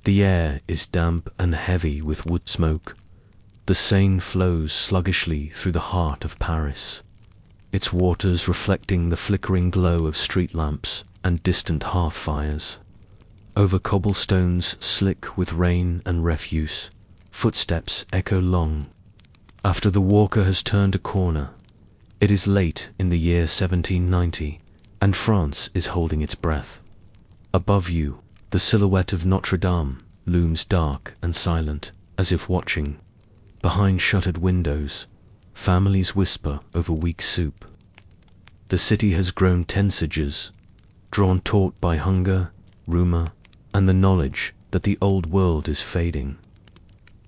The air is damp and heavy with wood smoke. The Seine flows sluggishly through the heart of Paris, its waters reflecting the flickering glow of street lamps and distant hearth fires. Over cobblestones slick with rain and refuse, footsteps echo long. After the walker has turned a corner, it is late in the year 1790, and France is holding its breath. Above you, the silhouette of Notre Dame looms dark and silent, as if watching. Behind shuttered windows, families whisper over weak soup. The city has grown tensages, drawn taut by hunger, rumor, and the knowledge that the old world is fading.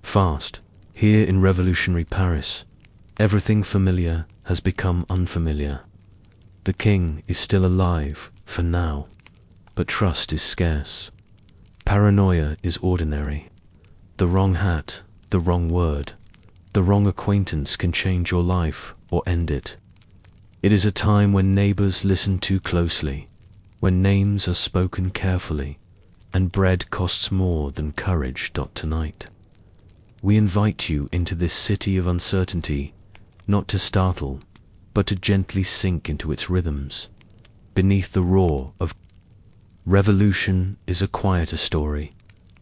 Fast, here in revolutionary Paris, everything familiar has become unfamiliar. The king is still alive, for now, but trust is scarce. Paranoia is ordinary. The wrong hat, the wrong word, the wrong acquaintance can change your life or end it. It is a time when neighbors listen too closely, when names are spoken carefully, and bread costs more than courage. Tonight, we invite you into this city of uncertainty, not to startle, but to gently sink into its rhythms. Beneath the roar of revolution is a quieter story,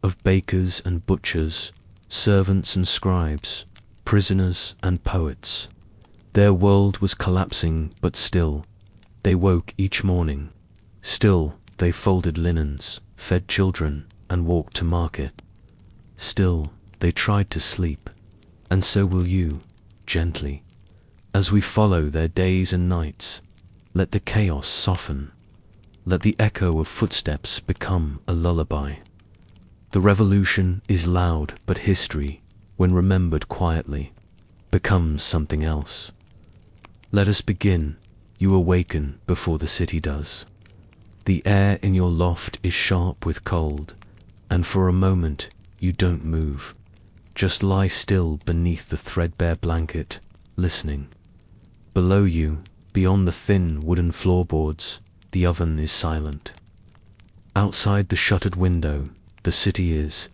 of bakers and butchers, servants and scribes, prisoners and poets. Their world was collapsing, but still, they woke each morning. Still, they folded linens, fed children, and walked to market. Still, they tried to sleep, and so will you, gently. As we follow their days and nights, let the chaos soften. Let the echo of footsteps become a lullaby. The revolution is loud, but history, when remembered quietly, becomes something else. Let us begin. You awaken before the city does. The air in your loft is sharp with cold, and for a moment you don't move. Just lie still beneath the threadbare blanket, listening. Below you, beyond the thin wooden floorboards, the oven is silent. Outside the shuttered window, the city is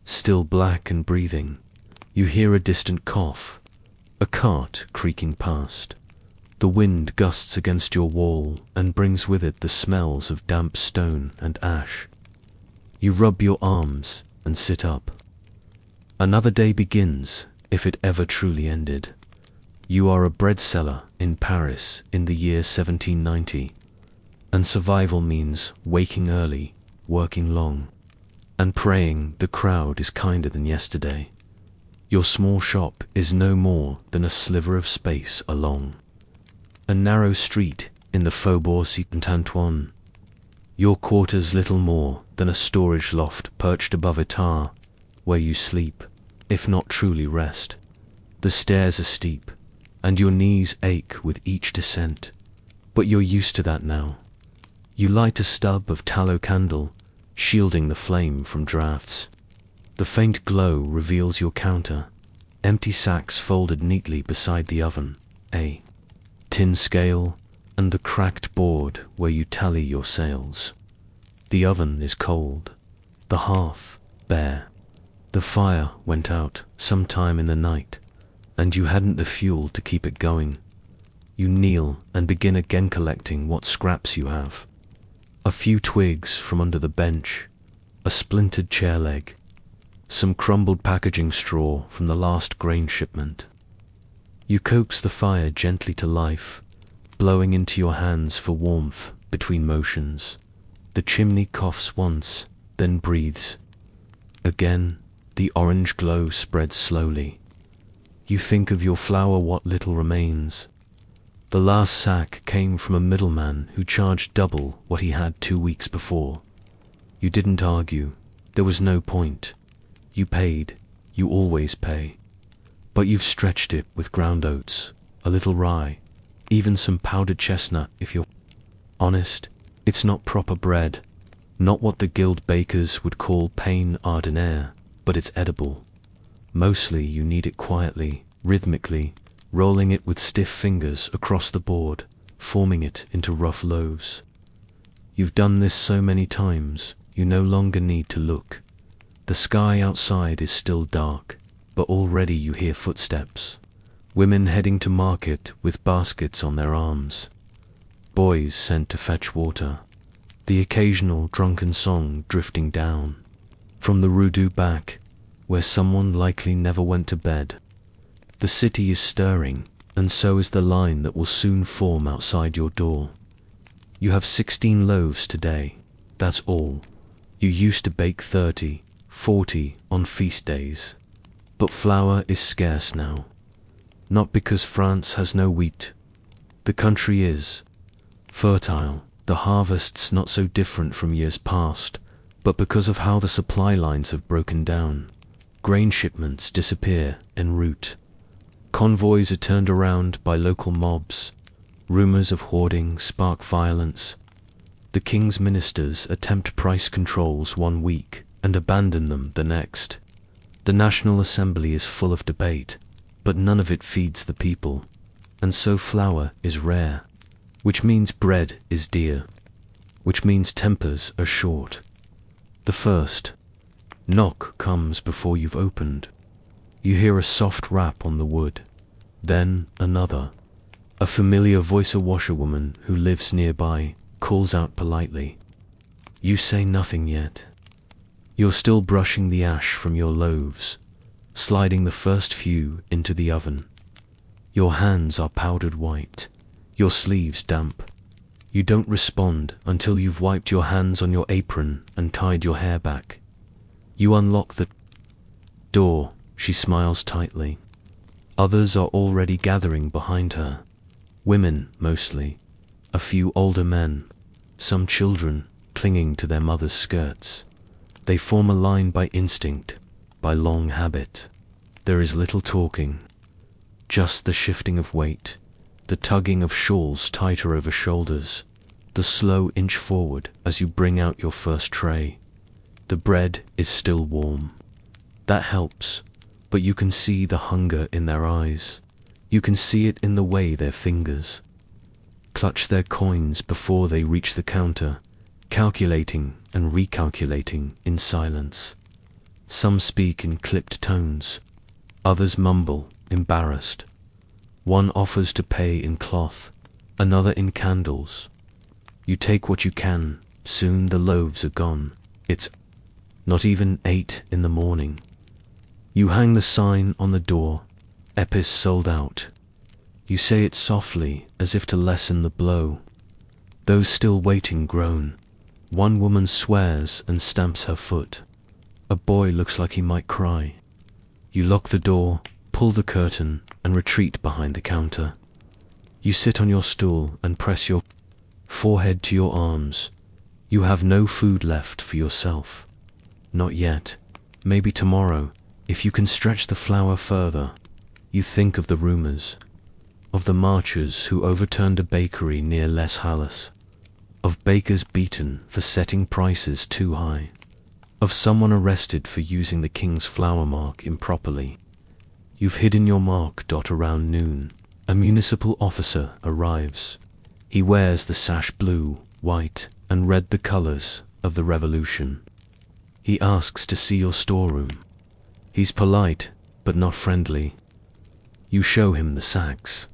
still black and breathing. You hear a distant cough, a cart creaking past. The wind gusts against your wall and brings with it the smells of damp stone and ash. You rub your arms and sit up. Another day begins, if it ever truly ended. You are a bread seller in Paris in the year 1790, and survival means waking early, working long, and praying the crowd is kinder than yesterday. Your small shop is no more than a sliver of space along a narrow street in the Faubourg Saint-Antoine. Your quarters little more than a storage loft perched above a tower, where you sleep, if not truly rest. The stairs are steep, and your knees ache with each descent, but you're used to that now. You light a stub of tallow candle, shielding the flame from drafts. The faint glow reveals your counter, empty sacks folded neatly beside the oven, a tin scale, and the cracked board where you tally your sales. The oven is cold, the hearth bare. The fire went out sometime in the night, and you hadn't the fuel to keep it going. You kneel and begin again collecting what scraps you have. A few twigs from under the bench, a splintered chair leg, some crumbled packaging straw from the last grain shipment. You coax the fire gently to life, blowing into your hands for warmth between motions. The chimney coughs once, then breathes. Again, the orange glow spreads slowly. You think of your flour, what little remains. The last sack came from a middleman who charged double what he had 2 weeks before. You didn't argue. There was no point. You paid. You always pay. But you've stretched it with ground oats, a little rye, even some powdered chestnut if you're honest. It's not proper bread, not what the guild bakers would call pain ordinaire, but it's edible. Mostly you knead it quietly, rhythmically, rolling it with stiff fingers across the board, forming it into rough loaves. You've done this so many times, you no longer need to look. The sky outside is still dark, but already you hear footsteps. Women heading to market with baskets on their arms. Boys sent to fetch water. The occasional drunken song drifting down from the Rue du Bac, where someone likely never went to bed. The city is stirring, and so is the line that will soon form outside your door. You have 16 loaves today, that's all. You used to bake 30, 40 on feast days. But flour is scarce now. Not because France has no wheat. The country is fertile, the harvests not so different from years past, but because of how the supply lines have broken down. Grain shipments disappear en route. Convoys are turned around by local mobs. Rumors of hoarding spark violence. The king's ministers attempt price controls one week and abandon them the next. The National Assembly is full of debate, but none of it feeds the people. And so flour is rare, which means bread is dear, which means tempers are short. The first knock comes before you've opened. You hear a soft rap on the wood, then another. A familiar voice-a washerwoman who lives nearby calls out politely. You say nothing yet. You're still brushing the ash from your loaves, sliding the first few into the oven. Your hands are powdered white, your sleeves damp. You don't respond until you've wiped your hands on your apron and tied your hair back. You unlock the door. She smiles tightly. Others are already gathering behind her. Women, mostly. A few older men. Some children, clinging to their mother's skirts. They form a line by instinct, by long habit. There is little talking. Just the shifting of weight, the tugging of shawls tighter over shoulders, the slow inch forward as you bring out your first tray. The bread is still warm. That helps, but you can see the hunger in their eyes. You can see it in the way their fingers clutch their coins before they reach the counter, calculating and recalculating in silence. Some speak in clipped tones, others mumble, embarrassed. One offers to pay in cloth, another in candles. You take what you can, soon the loaves are gone. It's not even 8 in the morning. You hang the sign on the door, Epis sold out. You say it softly, as if to lessen the blow. Those still waiting groan. One woman swears and stamps her foot. A boy looks like he might cry. You lock the door, pull the curtain, and retreat behind the counter. You sit on your stool and press your forehead to your arms. You have no food left for yourself. Not yet. Maybe tomorrow, if you can stretch the flour further. You think of the rumors. Of the marchers who overturned a bakery near Les Halles. Of bakers beaten for setting prices too high. Of someone arrested for using the king's flour mark improperly. You've hidden your mark. Around noon, a municipal officer arrives. He wears the sash blue, white, and red, the colors of the revolution. He asks to see your storeroom. He's polite, but not friendly. You show him the sacks.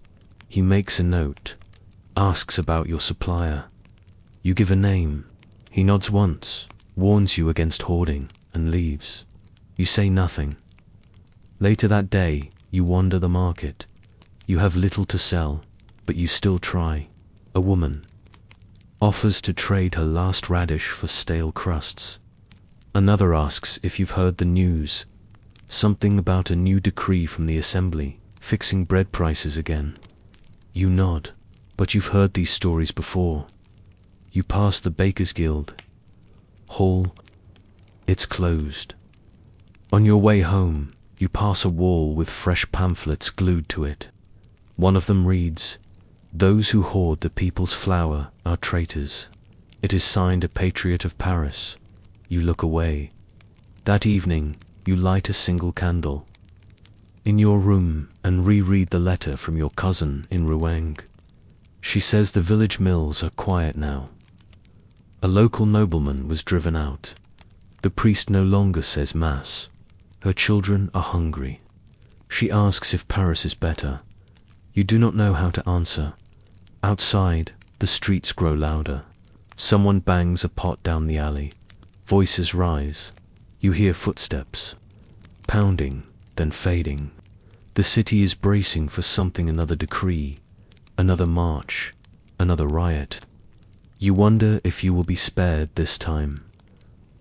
He makes a note, asks about your supplier. You give a name. He nods once, warns you against hoarding, and leaves. You say nothing. Later that day, you wander the market. You have little to sell, but you still try. A woman offers to trade her last radish for stale crusts. Another asks if you've heard the news, something about a new decree from the Assembly, fixing bread prices again. You nod, but you've heard these stories before. You pass the Bakers' Guild hall. It's closed. On your way home, you pass a wall with fresh pamphlets glued to it. One of them reads, "Those who hoard the people's flour are traitors." It is signed a patriot of Paris. You look away. That evening, you light a single candle. In your room and reread the letter from your cousin in Rouen. She says the village mills are quiet now. A local nobleman was driven out. The priest no longer says Mass. Her children are hungry. She asks if Paris is better. You do not know how to answer. Outside, the streets grow louder. Someone bangs a pot down the alley. Voices rise. You hear footsteps. Pounding, then fading. The city is bracing for something, another decree, another march, another riot. You wonder if you will be spared this time,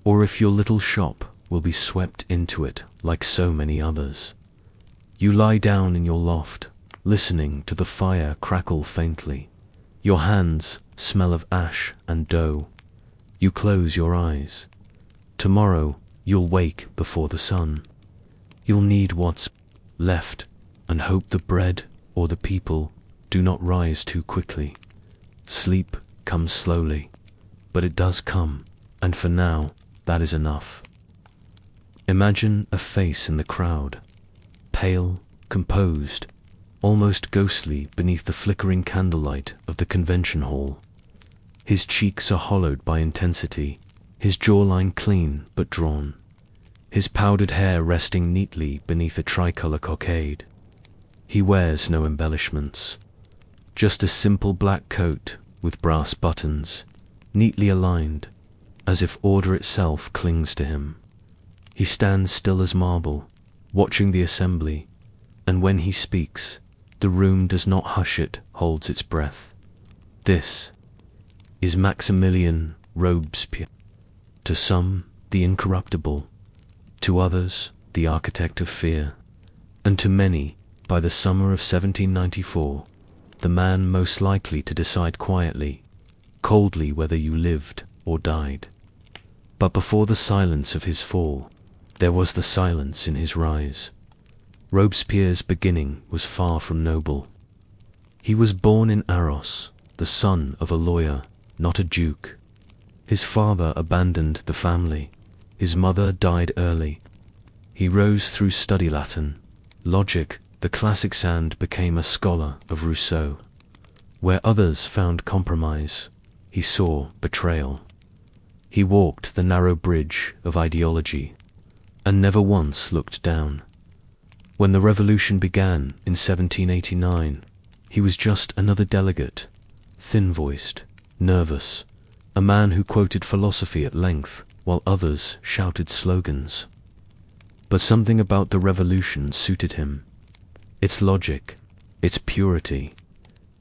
or if your little shop will be swept into it like so many others. You lie down in your loft, listening to the fire crackle faintly. Your hands smell of ash and dough. You close your eyes. Tomorrow you'll wake before the sun. You'll need what's left and hope the bread or the people do not rise too quickly. Sleep comes slowly, but it does come, and for now, that is enough. Imagine a face in the crowd, pale, composed, almost ghostly beneath the flickering candlelight of the convention hall. His cheeks are hollowed by intensity, his jawline clean but drawn, his powdered hair resting neatly beneath a tricolor cockade. He wears no embellishments, just a simple black coat with brass buttons, neatly aligned, as if order itself clings to him. He stands still as marble, watching the assembly, and when he speaks, the room does not hush, it holds its breath. This is Maximilien Robespierre. To some, the incorruptible, to others, the architect of fear, and to many, by the summer of 1794, the man most likely to decide quietly, coldly whether you lived or died. But before the silence of his fall, there was the silence in his rise. Robespierre's beginning was far from noble. He was born in Arros, the son of a lawyer, not a duke. His father abandoned the family. His mother died early. He rose through study Latin, logic, the classics, and became a scholar of Rousseau. Where others found compromise, he saw betrayal. He walked the narrow bridge of ideology, and never once looked down. When the revolution began in 1789, he was just another delegate, thin-voiced, nervous, a man who quoted philosophy at length while others shouted slogans. But something about the revolution suited him. Its logic, its purity,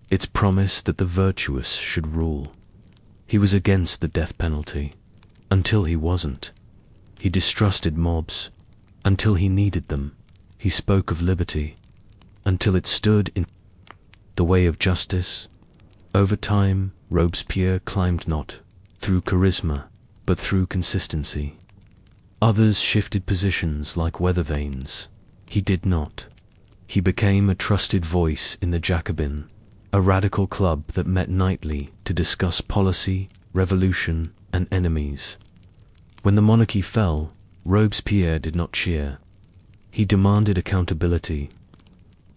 its promise that the virtuous should rule. He was against the death penalty, until he wasn't. He distrusted mobs, until he needed them. He spoke of liberty, until it stood in the way of justice. Over time, Robespierre climbed not through charisma, but through consistency. Others shifted positions like weather vanes. He did not. He became a trusted voice in the Jacobin, a radical club that met nightly to discuss policy, revolution, and enemies. When the monarchy fell, Robespierre did not cheer. He demanded accountability.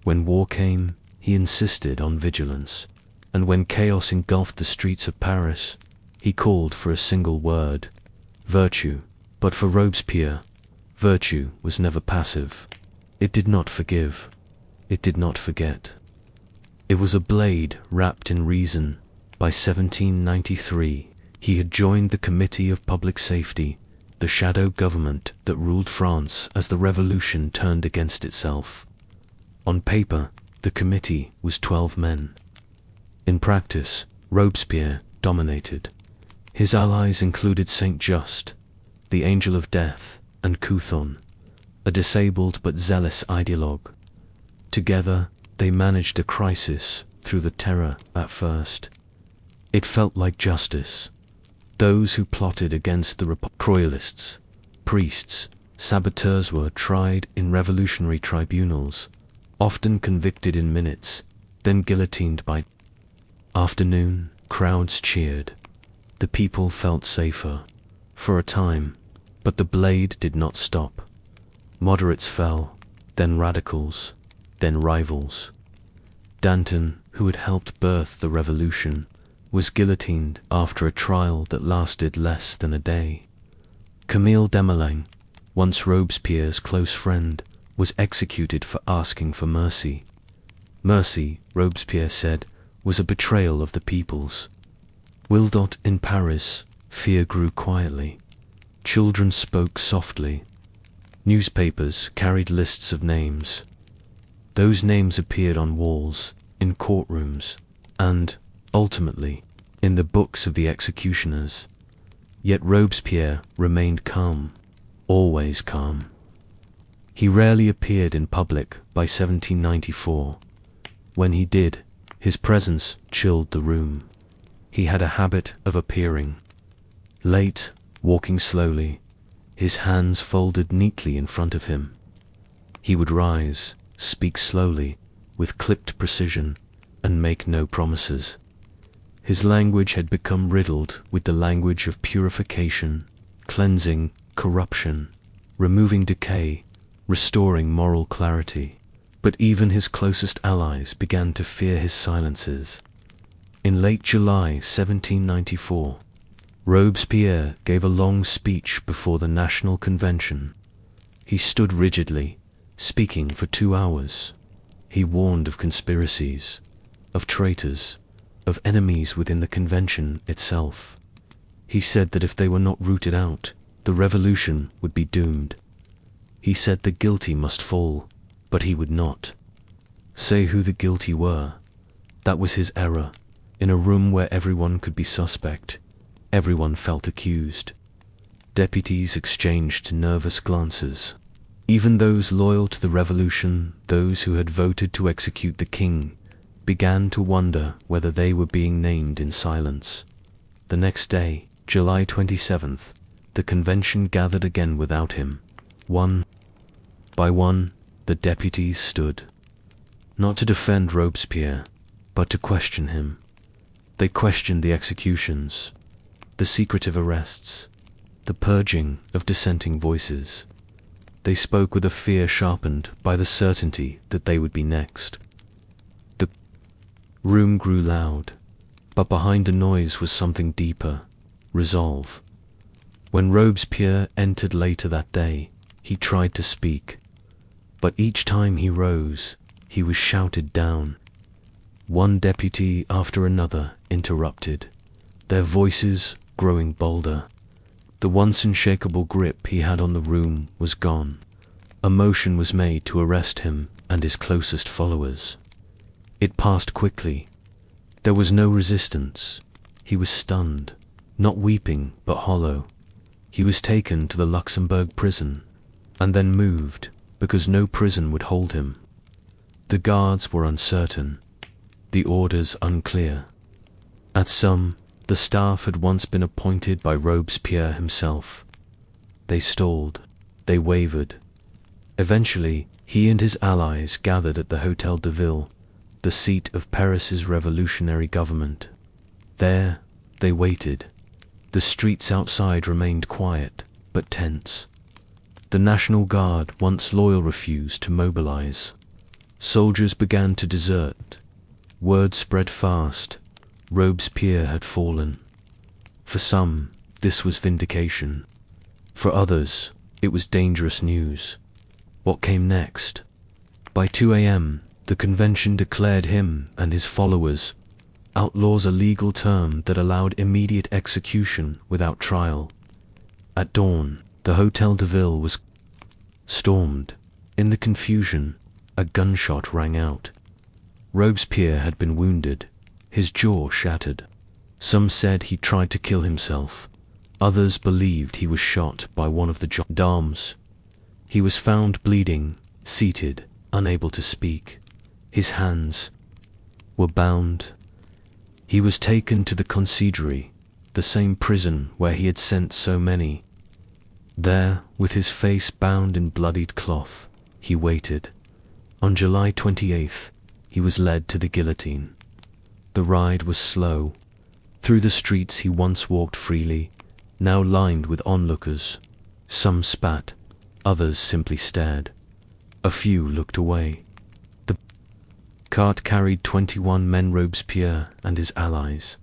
When war came, he insisted on vigilance. And when chaos engulfed the streets of Paris, he called for a single word: virtue. But for Robespierre, virtue was never passive. It did not forgive. It did not forget. It was a blade wrapped in reason. By 1793, he had joined the Committee of Public Safety, the shadow government that ruled France as the revolution turned against itself. On paper, the committee was 12 men. In practice, Robespierre dominated. His allies included Saint Just, the Angel of Death, and Couthon, a disabled but zealous ideologue. Together, they managed a crisis through the terror at first. It felt like justice. Those who plotted against the Royalists, priests, saboteurs were tried in revolutionary tribunals, often convicted in minutes, then guillotined by afternoon. Crowds cheered. The people felt safer, for a time, but the blade did not stop. Moderates fell, then radicals, then rivals. Danton, who had helped birth the revolution, was guillotined after a trial that lasted less than a day. Camille Desmoulins, once Robespierre's close friend, was executed for asking for mercy. Mercy, Robespierre said, was a betrayal of the peoples. Wildot in Paris, fear grew quietly. Children spoke softly. Newspapers carried lists of names. Those names appeared on walls, in courtrooms, and, ultimately, in the books of the executioners. Yet Robespierre remained calm, always calm. He rarely appeared in public by 1794. When he did, his presence chilled the room. He had a habit of appearing late, walking slowly, his hands folded neatly in front of him. He would rise, speak slowly, with clipped precision, and make no promises. His language had become riddled with the language of purification, cleansing corruption, removing decay, restoring moral clarity. But even his closest allies began to fear his silences. In late July 1794, Robespierre gave a long speech before the National Convention. He stood rigidly, speaking for 2 hours. He warned of conspiracies, of traitors, of enemies within the convention itself. He said that if they were not rooted out, the revolution would be doomed. He said the guilty must fall, but he would not say who the guilty were. That was his error. In a room where everyone could be suspect, everyone felt accused. Deputies exchanged nervous glances. Even those loyal to the revolution, those who had voted to execute the king, began to wonder whether they were being named in silence. The next day, July 27th, the convention gathered again without him. One by one, the deputies stood, not to defend Robespierre, but to question him. They questioned the executions, the secretive arrests, the purging of dissenting voices. They spoke with a fear sharpened by the certainty that they would be next. The room grew loud, but behind the noise was something deeper, resolve. When Robespierre entered later that day, he tried to speak, but each time he rose, he was shouted down. One deputy after another interrupted, their voices growing bolder. The once unshakable grip he had on the room was gone. A motion was made to arrest him and his closest followers. It passed quickly. There was no resistance. He was stunned, not weeping but hollow. He was taken to the Luxembourg prison, and then moved, because no prison would hold him. The guards were uncertain, the orders unclear. At some, the staff had once been appointed by Robespierre himself. They stalled, they wavered. Eventually, he and his allies gathered at the Hôtel de Ville, the seat of Paris's revolutionary government. There, they waited. The streets outside remained quiet, but tense. The National Guard, once loyal, refused to mobilize. Soldiers began to desert. Word spread fast. Robespierre had fallen. For some, this was vindication. For others, it was dangerous news. What came next? By 2 a.m., the convention declared him and his followers outlaws, a legal term that allowed immediate execution without trial. At dawn, the Hôtel de Ville was stormed. In the confusion, a gunshot rang out. Robespierre had been wounded, his jaw shattered. Some said he tried to kill himself. Others believed he was shot by one of the gendarmes. He was found bleeding, seated, unable to speak. His hands were bound. He was taken to the Conciergerie, the same prison where he had sent so many. There, with his face bound in bloodied cloth, he waited. On July 28th, he was led to the guillotine. The ride was slow. Through the streets he once walked freely, now lined with onlookers. Some spat, others simply stared. A few looked away. The cart carried 21 men, Robespierre and his allies.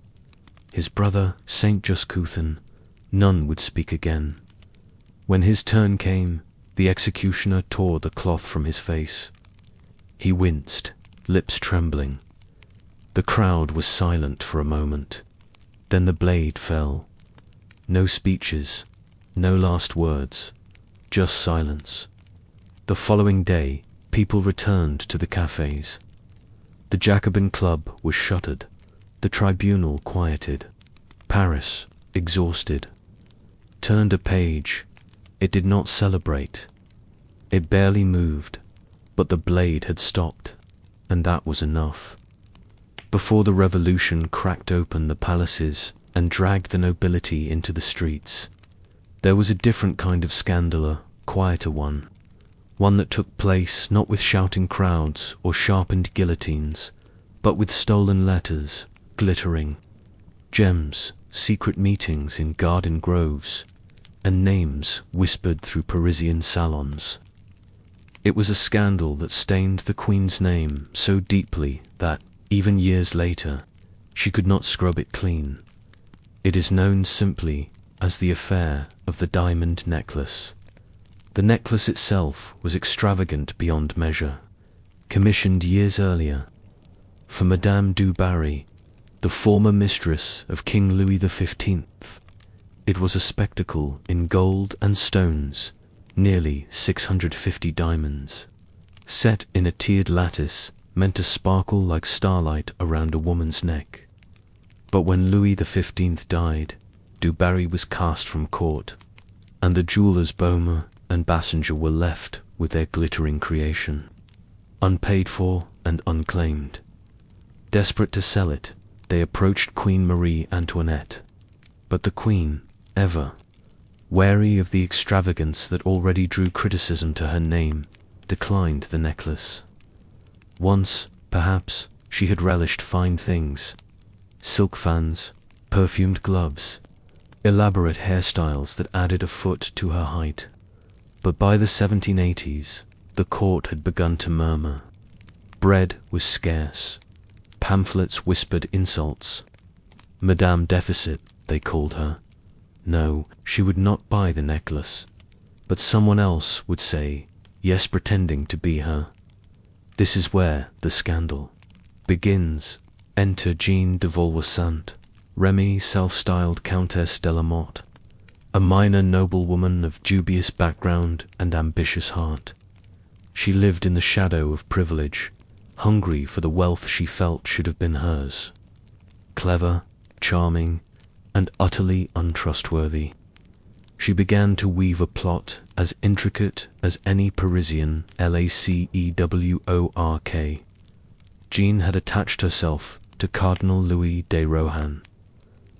His brother, Saint Just Couthon, none would speak again. When his turn came, the executioner tore the cloth from his face. He winced, lips trembling. The crowd was silent for a moment. Then the blade fell. No speeches, no last words, just silence. The following day, people returned to the cafes. The Jacobin Club was shuttered, the tribunal quieted. Paris, exhausted, turned a page. It did not celebrate. It barely moved, but the blade had stopped, and that was enough. Before the revolution cracked open the palaces and dragged the nobility into the streets, there was a different kind of scandal, a quieter one that took place not with shouting crowds or sharpened guillotines, but with stolen letters, glittering gems, secret meetings in garden groves, and names whispered through Parisian salons. It was a scandal that stained the Queen's name so deeply that, even years later, she could not scrub it clean. It is known simply as the affair of the diamond necklace. The necklace itself was extravagant beyond measure, commissioned years earlier for Madame du Barry, the former mistress of King Louis XV. It was a spectacle in gold and stones, nearly 650 diamonds, set in a tiered lattice meant to sparkle like starlight around a woman's neck. But when Louis XV died, du Barry was cast from court, and the jewelers Baume and Bassinger were left with their glittering creation, unpaid for and unclaimed. Desperate to sell it, they approached Queen Marie Antoinette, but the Queen, ever wary of the extravagance that already drew criticism to her name, declined the necklace. Once, perhaps, she had relished fine things: silk fans, perfumed gloves, elaborate hairstyles that added a foot to her height. But by the 1780s, the court had begun to murmur. Bread was scarce. Pamphlets whispered insults. Madame Deficit, they called her. No, she would not buy the necklace, but someone else would say yes, pretending to be her. This is where the scandal begins. Enter Jeanne de Vauvoisant, Remy, self-styled Countess de la Motte, a minor noblewoman of dubious background and ambitious heart. She lived in the shadow of privilege, hungry for the wealth she felt should have been hers. Clever, charming, and utterly untrustworthy, she began to weave a plot as intricate as any Parisian lacework. Jeanne had attached herself to Cardinal Louis de Rohan,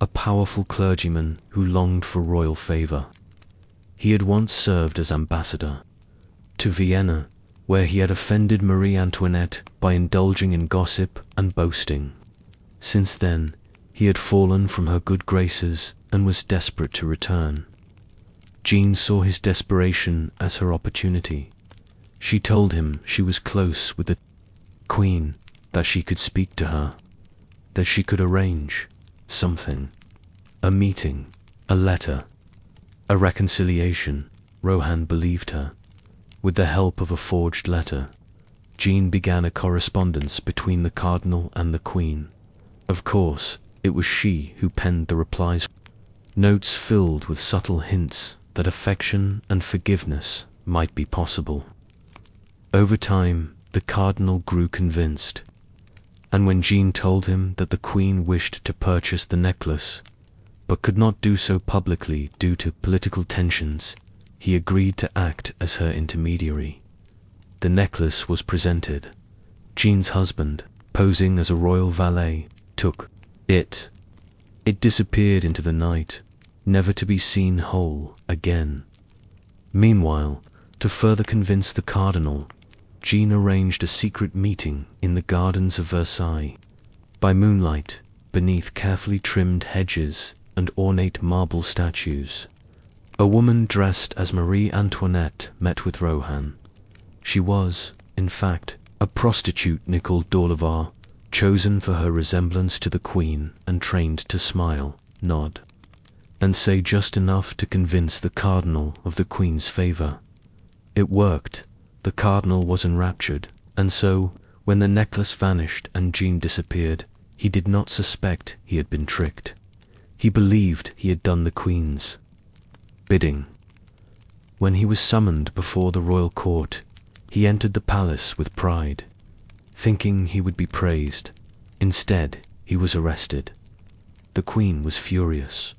a powerful clergyman who longed for royal favor. He had once served as ambassador to Vienna, where he had offended Marie Antoinette by indulging in gossip and boasting. Since then, he had fallen from her good graces and was desperate to return. Jeanne saw his desperation as her opportunity. She told him she was close with the Queen, that she could speak to her, that she could arrange something, a meeting, a letter, a reconciliation. Rohan believed her. With the help of a forged letter, Jeanne began a correspondence between the Cardinal and the Queen. Of course, it was she who penned the replies, notes filled with subtle hints that affection and forgiveness might be possible. Over time, the Cardinal grew convinced, and when Jeanne told him that the Queen wished to purchase the necklace, but could not do so publicly due to political tensions, he agreed to act as her intermediary. The necklace was presented. Jeanne's husband, posing as a royal valet, took it. It disappeared into the night, never to be seen whole again. Meanwhile, to further convince the Cardinal, Jeanne arranged a secret meeting in the gardens of Versailles. By moonlight, beneath carefully trimmed hedges and ornate marble statues, a woman dressed as Marie Antoinette met with Rohan. She was, in fact, a prostitute Nicole d'Orlevar, chosen for her resemblance to the Queen and trained to smile, nod, and say just enough to convince the cardinal of the queen's favor. It worked. The cardinal was enraptured, and so, when the necklace vanished and Jean disappeared, he did not suspect he had been tricked. He believed he had done the queen's bidding. When he was summoned before the royal court, he entered the palace with pride, thinking he would be praised. Instead, he was arrested. The queen was furious.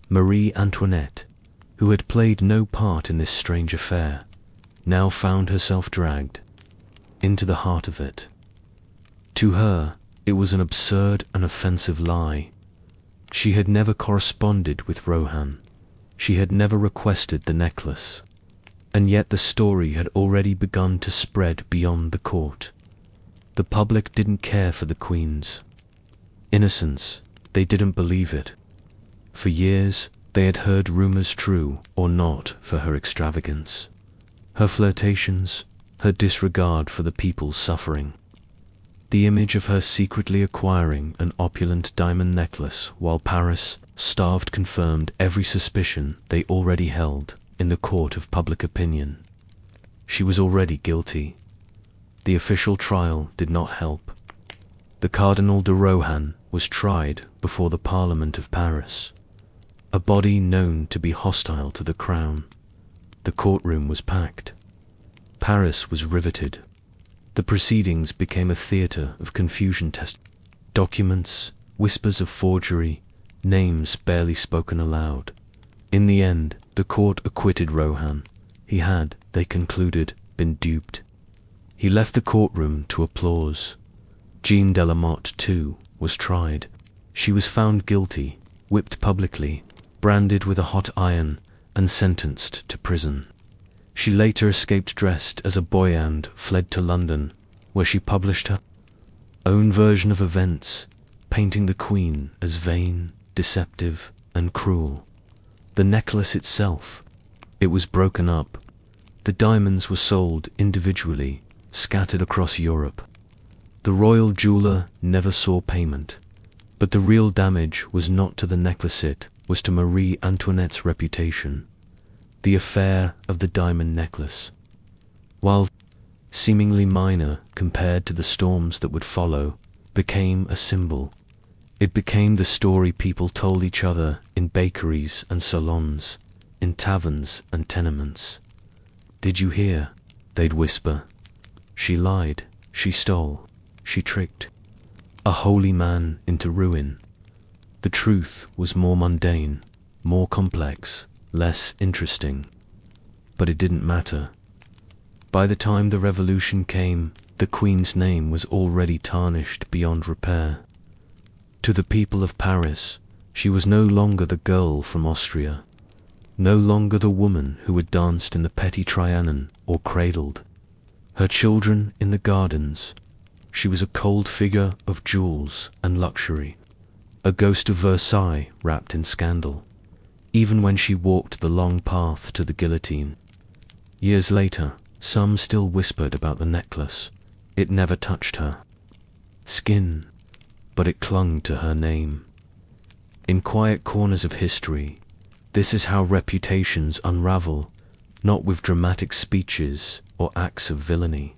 Marie Antoinette, who had played no part in this strange affair, now found herself dragged into the heart of it. To her, it was an absurd and offensive lie. She had never corresponded with Rohan. She had never requested the necklace. And yet the story had already begun to spread beyond the court. The public didn't care for the queen's innocence. They didn't believe it. For years, they had heard rumors, true or not, for her extravagance, her flirtations, her disregard for the people's suffering. The image of her secretly acquiring an opulent diamond necklace while Paris starved confirmed every suspicion they already held in the court of public opinion. She was already guilty. The official trial did not help. The Cardinal de Rohan was tried before the Parliament of Paris, a body known to be hostile to the crown. The courtroom was packed. Paris was riveted. The proceedings became a theatre of confusion. Documents, whispers of forgery, names barely spoken aloud. In the end, the court acquitted Rohan. He had, they concluded, been duped. He left the courtroom to applause. Jean Delamotte, too, was tried. She was found guilty, whipped publicly, branded with a hot iron, and sentenced to prison. She later escaped dressed as a boy and fled to London, where she published her own version of events, painting the queen as vain, deceptive, and cruel. The necklace itself, it was broken up. The diamonds were sold individually, scattered across Europe. The royal jeweler never saw payment, but the real damage was not to the necklace, it was to Marie Antoinette's reputation. The affair of the diamond necklace, while seemingly minor compared to the storms that would follow, became a symbol. It became the story people told each other in bakeries and salons, in taverns and tenements. "Did you hear?" they'd whisper. "She lied, she stole, she tricked a holy man into ruin." The truth was more mundane, more complex, less interesting. But it didn't matter. By the time the revolution came, the Queen's name was already tarnished beyond repair. To the people of Paris, she was no longer the girl from Austria, no longer the woman who had danced in the Petit Trianon or cradled her children in the gardens. She was a cold figure of jewels and luxury, a ghost of Versailles wrapped in scandal, even when she walked the long path to the guillotine. Years later, some still whispered about the necklace. It never touched her skin, but it clung to her name. In quiet corners of history, this is how reputations unravel, not with dramatic speeches or acts of villainy,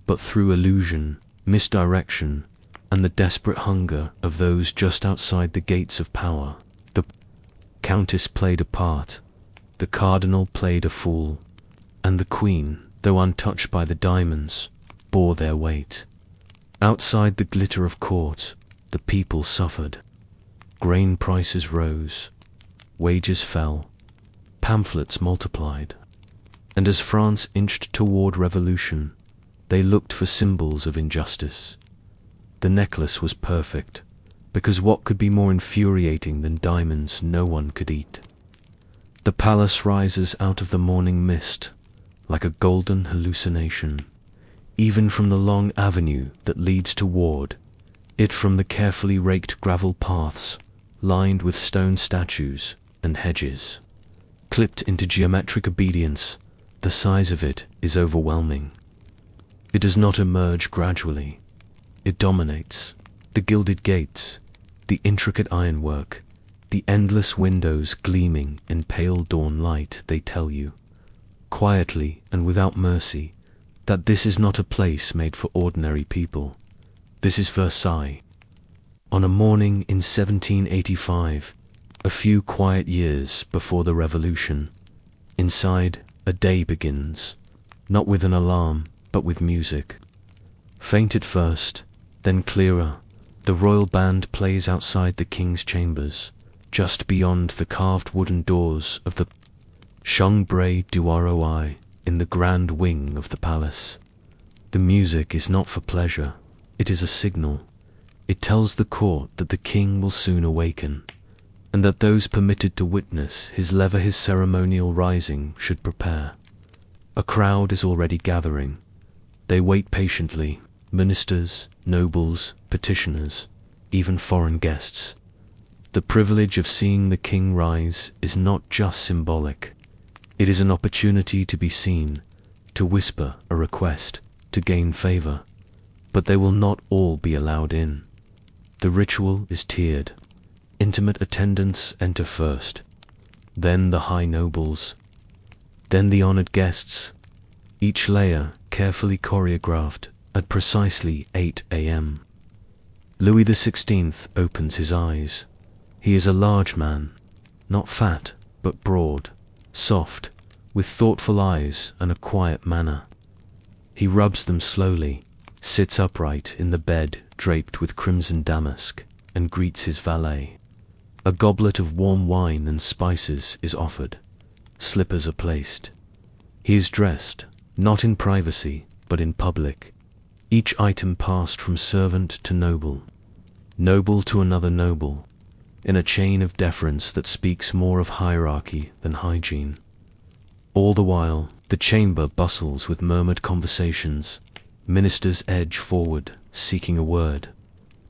but through illusion, misdirection, and the desperate hunger of those just outside the gates of power. The Countess played a part, the Cardinal played a fool, and the Queen, though untouched by the diamonds, bore their weight. Outside the glitter of court, the people suffered. Grain prices rose, wages fell, pamphlets multiplied, and as France inched toward revolution, they looked for symbols of injustice. The necklace was perfect, because what could be more infuriating than diamonds no one could eat? The palace rises out of the morning mist, like a golden hallucination, even from the long avenue that leads toward it, from the carefully raked gravel paths, lined with stone statues and hedges, clipped into geometric obedience. The size of it is overwhelming. It does not emerge gradually. It dominates. The gilded gates, the intricate ironwork, The endless windows gleaming in pale dawn light, they tell you, quietly and without mercy, that this is not a place made for ordinary people. This is Versailles. On a morning in 1785, a few quiet years before the Revolution, inside, a day begins, not with an alarm, but with music. Faint at first, then clearer, the royal band plays outside the king's chambers, just beyond the carved wooden doors of the Chambre du Roi in the grand wing of the palace. The music is not for pleasure, it is a signal. It tells the court that the king will soon awaken, and that those permitted to witness his ceremonial rising should prepare. A crowd is already gathering. They wait patiently, ministers, nobles, petitioners, even foreign guests. The privilege of seeing the king rise is not just symbolic. It is an opportunity to be seen, to whisper a request, to gain favor. But they will not all be allowed in. The ritual is tiered. Intimate attendants enter first, then the high nobles, then the honored guests, each layer carefully choreographed at precisely 8 a.m. Louis XVI opens his eyes. He is a large man, not fat, but broad, soft, with thoughtful eyes and a quiet manner. He rubs them slowly, sits upright in the bed draped with crimson damask, and greets his valet. A goblet of warm wine and spices is offered. Slippers are placed. He is dressed, not in privacy, but in public. Each item passed from servant to noble, noble to another noble, in a chain of deference that speaks more of hierarchy than hygiene. All the while, the chamber bustles with murmured conversations. Ministers edge forward, seeking a word.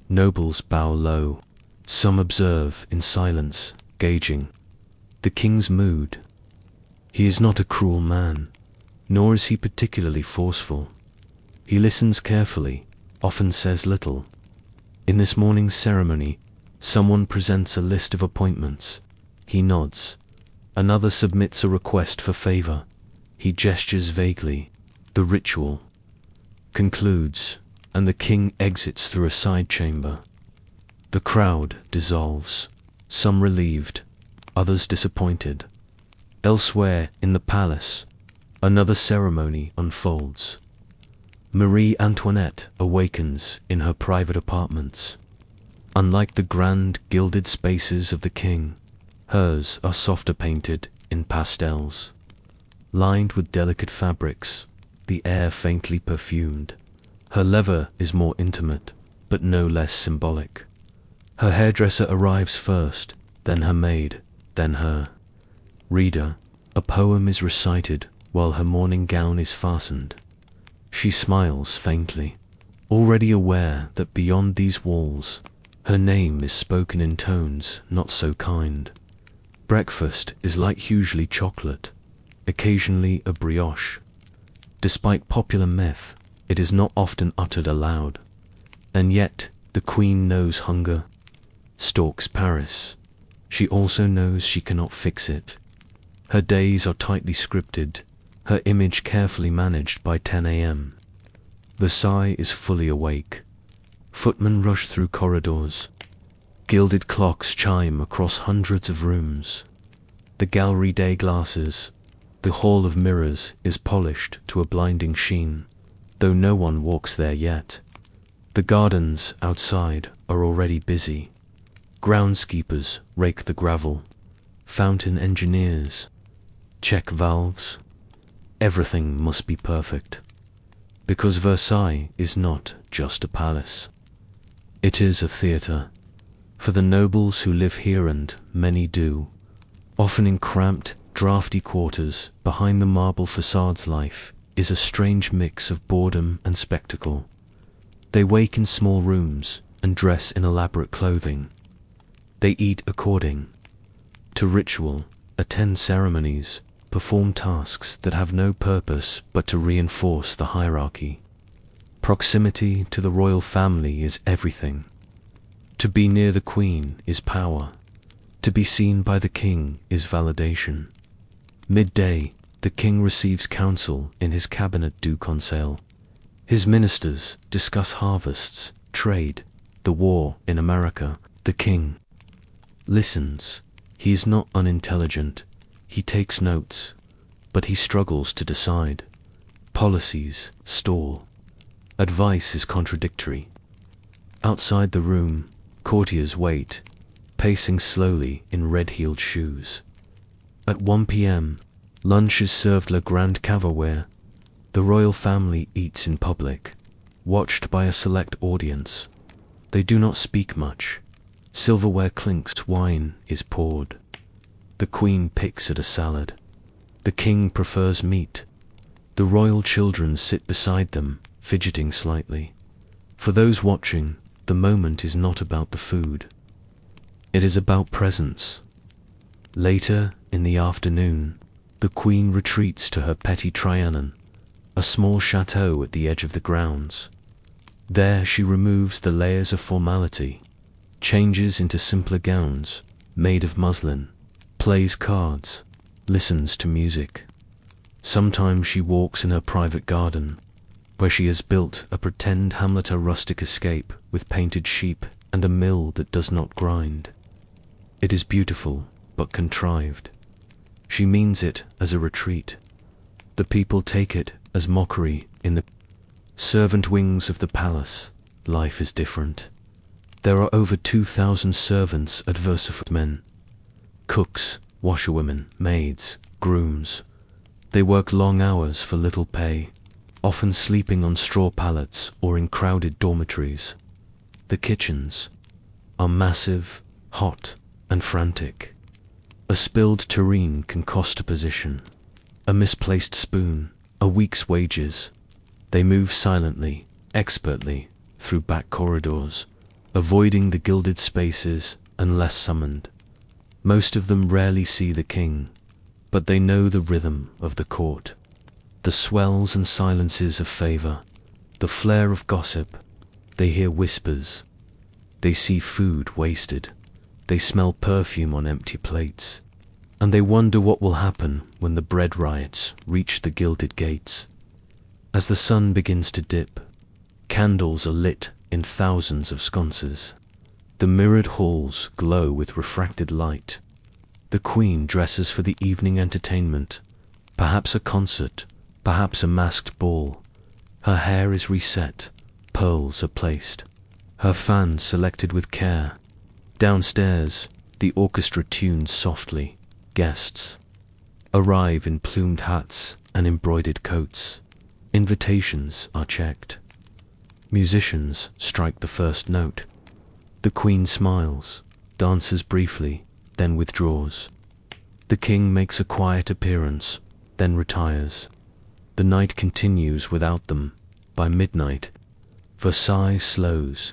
Nobles bow low. Some observe in silence, gauging the king's mood. He is not a cruel man, nor is he particularly forceful. He listens carefully, often says little. In this morning's ceremony, someone presents a list of appointments. He nods. Another submits a request for favor. He gestures vaguely. The ritual concludes, and the king exits through a side chamber. The crowd dissolves, some relieved, others disappointed. Elsewhere in the palace, another ceremony unfolds. Marie Antoinette awakens in her private apartments. Unlike the grand gilded spaces of the king, hers are softer, painted in pastels. Lined with delicate fabrics, the air faintly perfumed. Her lever is more intimate, but no less symbolic. Her hairdresser arrives first, then her maid, then her. Reader, a poem is recited while her morning gown is fastened. She smiles faintly, already aware that beyond these walls, her name is spoken in tones not so kind. Breakfast is like hugely chocolate, occasionally a brioche. Despite popular myth, it is not often uttered aloud. And yet, the queen knows hunger, stalks Paris. She also knows she cannot fix it. Her days are tightly scripted, her image carefully managed by 10 a.m. Versailles is fully awake. Footmen rush through corridors. Gilded clocks chime across hundreds of rooms. The Galerie des Glaces, the hall of mirrors, is polished to a blinding sheen, though no one walks there yet. The gardens outside are already busy. Groundskeepers rake the gravel. Fountain engineers check valves. Everything must be perfect, because Versailles is not just a palace. It is a theatre. For the nobles who live here, and many do, often in cramped, drafty quarters behind the marble facades, life is a strange mix of boredom and spectacle. They wake in small rooms and dress in elaborate clothing. They eat according to ritual, attend ceremonies, perform tasks that have no purpose but to reinforce the hierarchy. Proximity to the royal family is everything. To be near the queen is power. To be seen by the king is validation. Midday, the king receives counsel in his cabinet du conseil. His ministers discuss harvests, trade, the war in America. The king listens. He is not unintelligent. He takes notes, but he struggles to decide. Policies stall. Advice is contradictory. Outside the room, courtiers wait, pacing slowly in red-heeled shoes. At 1 p.m., lunch is served le grand cavalier. The royal family eats in public, watched by a select audience. They do not speak much. Silverware clinks, wine is poured. The queen picks at a salad. The king prefers meat. The royal children sit beside them, fidgeting slightly. For those watching, the moment is not about the food. It is about presence. Later, in the afternoon, the queen retreats to her Petit Trianon, a small chateau at the edge of the grounds. There she removes the layers of formality, changes into simpler gowns, made of muslin, plays cards, listens to music. Sometimes she walks in her private garden, where she has built a pretend Hamlet rustic escape with painted sheep and a mill that does not grind. It is beautiful, but contrived. She means it as a retreat. The people take it as mockery. In the servant wings of the palace, life is different. There are over 2,000 servants at Versailles, men, cooks, washerwomen, maids, grooms. They work long hours for little pay, often sleeping on straw pallets or in crowded dormitories. The kitchens are massive, hot, and frantic. A spilled tureen can cost a position. A misplaced spoon, a week's wages. They move silently, expertly, through back corridors, avoiding the gilded spaces unless summoned. Most of them rarely see the king, but they know the rhythm of the court. The swells and silences of favor, the flare of gossip. They hear whispers. They see food wasted. They smell perfume on empty plates. And they wonder what will happen when the bread riots reach the gilded gates. As the sun begins to dip, candles are lit in thousands of sconces. The mirrored halls glow with refracted light. The queen dresses for the evening entertainment, perhaps a concert, perhaps a masked ball. Her hair is reset, pearls are placed, her fan selected with care. Downstairs, the orchestra tunes softly. Guests arrive in plumed hats and embroidered coats. Invitations are checked. Musicians strike the first note. The queen smiles, dances briefly, then withdraws. The king makes a quiet appearance, then retires. The night continues without them. By midnight, Versailles slows.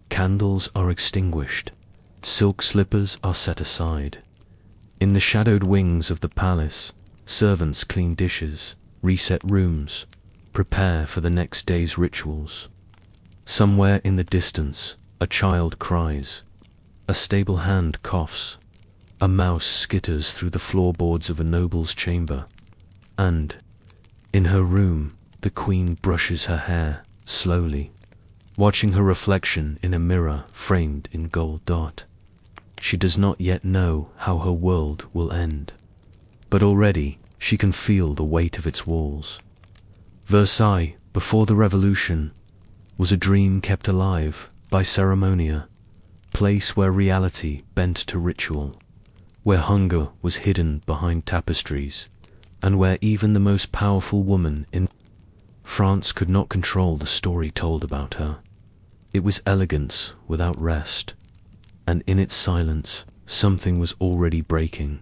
Candles are extinguished. Silk slippers are set aside. In the shadowed wings of the palace, servants clean dishes, reset rooms, prepare for the next day's rituals. Somewhere in the distance, a child cries. A stable hand coughs. A mouse skitters through the floorboards of a noble's chamber. And, in her room, the queen brushes her hair, slowly, watching her reflection in a mirror framed in gold dot. She does not yet know how her world will end, but already she can feel the weight of its walls. Versailles, before the Revolution, was a dream kept alive by ceremonia, place where reality bent to ritual, where hunger was hidden behind tapestries, and where even the most powerful woman in France could not control the story told about her. It was elegance without rest, and in its silence, something was already breaking.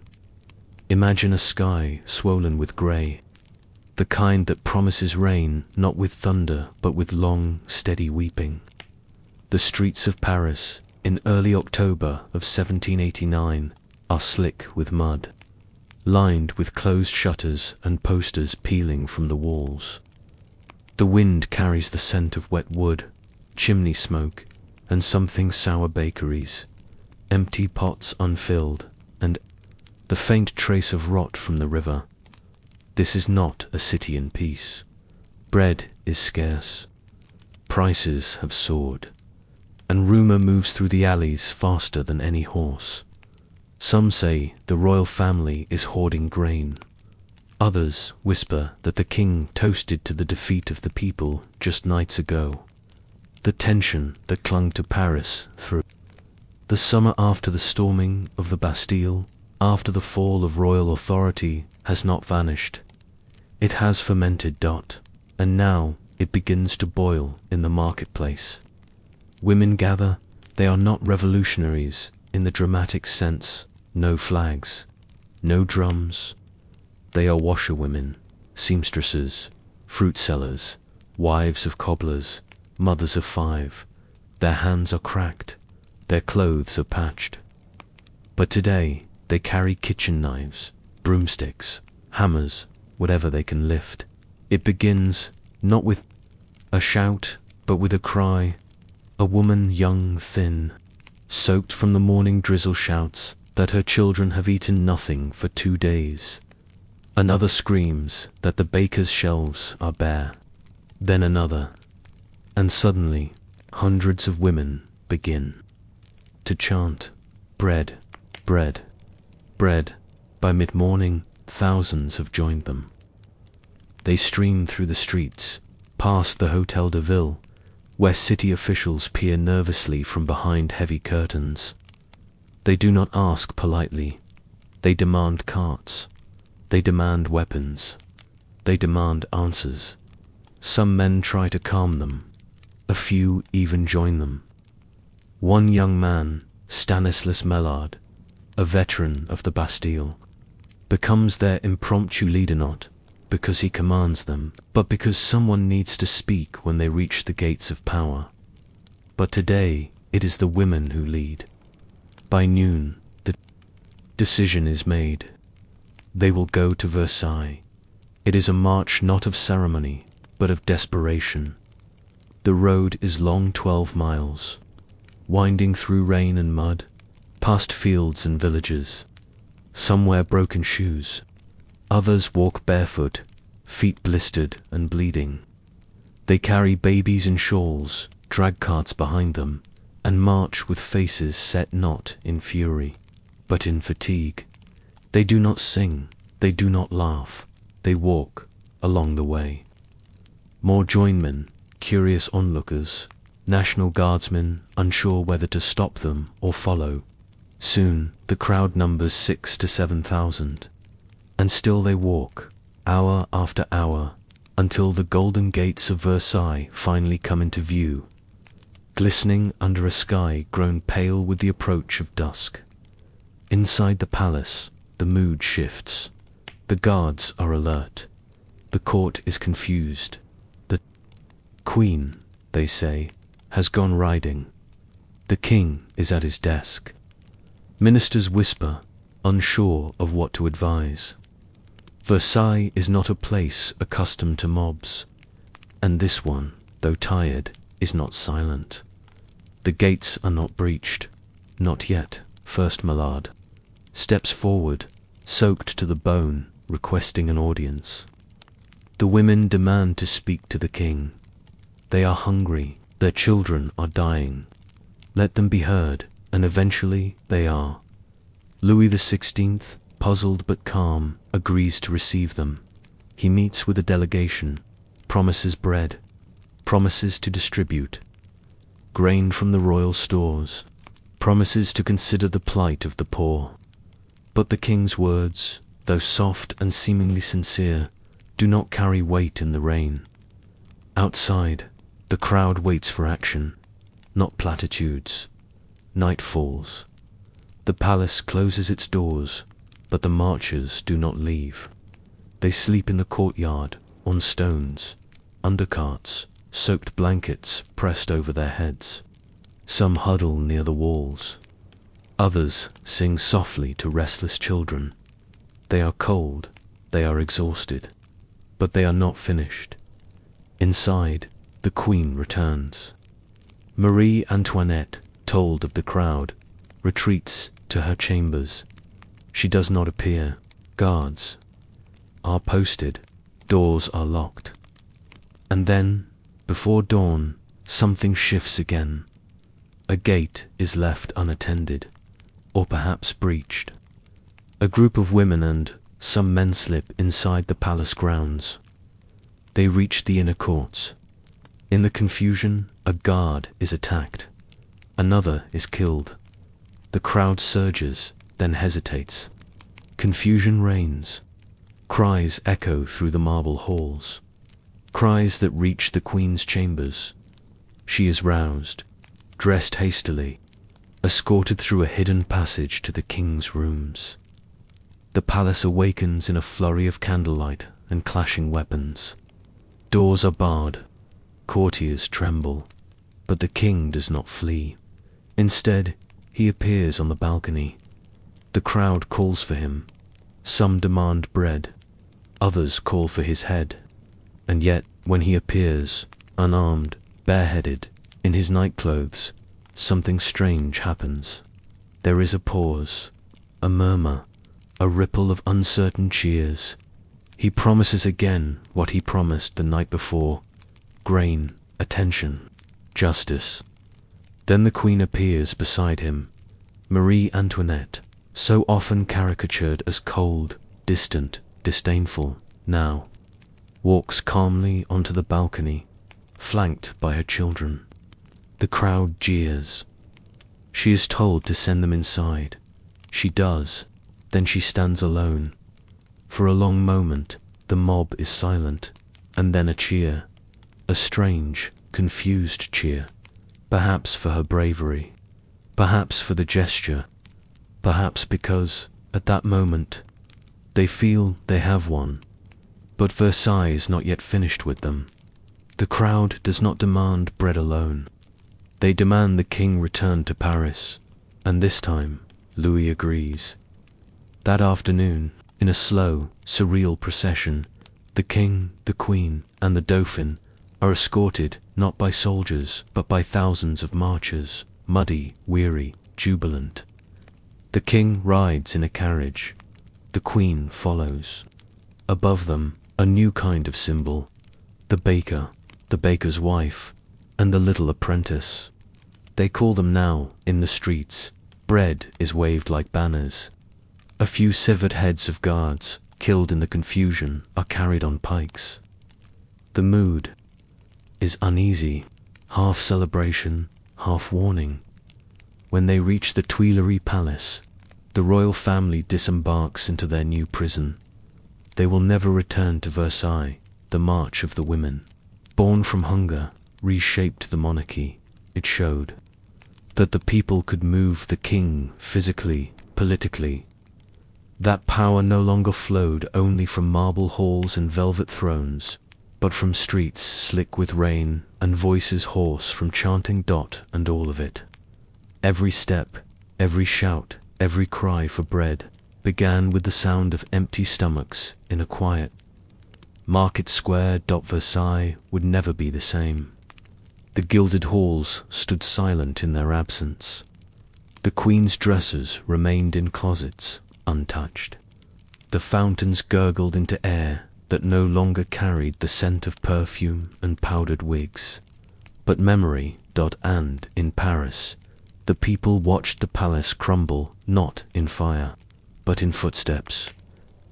Imagine a sky swollen with grey, the kind that promises rain not with thunder but with long, steady weeping. The streets of Paris, in early October of 1789, are slick with mud, lined with closed shutters and posters peeling from the walls. The wind carries the scent of wet wood, chimney smoke, and something sour bakeries. Empty pots unfilled, and the faint trace of rot from the river. This is not a city in peace. Bread is scarce, prices have soared, and rumor moves through the alleys faster than any horse. Some say the royal family is hoarding grain. Others whisper that the king toasted to the defeat of the people just nights ago. The tension that clung to Paris through the summer after the storming of the Bastille, after the fall of royal authority, has not vanished. It has fermented, and now it begins to boil in the marketplace. Women gather. They are not revolutionaries in the dramatic sense. No flags, no drums. They are washerwomen, seamstresses, fruit sellers, wives of cobblers, mothers of 5. Their hands are cracked, their clothes are patched. But today they carry kitchen knives, broomsticks, hammers, whatever they can lift. It begins not with a shout, but with a cry. A woman, young, thin, soaked from the morning drizzle, shouts that her children have eaten nothing for 2 days. Another screams that the baker's shelves are bare. Then another. And suddenly, hundreds of women begin to chant, "Bread, bread, bread." By mid-morning, thousands have joined them. They stream through the streets, past the Hôtel de Ville, where city officials peer nervously from behind heavy curtains. They do not ask politely. They demand carts. They demand weapons. They demand answers. Some men try to calm them. A few even join them. One young man, Stanislas Mellard, a veteran of the Bastille, becomes their impromptu leader, not because he commands them, but because someone needs to speak when they reach the gates of power. But today it is the women who lead. By noon, the decision is made. They will go to Versailles. It is a march not of ceremony, but of desperation. The road is long 12 miles, winding through rain and mud, past fields and villages. Some wear broken shoes. Others walk barefoot, feet blistered and bleeding. They carry babies in shawls, drag carts behind them, and march with faces set not in fury, but in fatigue. They do not sing, they do not laugh, they walk along the way. More joinmen, curious onlookers, National Guardsmen, unsure whether to stop them or follow. Soon the crowd numbers 6,000 to 7,000. And still they walk, hour after hour, until the golden gates of Versailles finally come into view, glistening under a sky grown pale with the approach of dusk. Inside the palace, the mood shifts. The guards are alert. The court is confused. The Queen, they say, has gone riding. The king is at his desk. Ministers whisper, unsure of what to advise. Versailles is not a place accustomed to mobs, and this one, though tired, is not silent. The gates are not breached. Not yet. First Millard steps forward, soaked to the bone, requesting an audience. The women demand to speak to the king. They are hungry. Their children are dying. Let them be heard, and eventually they are. Louis XVI, puzzled but calm, agrees to receive them. He meets with a delegation, promises bread, promises to distribute grain from the royal stores, promises to consider the plight of the poor. But the king's words, though soft and seemingly sincere, do not carry weight in the rain. Outside, the crowd waits for action, not platitudes. Night falls. The palace closes its doors, but the marchers do not leave. They sleep in the courtyard, on stones, under carts, soaked blankets pressed over their heads. Some huddle near the walls. Others sing softly to restless children. They are cold, they are exhausted, but they are not finished. Inside, the Queen returns. Marie Antoinette, told of the crowd, retreats to her chambers. She does not appear. Guards are posted. Doors are locked. And then, before dawn, something shifts again. A gate is left unattended, or perhaps breached. A group of women and some men slip inside the palace grounds. They reach the inner courts. In the confusion, a guard is attacked. Another is killed. The crowd surges, then hesitates. Confusion reigns. Cries echo through the marble halls. Cries that reach the queen's chambers. She is roused, dressed hastily, escorted through a hidden passage to the king's rooms. The palace awakens in a flurry of candlelight and clashing weapons. Doors are barred. Courtiers tremble. But the king does not flee. Instead, he appears on the balcony. The crowd calls for him. Some demand bread. Others call for his head. And yet, when he appears, unarmed, bareheaded, in his nightclothes, something strange happens. There is a pause, a murmur, a ripple of uncertain cheers. He promises again what he promised the night before: grain, attention, justice. Then the queen appears beside him. Marie Antoinette, so often caricatured as cold, distant, disdainful, now walks calmly onto the balcony, flanked by her children. The crowd jeers. She is told to send them inside. She does. Then she stands alone. For a long moment, the mob is silent, and then a cheer. A strange, confused cheer. Perhaps for her bravery. Perhaps for the gesture. Perhaps because, at that moment, they feel they have won. But Versailles is not yet finished with them. The crowd does not demand bread alone. They demand the king return to Paris, and this time, Louis agrees. That afternoon, in a slow, surreal procession, the king, the queen, and the dauphin are escorted not by soldiers, but by thousands of marchers, muddy, weary, jubilant. The king rides in a carriage. The queen follows. Above them, a new kind of symbol: the baker, the baker's wife, and the little apprentice. They call them now, in the streets. Bread is waved like banners. A few severed heads of guards, killed in the confusion, are carried on pikes. The mood is uneasy, half celebration, half warning. When they reach the Tuileries Palace, the royal family disembarks into their new prison. They will never return to Versailles, the march of the women. Born from hunger, reshaped the monarchy. It showed that the people could move the king physically, politically. That power no longer flowed only from marble halls and velvet thrones, but from streets slick with rain and voices hoarse from chanting dot and all of it. Every step, every shout, every cry for bread began with the sound of empty stomachs in a quiet market square. Versailles would never be the same. The gilded halls stood silent in their absence. The queen's dresses remained in closets, untouched. The fountains gurgled into air that no longer carried the scent of perfume and powdered wigs. But memory. And in Paris, the people watched the palace crumble, not in fire, but in footsteps.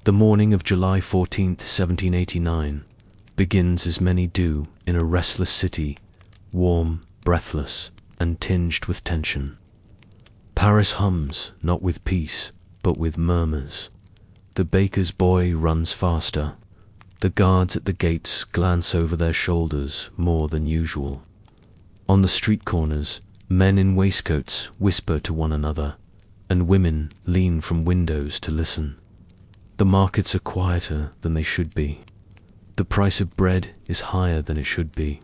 The morning of July 14th, 1789, begins as many do in a restless city, warm, breathless, and tinged with tension. Paris hums, not with peace, but with murmurs. The baker's boy runs faster. The guards at the gates glance over their shoulders more than usual. On the street corners, men in waistcoats whisper to one another, and women lean from windows to listen. The markets are quieter than they should be. The price of bread is higher than it should be.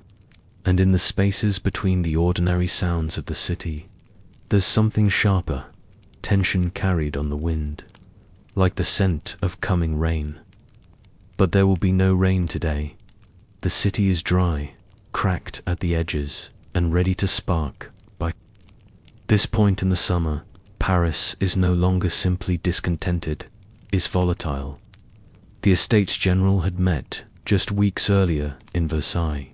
And in the spaces between the ordinary sounds of the city, there's something sharper, tension carried on the wind, like the scent of coming rain. But there will be no rain today. The city is dry, cracked at the edges, and ready to spark. By this point in the summer, Paris is no longer simply discontented, is volatile. The Estates General had met just weeks earlier in Versailles,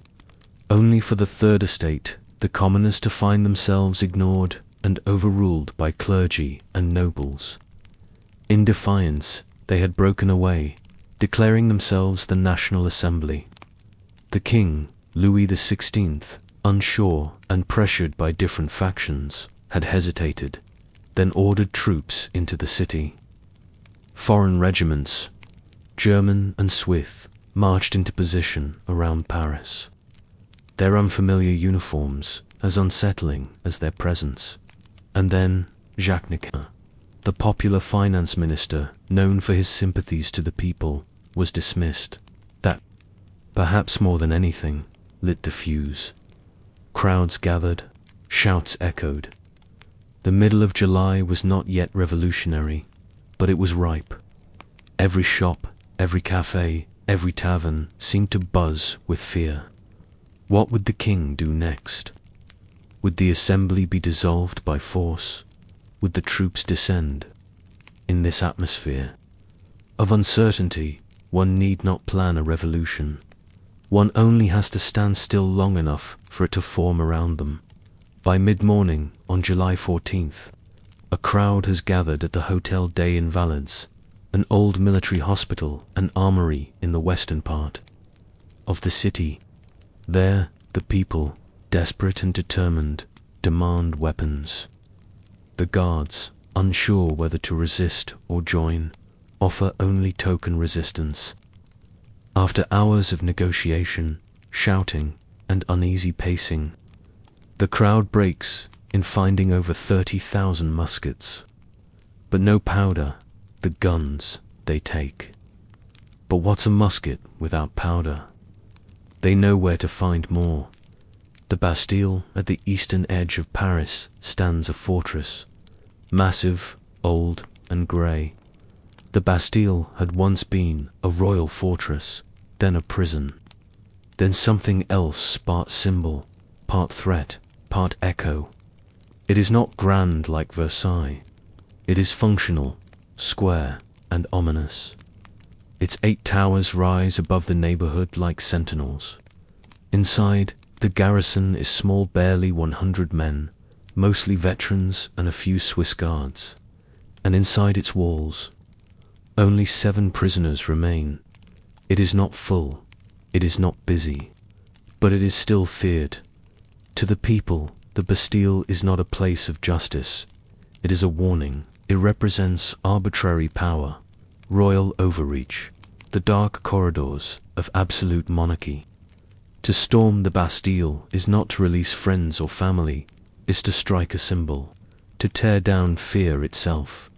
only for the Third Estate, the commoners, to find themselves ignored and overruled by clergy and nobles. In defiance, they had broken away, declaring themselves the National Assembly. The king, Louis XVI, unsure and pressured by different factions, had hesitated, then ordered troops into the city. Foreign regiments, German and Swiss, marched into position around Paris, their unfamiliar uniforms as unsettling as their presence. And then Jacques Necker, the popular finance minister known for his sympathies to the people, was dismissed. That, perhaps more than anything, lit the fuse. Crowds gathered, shouts echoed. The middle of July was not yet revolutionary, but it was ripe. Every shop, every cafe, every tavern seemed to buzz with fear. What would the king do next? Would the assembly be dissolved by force? Would the troops descend? In this atmosphere of uncertainty, one need not plan a revolution. One only has to stand still long enough for it to form around them. By mid-morning on July 14th, a crowd has gathered at the Hôtel des Invalides, an old military hospital and armory in the western part of the city. There, the people, desperate and determined, demand weapons. The guards, unsure whether to resist or join, offer only token resistance. After hours of negotiation, shouting, and uneasy pacing, the crowd breaks in finding over 30,000 muskets. But no powder, the guns they take. But what's a musket without powder? They know where to find more. The Bastille at the eastern edge of Paris stands a fortress, massive, old, and grey. The Bastille had once been a royal fortress, then a prison, then something else, part symbol, part threat, part echo. It is not grand like Versailles. It is functional, square, and ominous. Its 8 towers rise above the neighborhood like sentinels. Inside, the garrison is small, barely 100 men, mostly veterans and a few Swiss guards. And inside its walls, only 7 prisoners remain. It is not full, it is not busy, but it is still feared. To the people, the Bastille is not a place of justice. It is a warning. It represents arbitrary power, royal overreach, the dark corridors of absolute monarchy. To storm the Bastille is not to release friends or family, is to strike a symbol, to tear down fear itself.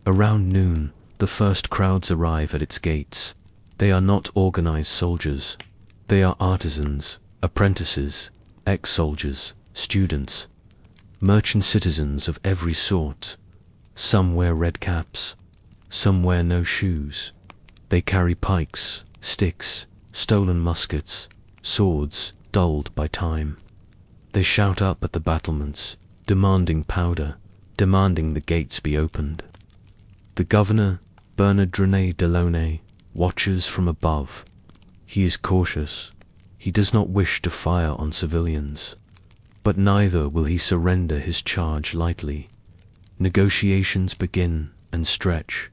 Around noon, the first crowds arrive at its gates. They are not organized soldiers. They are artisans, apprentices, ex-soldiers, students, merchant citizens of every sort. Some wear red caps, some wear no shoes. They carry pikes, sticks, stolen muskets, swords dulled by time. They shout up at the battlements, demanding powder, demanding the gates be opened. The governor, Bernard Delaunay, watches from above. He is cautious. He does not wish to fire on civilians. But neither will he surrender his charge lightly. Negotiations begin and stretch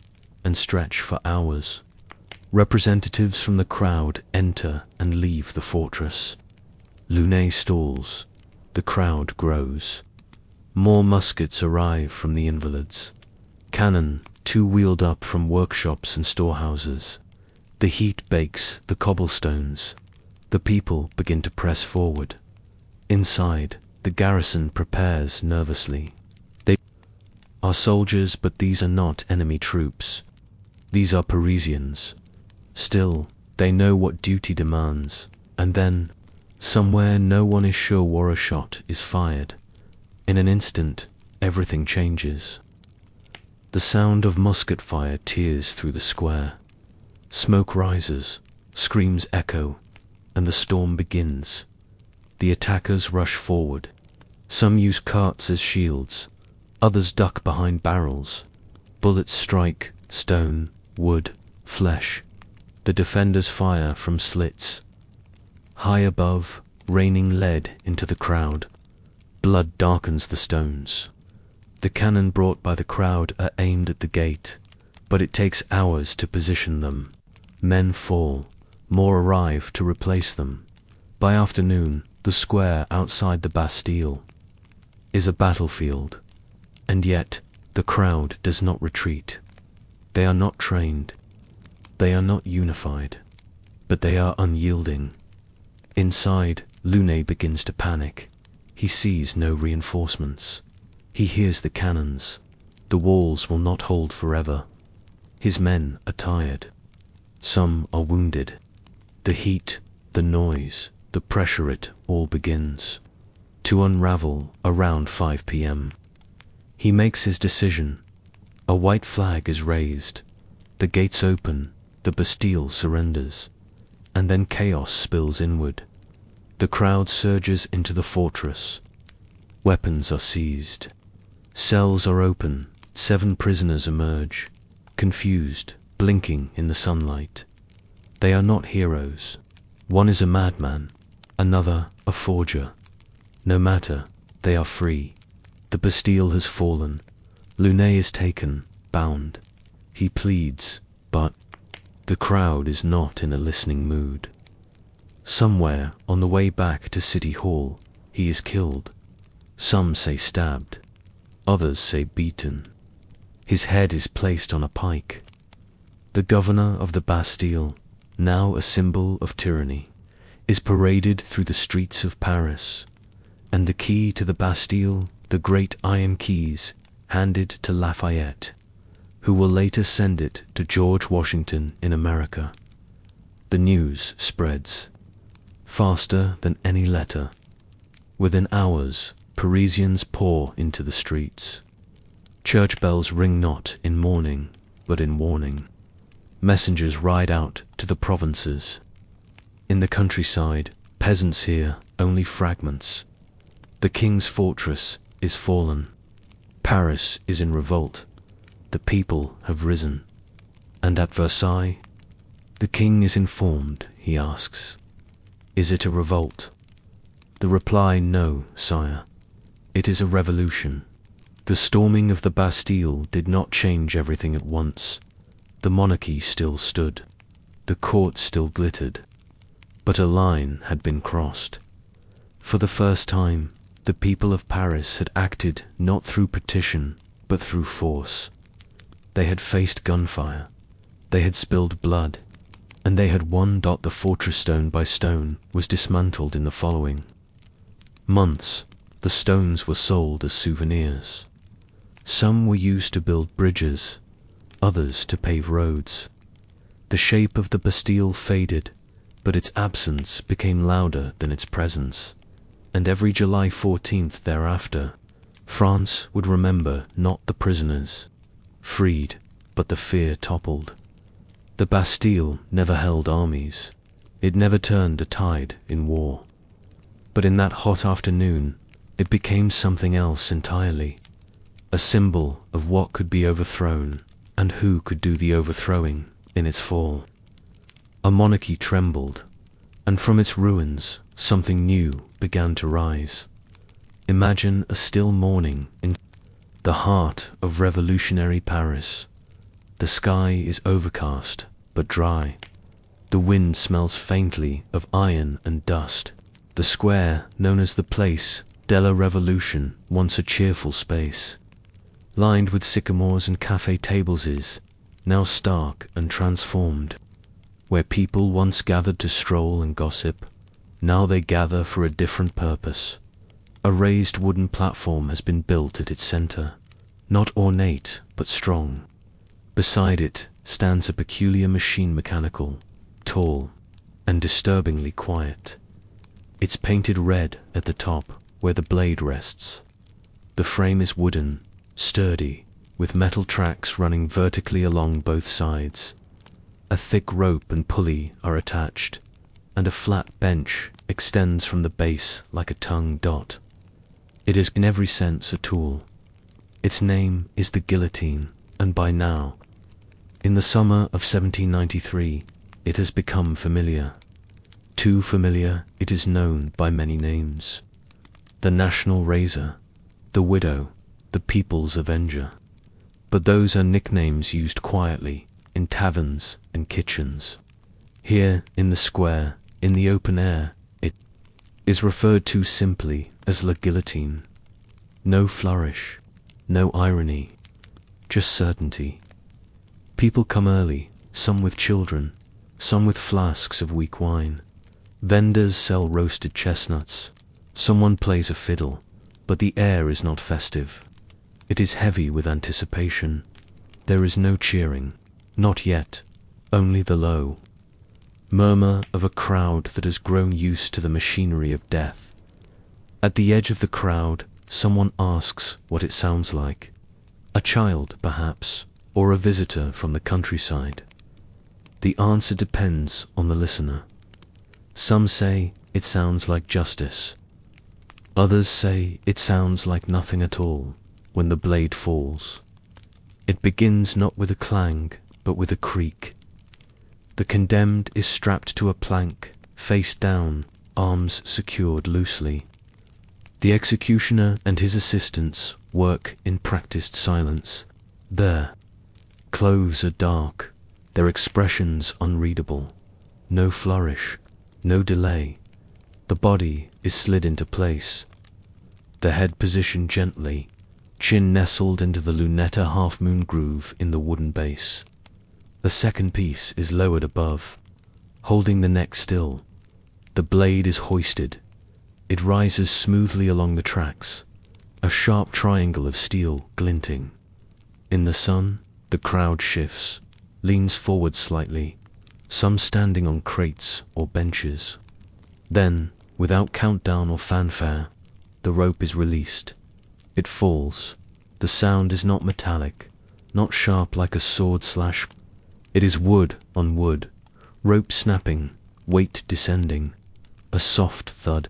for hours. Representatives from the crowd enter and leave the fortress. Launay stalls. The crowd grows. More muskets arrive from the Invalides. Cannon, 2 wheeled up from workshops and storehouses. The heat bakes the cobblestones. The people begin to press forward. Inside, the garrison prepares nervously. They are soldiers, but these are not enemy troops. These are Parisians. Still, they know what duty demands. And then, somewhere no one is sure where a shot is fired. In an instant, everything changes. The sound of musket fire tears through the square. Smoke rises, screams echo, and the storm begins. The attackers rush forward. Some use carts as shields, Others duck behind barrels. Bullets strike stone, wood, flesh. The defenders fire from slits. High above, raining lead into the crowd. Blood darkens the stones. The cannon brought by the crowd are aimed at the gate, but it takes hours to position them. Men fall, more arrive to replace them. By afternoon, the square outside the Bastille is a battlefield, and yet the crowd does not retreat. They are not trained. They are not unified, but they are unyielding. Inside, Lunet begins to panic. He sees no reinforcements. He hears the cannons. The walls will not hold forever. His men are tired. Some are wounded. The heat, the noise, the pressure, it all begins to unravel around 5 p.m. He makes his decision. A white flag is raised. The gates open. The Bastille surrenders. And then chaos spills inward. The crowd surges into the fortress. Weapons are seized. Cells are open. 7 prisoners emerge, confused, blinking in the sunlight. They are not heroes. One is a madman, another a forger. No matter, they are free. The Bastille has fallen. Lunet is taken, bound. He pleads, but the crowd is not in a listening mood. Somewhere on the way back to City Hall, he is killed. Some say stabbed, others say beaten. His head is placed on a pike. The governor of the Bastille, now a symbol of tyranny, is paraded through the streets of Paris, and the key to the Bastille, the great iron keys, handed to Lafayette, who will later send it to George Washington in America. The news spreads faster than any letter. Within hours, Parisians pour into the streets. Church bells ring not in mourning, but in warning. Messengers ride out to the provinces. In the countryside, peasants hear only fragments. The king's fortress is fallen. Paris is in revolt. The people have risen. And at Versailles, the king is informed. He asks, "Is it a revolt?" The reply, "No, sire. It is a revolution." The storming of the Bastille did not change everything at once. The monarchy still stood. The court still glittered. But a line had been crossed. For the first time, the people of Paris had acted not through petition, but through force. They had faced gunfire. They had spilled blood. And they had won. The fortress, stone by stone, was dismantled in the following months. The stones were sold as souvenirs. Some were used to build bridges, others to pave roads. The shape of the Bastille faded, but its absence became louder than its presence. And every July 14th thereafter, France would remember not the prisoners freed, but the fear toppled. The Bastille never held armies. It never turned a tide in war. But in that hot afternoon, it became something else entirely. A symbol of what could be overthrown, and who could do the overthrowing in its fall. A monarchy trembled, and from its ruins something new began to rise. Imagine a still morning in the heart of revolutionary Paris. The sky is overcast but dry. The wind smells faintly of iron and dust. The square, known as the Place de la Revolution, once a cheerful space, lined with sycamores and café tables, is now stark and transformed. Where people once gathered to stroll and gossip, now they gather for a different purpose. A raised wooden platform has been built at its center, not ornate but strong. Beside it stands a peculiar machine, mechanical, tall, and disturbingly quiet. It's painted red at the top where the blade rests. The frame is wooden, sturdy, with metal tracks running vertically along both sides. A thick rope and pulley are attached, and a flat bench extends from the base like a tongue. It is in every sense a tool. Its name is the guillotine, and by now, in the summer of 1793, it has become familiar. Too familiar, it is known by many names. The national razor, the widow, the people's avenger. But those are nicknames used quietly, in taverns and kitchens. Here, in the square, in the open air, it is referred to simply as la guillotine. No flourish, no irony, just certainty. People come early, some with children, some with flasks of weak wine. Vendors sell roasted chestnuts. Someone plays a fiddle, but the air is not festive. It is heavy with anticipation. There is no cheering, not yet, only the low murmur of a crowd that has grown used to the machinery of death. At the edge of the crowd, someone asks what it sounds like. A child, perhaps, or a visitor from the countryside. The answer depends on the listener. Some say it sounds like justice. Others say it sounds like nothing at all when the blade falls. It begins not with a clang, but with a creak. The condemned is strapped to a plank, face down, arms secured loosely. The executioner and his assistants work in practiced silence. Their clothes are dark, their expressions unreadable. No flourish, no delay. The body is slid into place. The head positioned gently, chin nestled into the lunetta half-moon groove in the wooden base. A second piece is lowered above, holding the neck still. The blade is hoisted. It rises smoothly along the tracks, a sharp triangle of steel glinting. In the sun, the crowd shifts, leans forward slightly, some standing on crates or benches. Then, without countdown or fanfare, the rope is released. It falls. The sound is not metallic, not sharp like a sword slash. It is wood on wood, rope snapping, weight descending, a soft thud,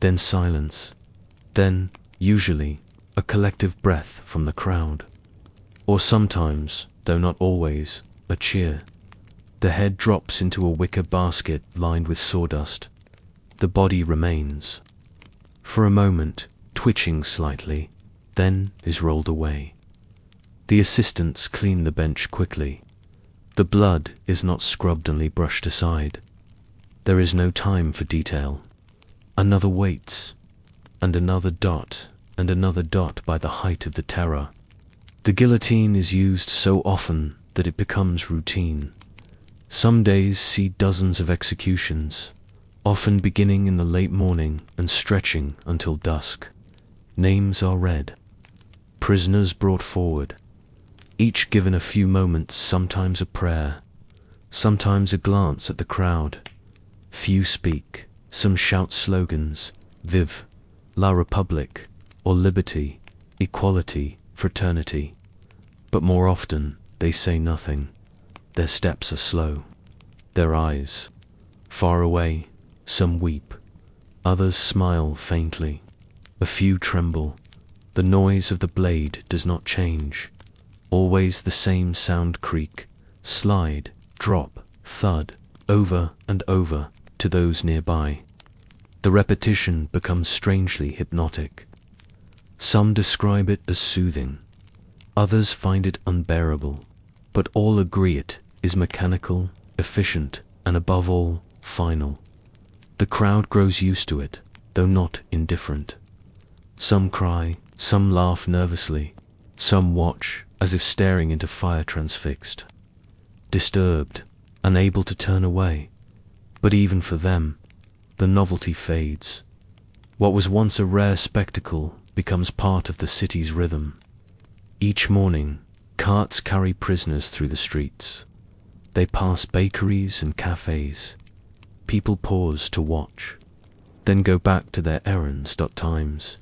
then silence, then, usually, a collective breath from the crowd. Or sometimes, though not always, a cheer. The head drops into a wicker basket lined with sawdust. The body remains. For a moment, twitching slightly, then is rolled away. The assistants clean the bench quickly. The blood is not scrubbed only brushed aside. There is no time for detail. Another waits, and another dot by the height of the terror. The guillotine is used so often that it becomes routine. Some days see dozens of executions, often beginning in the late morning and stretching until dusk. Names are read. Prisoners brought forward, each given a few moments, sometimes a prayer, sometimes a glance at the crowd. Few speak, some shout slogans, Vive, La Republique, or liberty, equality, fraternity. But more often, they say nothing. Their steps are slow. Their eyes, far away, some weep, others smile faintly. A few tremble. The noise of the blade does not change. Always the same sound: creak, slide, drop, thud, over and over to those nearby. The repetition becomes strangely hypnotic. Some describe it as soothing. Others find it unbearable. But all agree it is mechanical, efficient, and above all, final. The crowd grows used to it, though not indifferent. Some cry, some laugh nervously, some watch as if staring into fire transfixed. Disturbed, unable to turn away. But even for them, the novelty fades. What was once a rare spectacle becomes part of the city's rhythm. Each morning, carts carry prisoners through the streets. They pass bakeries and cafes. People pause to watch, then go back to their errands. Times.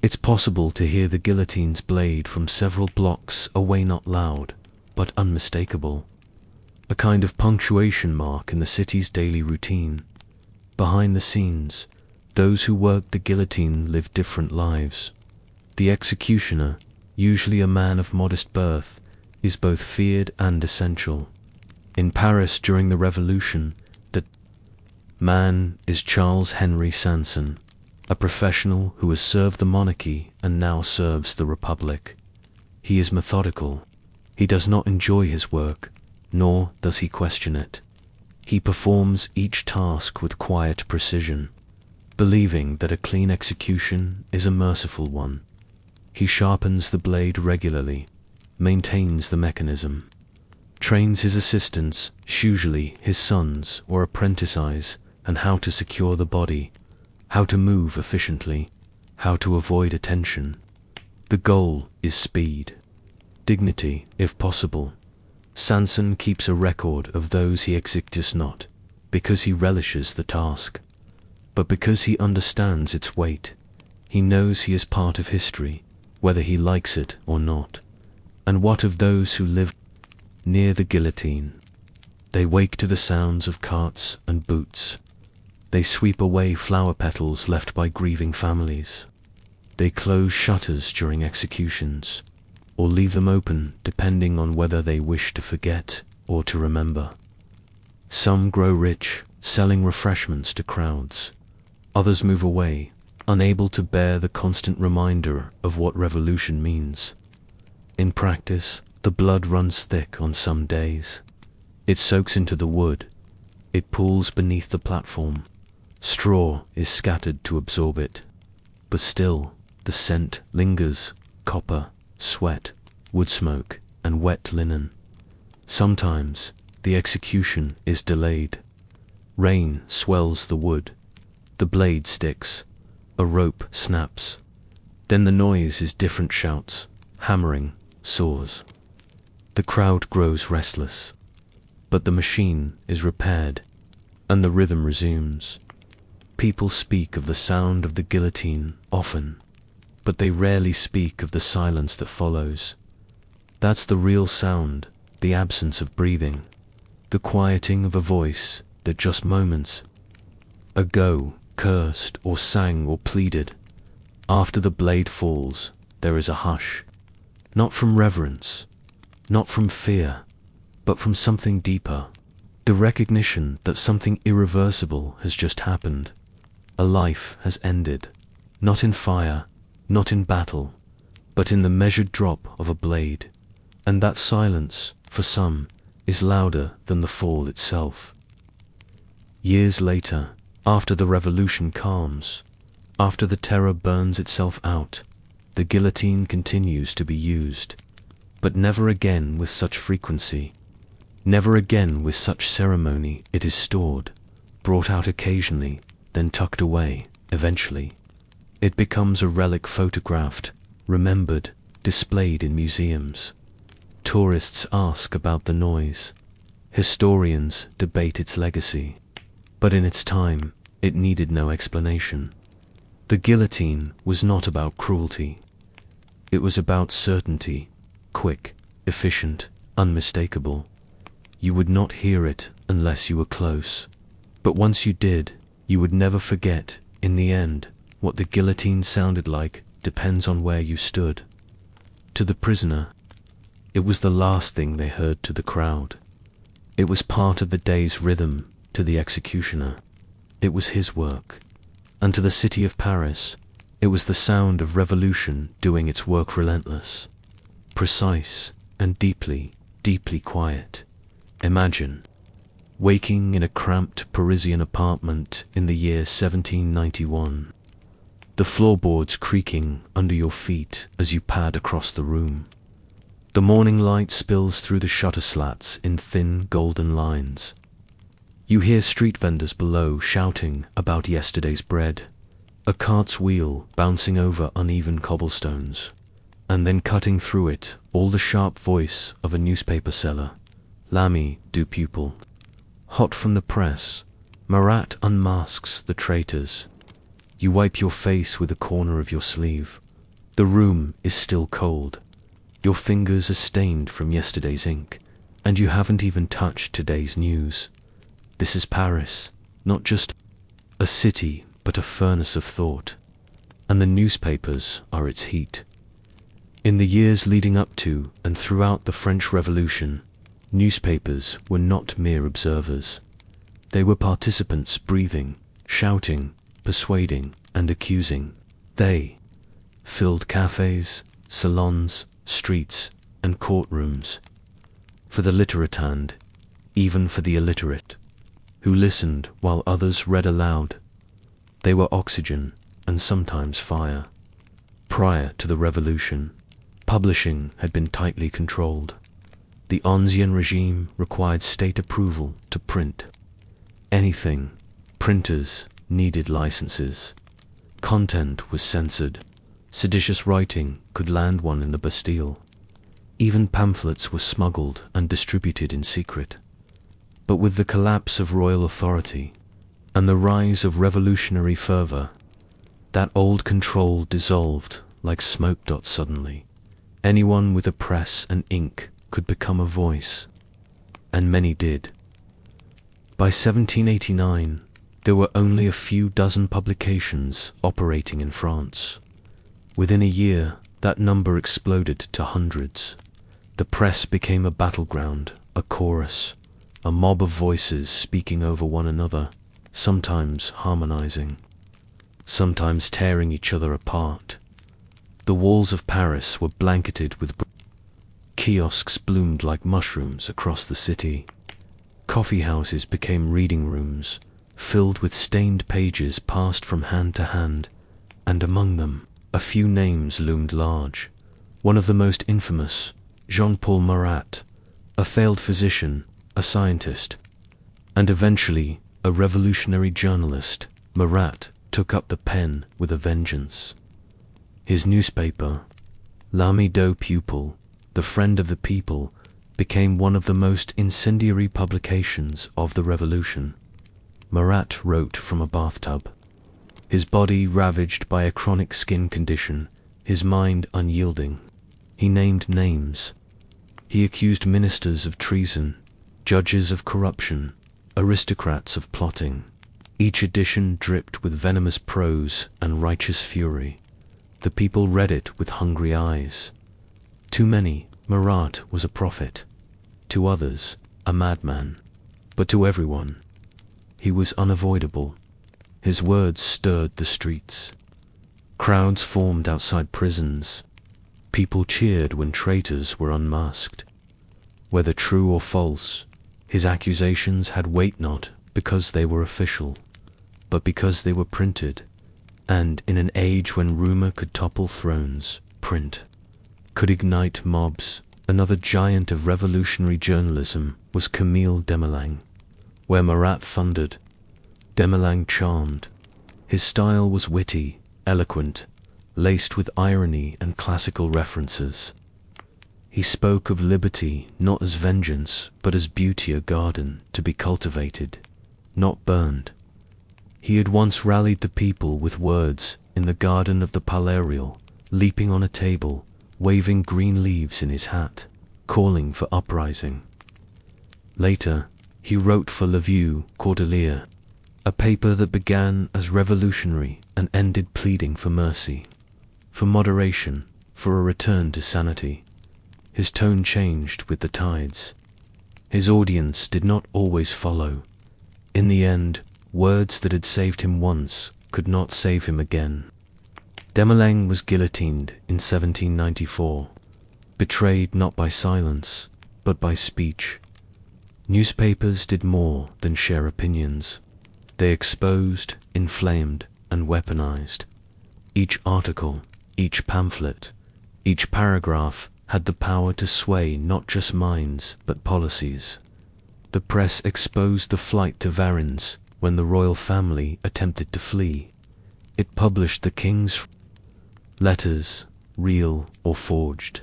It's possible to hear the guillotine's blade from several blocks away, not loud, but unmistakable. A kind of punctuation mark in the city's daily routine. Behind the scenes, those who work the guillotine live different lives. The executioner, usually a man of modest birth, is both feared and essential. In Paris during the Revolution, the man is Charles Henry Sanson, a professional who has served the monarchy and now serves the Republic. He is methodical. He does not enjoy his work, nor does he question it. He performs each task with quiet precision, believing that a clean execution is a merciful one. He sharpens the blade regularly, maintains the mechanism, trains his assistants, usually his sons or apprentices, on how to secure the body, how to move efficiently, how to avoid attention. The goal is speed, dignity if possible. Sanson keeps a record of those he executes not because he relishes the task, but because he understands its weight. He knows he is part of history, whether he likes it or not. And what of those who live near the guillotine? They wake to the sounds of carts and boots. They sweep away flower petals left by grieving families. They close shutters during executions, or leave them open depending on whether they wish to forget or to remember. Some grow rich, selling refreshments to crowds. Others move away, unable to bear the constant reminder of what revolution means. In practice, the blood runs thick on some days. It soaks into the wood. It pools beneath the platform. Straw is scattered to absorb it. But still, the scent lingers: copper, sweat, wood smoke, and wet linen. Sometimes, the execution is delayed. Rain swells the wood. The blade sticks. A rope snaps. Then the noise is different shouts, hammering, saws. The crowd grows restless. But the machine is repaired, and the rhythm resumes. People speak of the sound of the guillotine often, but they rarely speak of the silence that follows. That's the real sound, the absence of breathing, the quieting of a voice that just moments ago cursed or sang or pleaded. After the blade falls, there is a hush, not from reverence, not from fear, but from something deeper, the recognition that something irreversible has just happened. A life has ended, not in fire, not in battle, but in the measured drop of a blade. And that silence, for some, is louder than the fall itself. Years later, after the revolution calms, after the terror burns itself out, the guillotine continues to be used, but never again with such frequency, never again with such ceremony. It is stored, brought out occasionally, then tucked away. Eventually, it becomes a relic, photographed, remembered, displayed in museums. Tourists ask about the noise. Historians debate its legacy. But in its time, it needed no explanation. The guillotine was not about cruelty. It was about certainty, quick, efficient, unmistakable. You would not hear it unless you were close. But once you did, you would never forget. In the end, what the guillotine sounded like depends on where you stood. To the prisoner, it was the last thing they heard. To the crowd, it was part of the day's rhythm. To the executioner, it was his work. And to the city of Paris, it was the sound of revolution doing its work, relentless, precise, and deeply, deeply quiet. Imagine waking in a cramped Parisian apartment in the year 1791, the floorboards creaking under your feet as you pad across the room. The morning light spills through the shutter slats in thin golden lines. You hear street vendors below shouting about yesterday's bread, a cart's wheel bouncing over uneven cobblestones, and then cutting through it all the sharp voice of a newspaper seller. L'ami du peuple. Hot from the press, Marat unmasks the traitors. You wipe your face with a corner of your sleeve. The room is still cold. Your fingers are stained from yesterday's ink, and you haven't even touched today's news. This is Paris, not just a city, but a furnace of thought, and the newspapers are its heat. In the years leading up to and throughout the French Revolution, newspapers were not mere observers. They were participants breathing, shouting, persuading, and accusing. They filled cafes, salons, streets, and courtrooms. For the literate and even for the illiterate, who listened while others read aloud. They were oxygen and sometimes fire. Prior to the revolution, publishing had been tightly controlled. The Ancien regime required state approval to print anything. Printers needed licenses. Content was censored. Seditious writing could land one in the Bastille. Even pamphlets were smuggled and distributed in secret. But with the collapse of royal authority and the rise of revolutionary fervor, that old control dissolved like smoke dots suddenly. Anyone with a press and ink could become a voice, and many did. By 1789, there were only a few dozen publications operating in France. Within a year, that number exploded to hundreds. The press became a battleground, a chorus, a mob of voices speaking over one another, sometimes harmonizing, sometimes tearing each other apart. The walls of Paris were blanketed with kiosks bloomed like mushrooms across the city. Coffee houses became reading rooms, filled with stained pages passed from hand to hand, and among them, a few names loomed large. One of the most infamous, Jean-Paul Marat, a failed physician, a scientist, and eventually a revolutionary journalist. Marat took up the pen with a vengeance. His newspaper, L'Ami du Peuple, the Friend of the People, became one of the most incendiary publications of the revolution. Marat wrote from a bathtub, his body ravaged by a chronic skin condition, his mind unyielding. He named names. He accused ministers of treason, judges of corruption, aristocrats of plotting. Each edition dripped with venomous prose and righteous fury. The people read it with hungry eyes. To many, Marat was a prophet. To others, a madman. But to everyone, he was unavoidable. His words stirred the streets. Crowds formed outside prisons. People cheered when traitors were unmasked. Whether true or false, his accusations had weight not because they were official, but because they were printed. And in an age when rumor could topple thrones, print could ignite mobs. Another giant of revolutionary journalism was Camille Desmoulins. Where Marat thundered, Desmoulins charmed. His style was witty, eloquent, laced with irony and classical references. He spoke of liberty not as vengeance, but as beauty, a garden to be cultivated, not burned. He had once rallied the people with words in the garden of the Palais Royal, leaping on a table, waving green leaves in his hat, calling for uprising. Later, he wrote for Le Vieux Cordelier, a paper that began as revolutionary and ended pleading for mercy, for moderation, for a return to sanity. His tone changed with the tides. His audience did not always follow. In the end, words that had saved him once could not save him again. Desmoulins was guillotined in 1794, betrayed not by silence, but by speech. Newspapers did more than share opinions. They exposed, inflamed, and weaponized. Each article, each pamphlet, each paragraph had the power to sway not just minds, but policies. The press exposed the flight to Varennes when the royal family attempted to flee. It published the king's letters, real or forged.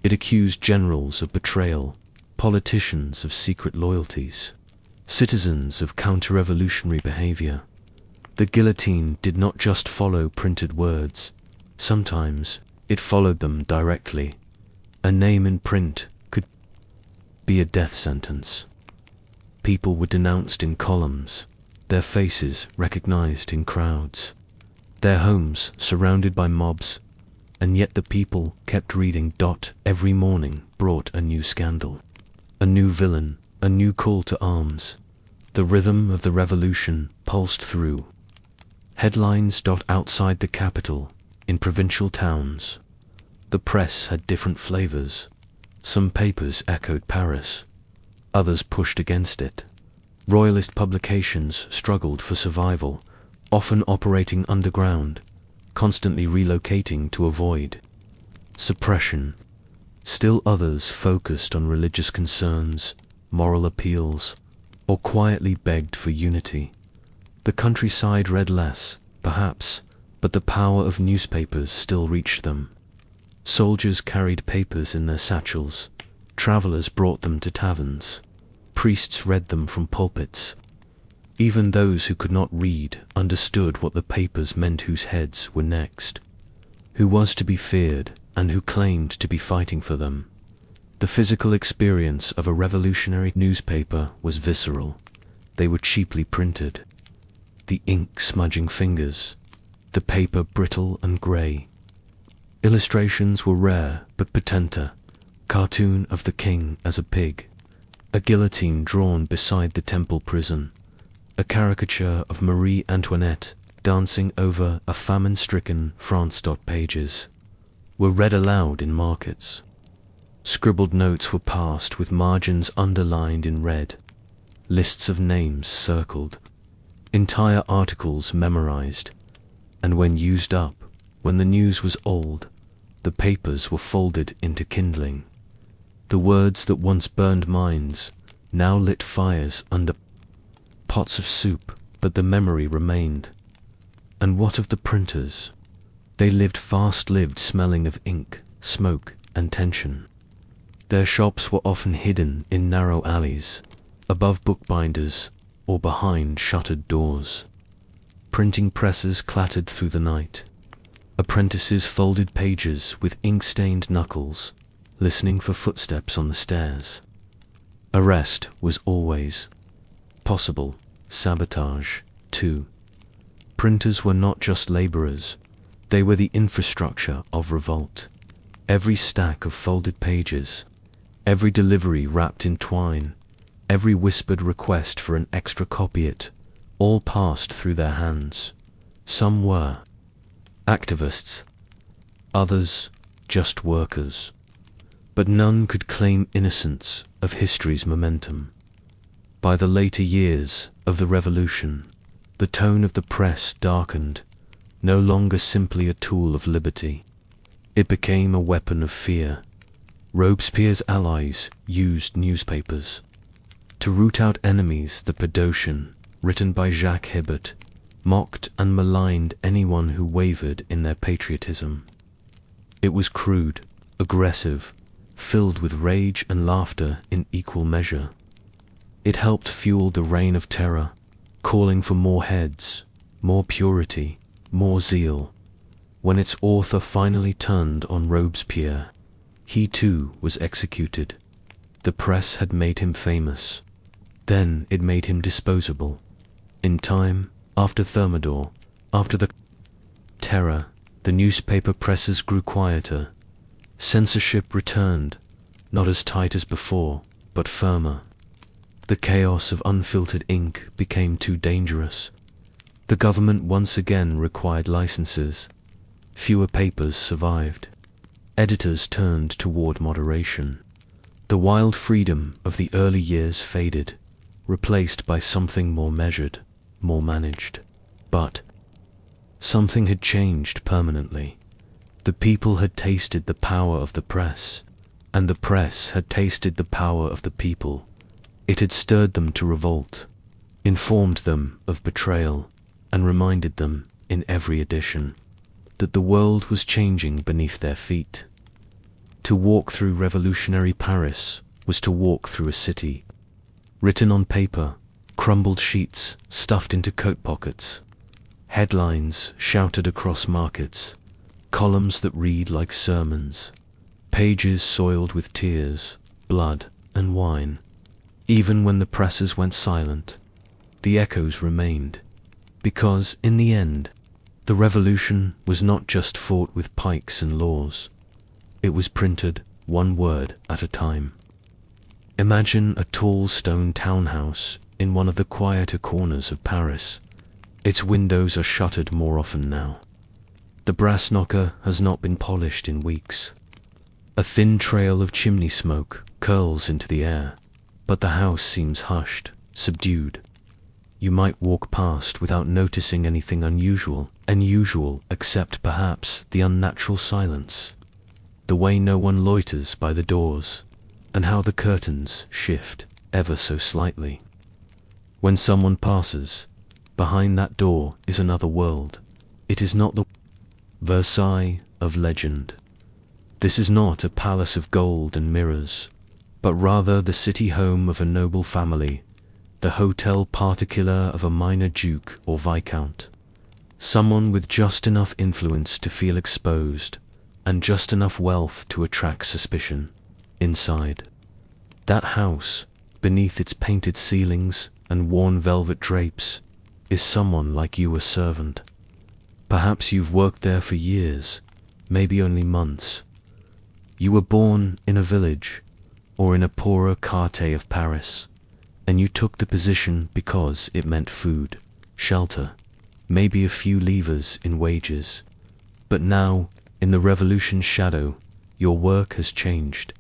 It accused generals of betrayal, politicians of secret loyalties, citizens of counter-revolutionary behavior. The guillotine did not just follow printed words. Sometimes it followed them directly. A name in print could be a death sentence. People were denounced in columns, their faces recognized in crowds, their homes surrounded by mobs. and yet the people kept reading. Every morning brought a new scandal, a new villain, a new call to arms. The rhythm of the revolution pulsed through. Headlines. Outside the capital, in provincial towns, the press had different flavors. Some papers echoed Paris, others pushed against it. Royalist publications struggled for survival, often operating underground, constantly relocating to avoid suppression. Still others focused on religious concerns, moral appeals, or quietly begged for unity. The countryside read less, perhaps, but the power of newspapers still reached them. Soldiers carried papers in their satchels, travelers brought them to taverns, priests read them from pulpits. Even those who could not read understood what the papers meant. Whose heads were next, who was to be feared, and who claimed to be fighting for them. The physical experience of a revolutionary newspaper was visceral. They were cheaply printed, the ink smudging fingers, the paper brittle and grey. Illustrations were rare but potenta: cartoon of the king as a pig, a guillotine drawn beside the temple prison, a caricature of Marie Antoinette dancing over a famine-stricken France. Pages were read aloud in markets. Scribbled notes were passed with margins underlined in red, lists of names circled, entire articles memorized, and when used up, when the news was old, the papers were folded into kindling. The words that once burned minds now lit fires under pots of soup, but the memory remained. And what of the printers? They lived fast-lived, smelling of ink, smoke, and tension. Their shops were often hidden in narrow alleys, above bookbinders, or behind shuttered doors. Printing presses clattered through the night. Apprentices folded pages with ink-stained knuckles, listening for footsteps on the stairs. Arrest was always possible. Sabotage, too. Printers were not just laborers, they were the infrastructure of revolt. Every stack of folded pages, every delivery wrapped in twine, every whispered request for an extra copy, it all passed through their hands. Some were activists, others just workers. But none could claim innocence of history's momentum. By the later years of the revolution, the tone of the press darkened, no longer simply a tool of liberty. It became a weapon of fear. Robespierre's allies used newspapers to root out enemies. The Pedocian, written by Jacques Hébert, mocked and maligned anyone who wavered in their patriotism. It was crude, aggressive, filled with rage and laughter in equal measure. It helped fuel the reign of terror, calling for more heads, more purity, more zeal. When its author finally turned on Robespierre, he too was executed. The press had made him famous. Then it made him disposable. In time, after Thermidor, after the terror, the newspaper presses grew quieter. Censorship returned, not as tight as before, but firmer. The chaos of unfiltered ink became too dangerous. The government once again required licenses. Fewer papers survived. Editors turned toward moderation. The wild freedom of the early years faded, replaced by something more measured, more managed. But something had changed permanently. The people had tasted the power of the press, and the press had tasted the power of the people. It had stirred them to revolt, informed them of betrayal, and reminded them, in every edition, that the world was changing beneath their feet. To walk through revolutionary Paris was to walk through a city, written on paper, crumbled sheets stuffed into coat pockets, headlines shouted across markets, columns that read like sermons, pages soiled with tears, blood, and wine. Even when the presses went silent, the echoes remained, because, in the end, The revolution was not just fought with pikes and laws. It was printed one word at a time. Imagine a tall stone townhouse in one of the quieter corners of Paris. Its windows are shuttered more often now. The brass knocker has not been polished in weeks. A thin trail of chimney smoke curls into the air, but the house seems hushed, subdued. You might walk past without noticing anything unusual except perhaps the unnatural silence, the way no one loiters by the doors, and how the curtains shift ever so slightly. When someone passes, behind that door is another world. It is not the Versailles of legend. This is not a palace of gold and mirrors, but rather the city home of a noble family, the hotel particular of a minor duke or viscount, someone with just enough influence to feel exposed, and just enough wealth to attract suspicion. Inside that house, beneath its painted ceilings and worn velvet drapes, is someone like you, a servant. Perhaps you've worked there for years, maybe only months. You were born in a village, or in a poorer quartier of Paris, and you took the position because it meant food, shelter, maybe a few livres in wages. But now, in the revolution's shadow, your work has changed,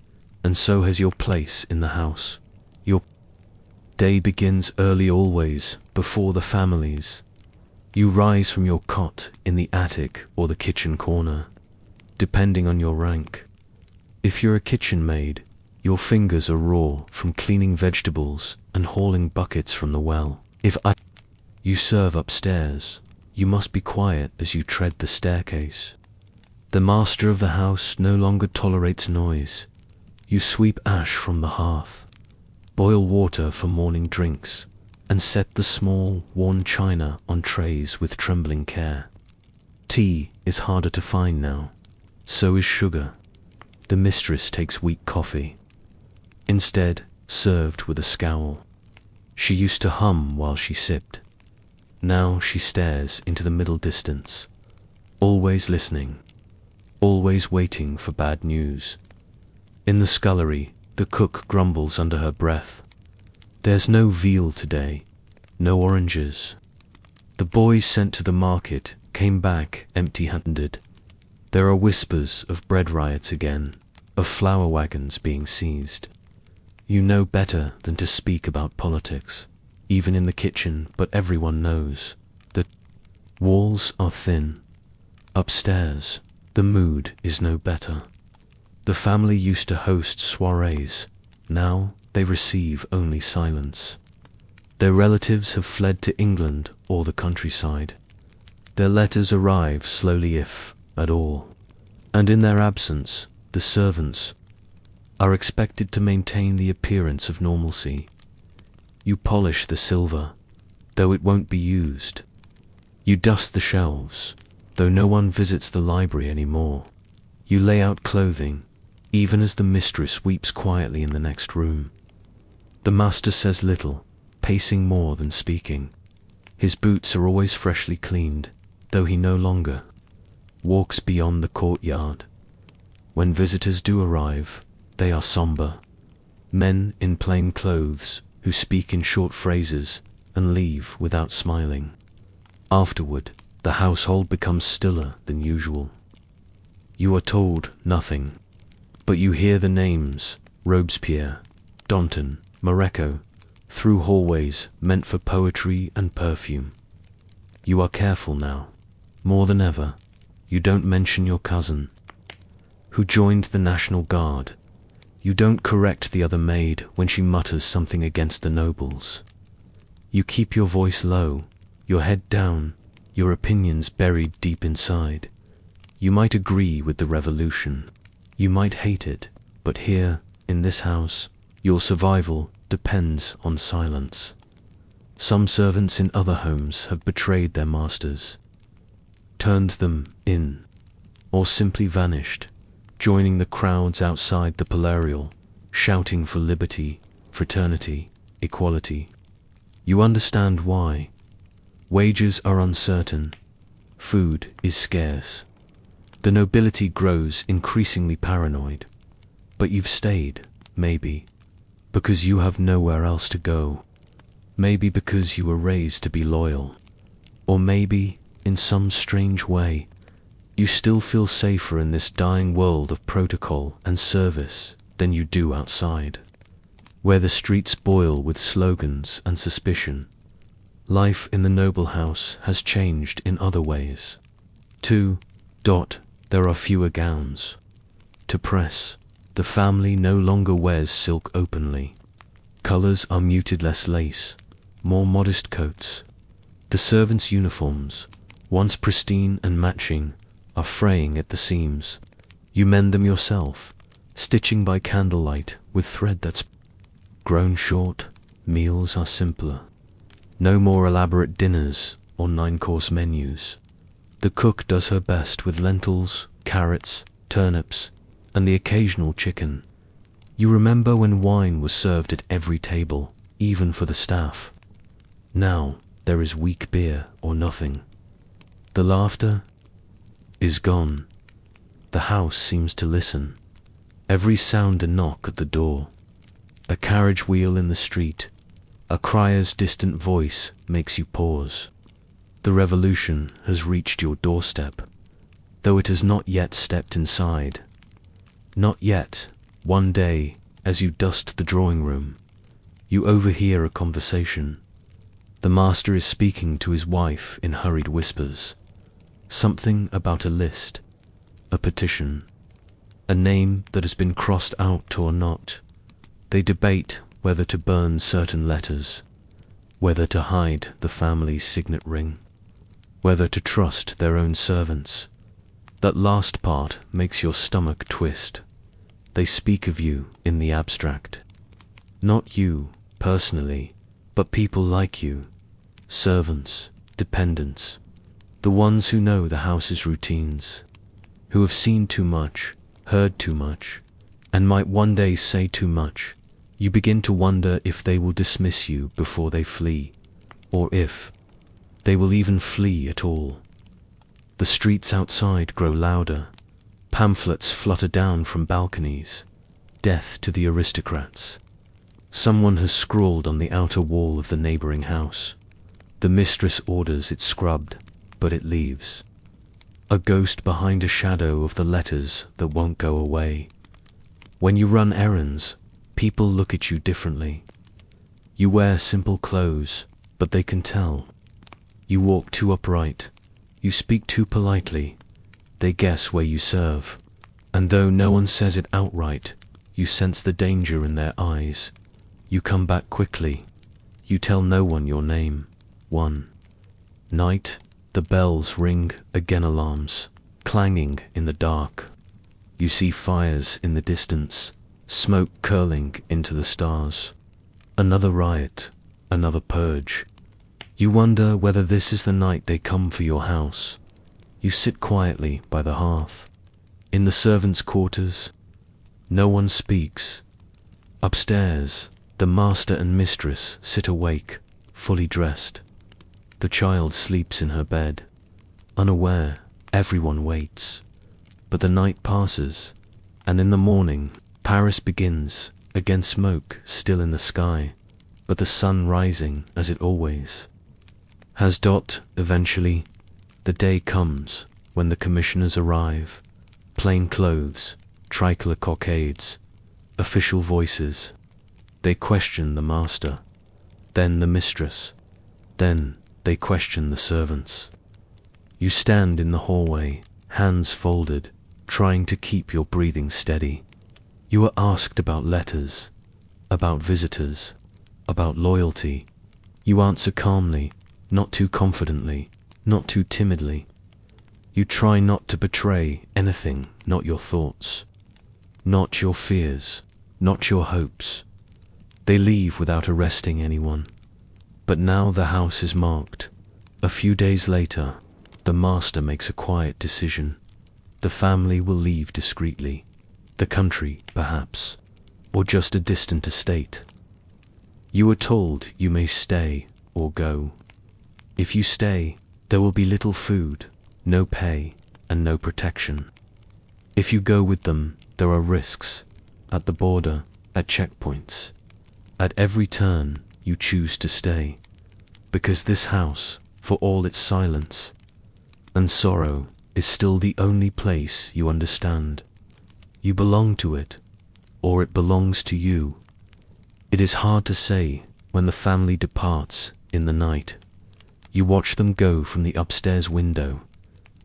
and so has your place in the house. Your day begins early always, before the families. You rise from your cot in the attic or the kitchen corner, depending on your rank. If you're a kitchen maid, your fingers are raw from cleaning vegetables and hauling buckets from the well. If you serve upstairs, you must be quiet as you tread the staircase. The master of the house no longer tolerates noise. You sweep ash from the hearth, boil water for morning drinks, and set the small, worn china on trays with trembling care. Tea is harder to find now. So is sugar. The mistress takes weak coffee, instead served with a scowl. She used to hum while she sipped. Now she stares into the middle distance, always listening, always waiting for bad news. In the scullery, the cook grumbles under her breath. There's no veal today, no oranges. The boys sent to the market came back empty-handed. There are whispers of bread riots again, of flour wagons being seized. You know better than to speak about politics, even in the kitchen, but everyone knows. The walls are thin. Upstairs, the mood is no better. The family used to host soirees. Now they receive only silence. Their relatives have fled to England or the countryside. Their letters arrive slowly, if at all, and in their absence, the servants are expected to maintain the appearance of normalcy. You polish the silver, though it won't be used. You dust the shelves, though no one visits the library anymore. You lay out clothing, even as the mistress weeps quietly in the next room. The master says little, pacing more than speaking. His boots are always freshly cleaned, though he no longer walks beyond the courtyard. When visitors do arrive, they are somber. Men in plain clothes who speak in short phrases and leave without smiling. Afterward, the household becomes stiller than usual. You are told nothing, but you hear the names Robespierre, Danton, Moreco, through hallways meant for poetry and perfume. You are careful now, more than ever. You don't mention your cousin, who joined the National Guard. You don't correct the other maid when she mutters something against the nobles. You keep your voice low, your head down, your opinions buried deep inside. You might agree with the revolution. You might hate it, but here, in this house, your survival depends on silence. Some servants in other homes have betrayed their masters, turned them in, or simply vanished, joining the crowds outside the Palarial, shouting for liberty, fraternity, equality. You understand why. Wages are uncertain, Food is scarce. The nobility grows increasingly paranoid. But you've stayed, maybe, because you have nowhere else to go. Maybe because you were raised to be loyal. Or maybe, in some strange way, you still feel safer in this dying world of protocol and service than you do outside, where the streets boil with slogans and suspicion. Life in the noble house has changed in other ways. 2. There are fewer gowns. To press, the family no longer wears silk openly. Colors are muted, less lace, more modest coats. The servants' uniforms, once pristine and matching, are fraying at the seams. You mend them yourself, stitching by candlelight with thread that's grown short. Meals are simpler. No more elaborate dinners or 9-course menus. The cook does her best with lentils, carrots, turnips, and the occasional chicken. You remember when wine was served at every table, even for the staff. Now there is weak beer or nothing. The laughter is gone. The house seems to listen. Every sound a knock at the door, a carriage wheel in the street, a crier's distant voice makes you pause. The revolution has reached your doorstep, though it has not yet stepped inside. Not yet. One day, as you dust the drawing room, you overhear a conversation. The master is speaking to his wife in hurried whispers. Something about a list, a petition, a name that has been crossed out or not. They debate whether to burn certain letters, whether to hide the family's signet ring, whether to trust their own servants. That last part makes your stomach twist. They speak of you in the abstract. Not you, personally, but people like you. Servants, dependents, the ones who know the house's routines, who have seen too much, heard too much, and might one day say too much. You begin to wonder if they will dismiss you before they flee, or if they will even flee at all. The streets outside grow louder. Pamphlets flutter down from balconies. Death to the aristocrats. Someone has scrawled on the outer wall of the neighboring house. The mistress orders it scrubbed, but it leaves. A ghost behind a shadow of the letters that won't go away. When you run errands, people look at you differently. You wear simple clothes, but they can tell. You walk too upright. You speak too politely. They guess where you serve. And though no one says it outright, you sense the danger in their eyes. You come back quickly. You tell no one your name. 1 night, the bells ring again, alarms clanging in the dark. You see fires in the distance, smoke curling into the stars. Another riot, another purge. You wonder whether this is the night they come for your house. You sit quietly by the hearth. In the servants' quarters, no one speaks. Upstairs, the master and mistress sit awake, fully dressed. The child sleeps in her bed. Unaware, everyone waits. But the night passes, and in the morning, Paris begins, again smoke still in the sky, but the sun rising as it always has. Eventually, the day comes when the commissioners arrive. Plain clothes, tricolour cockades, official voices. They question the master, then the mistress, then they question the servants. You stand in the hallway, hands folded, trying to keep your breathing steady. You are asked about letters, about visitors, about loyalty. You answer calmly, not too confidently, not too timidly. You try not to betray anything, not your thoughts, not your fears, not your hopes. They leave without arresting anyone. But now the house is marked. A few days later, the master makes a quiet decision. The family will leave discreetly. The country, perhaps, or just a distant estate. You are told you may stay or go. If you stay, there will be little food, no pay, and no protection. If you go with them, there are risks, at the border, at checkpoints. At every turn, you choose to stay, because this house, for all its silence and sorrow, is still the only place you understand. You belong to it, or it belongs to you. It is hard to say when the family departs in the night. You watch them go from the upstairs window,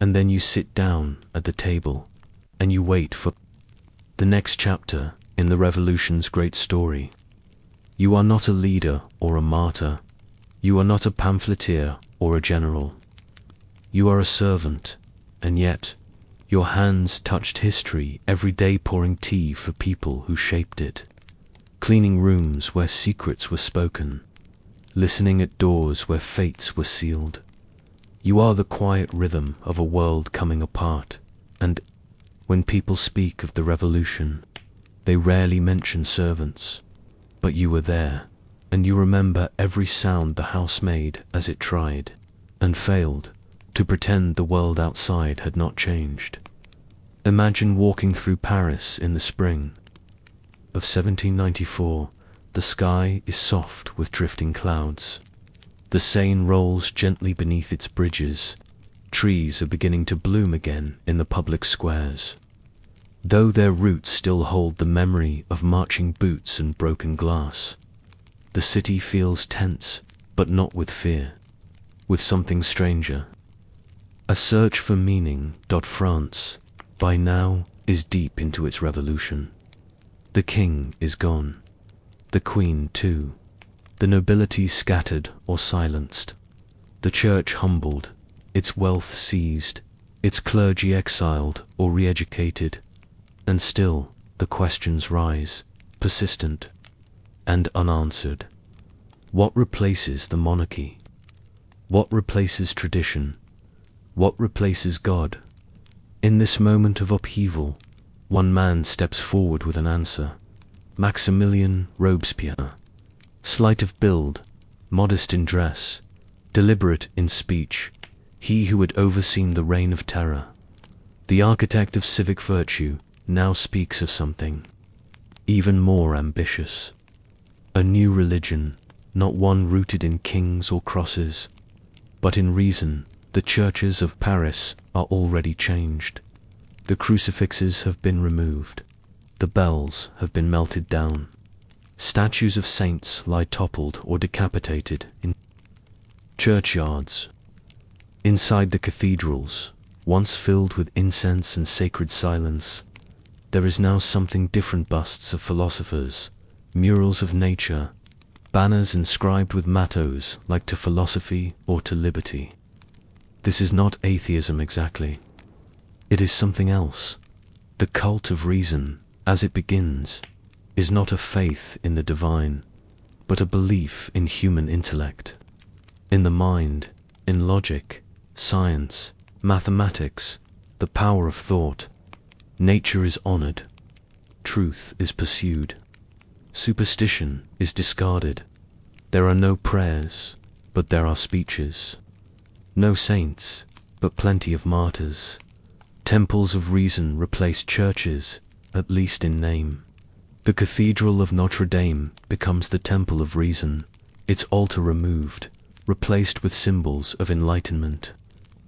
and then you sit down at the table, and you wait for the next chapter in the revolution's great story. You are not a leader or a martyr. You are not a pamphleteer or a general. You are a servant, and yet your hands touched history every day, pouring tea for people who shaped it, cleaning rooms where secrets were spoken, listening at doors where fates were sealed. You are the quiet rhythm of a world coming apart, and when people speak of the revolution, they rarely mention servants. But you were there, and you remember every sound the house made as it tried, and failed, to pretend the world outside had not changed. Imagine walking through Paris in the spring of 1794. The sky is soft with drifting clouds. The Seine rolls gently beneath its bridges. Trees are beginning to bloom again in the public squares, though their roots still hold the memory of marching boots and broken glass. The city feels tense, but not with fear, with something stranger. A search for meaning. France, by now, is deep into its revolution. The king is gone. The queen, too. The nobility scattered or silenced. The church humbled, its wealth seized, its clergy exiled or re-educated. And still, the questions rise, persistent and unanswered. What replaces the monarchy? What replaces tradition? What replaces God? In this moment of upheaval, one man steps forward with an answer. Maximilien Robespierre. Slight of build, modest in dress, deliberate in speech, he who had overseen the reign of terror, the architect of civic virtue, now speaks of something even more ambitious. A new religion, not one rooted in kings or crosses, but in reason. The churches of Paris are already changed. The crucifixes have been removed. The bells have been melted down. Statues of saints lie toppled or decapitated in churchyards. Inside the cathedrals, once filled with incense and sacred silence, there is now something different: busts of philosophers, murals of nature, banners inscribed with mottos like to philosophy or to liberty. This is not atheism exactly. It is something else. The cult of reason, as it begins, is not a faith in the divine, but a belief in human intellect, in the mind, in logic, science, mathematics, the power of thought. Nature is honored. Truth is pursued. Superstition is discarded. There are no prayers, but there are speeches. No saints, but plenty of martyrs. Temples of reason replace churches, at least in name. The Cathedral of Notre Dame becomes the Temple of Reason, its altar removed, replaced with symbols of enlightenment.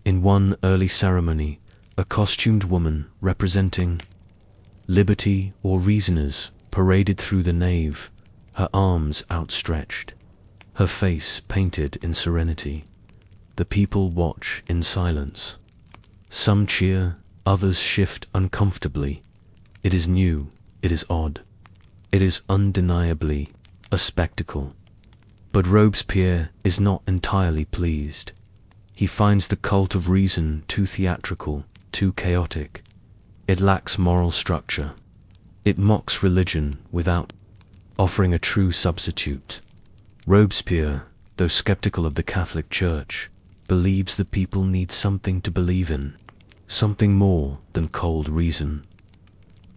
In one early ceremony, a costumed woman representing liberty or reasoners paraded through the nave, her arms outstretched, her face painted in serenity. The people watch in silence. Some cheer, others shift uncomfortably. It is new, it is odd. It is undeniably a spectacle. But Robespierre is not entirely pleased. He finds the cult of reason too theatrical, too chaotic. It lacks moral structure. It mocks religion without offering a true substitute. Robespierre, though skeptical of the Catholic Church, believes the people need something to believe in, something more than cold reason.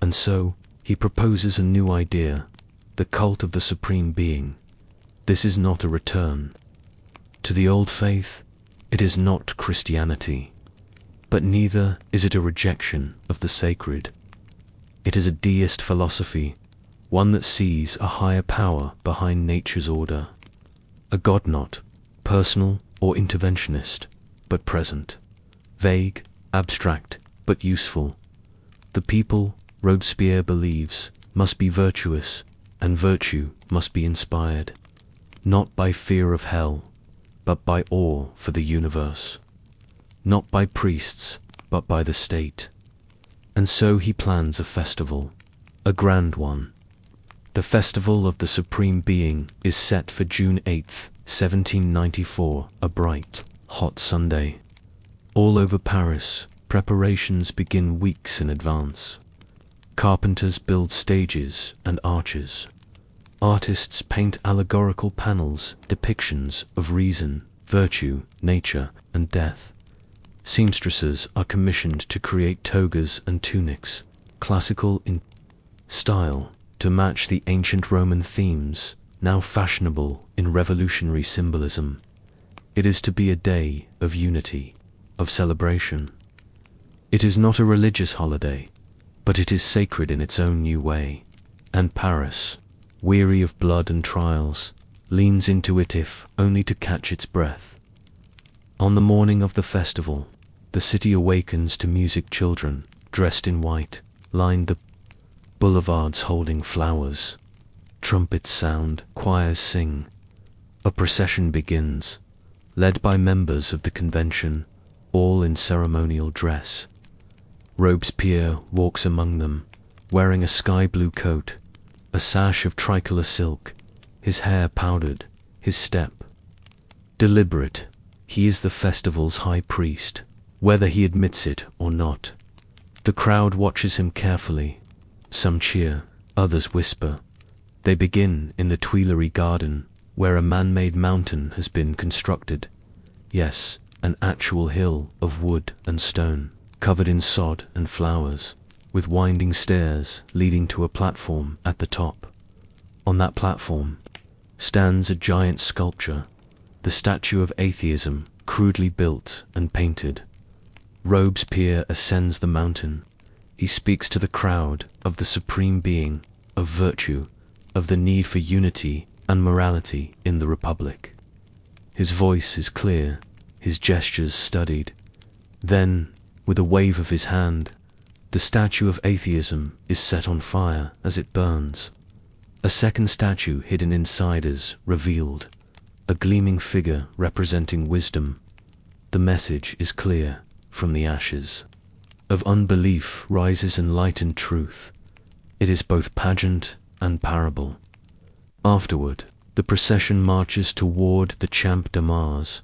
And so, he proposes a new idea, the cult of the Supreme Being. This is not a return to the old faith. It is not Christianity. But neither is it a rejection of the sacred. It is a deist philosophy, one that sees a higher power behind nature's order. A God not personal or interventionist, but present. Vague, abstract, but useful. The people, Robespierre believes, must be virtuous, and virtue must be inspired, not by fear of hell, but by awe for the universe. Not by priests, but by the state. And so he plans a festival, a grand one. The festival of the Supreme Being is set for June 8th, 1794, a bright, hot Sunday. All over Paris, preparations begin weeks in advance. Carpenters build stages and arches. Artists paint allegorical panels, depictions of reason, virtue, nature, and death. Seamstresses are commissioned to create togas and tunics, classical in style, to match the ancient Roman themes, now fashionable in revolutionary symbolism. It is to be a day of unity, of celebration. It is not a religious holiday, but it is sacred in its own new way, and Paris, weary of blood and trials, leans into it if only to catch its breath. On the morning of the festival, the city awakens to music. Children, dressed in white, line the boulevards holding flowers. Trumpets sound, choirs sing. A procession begins, led by members of the convention, all in ceremonial dress. Robespierre walks among them, wearing a sky-blue coat, a sash of tricolor silk, his hair powdered, his step deliberate. He is the festival's high priest, whether he admits it or not. The crowd watches him carefully. Some cheer, others whisper. They begin in the Tuileries garden, where a man-made mountain has been constructed. Yes, an actual hill of wood and stone, covered in sod and flowers, with winding stairs leading to a platform at the top. On that platform stands a giant sculpture, the statue of atheism, crudely built and painted. Robespierre ascends the mountain. He speaks to the crowd of the Supreme Being, of virtue, of the need for unity and morality in the Republic. His voice is clear, his gestures studied. Then, with a wave of his hand, the statue of atheism is set on fire as it burns. A second statue hidden inside is revealed, a gleaming figure representing wisdom. The message is clear from the ashes. Of unbelief rises enlightened truth. It is both pageant and parable. Afterward, the procession marches toward the Champ de Mars,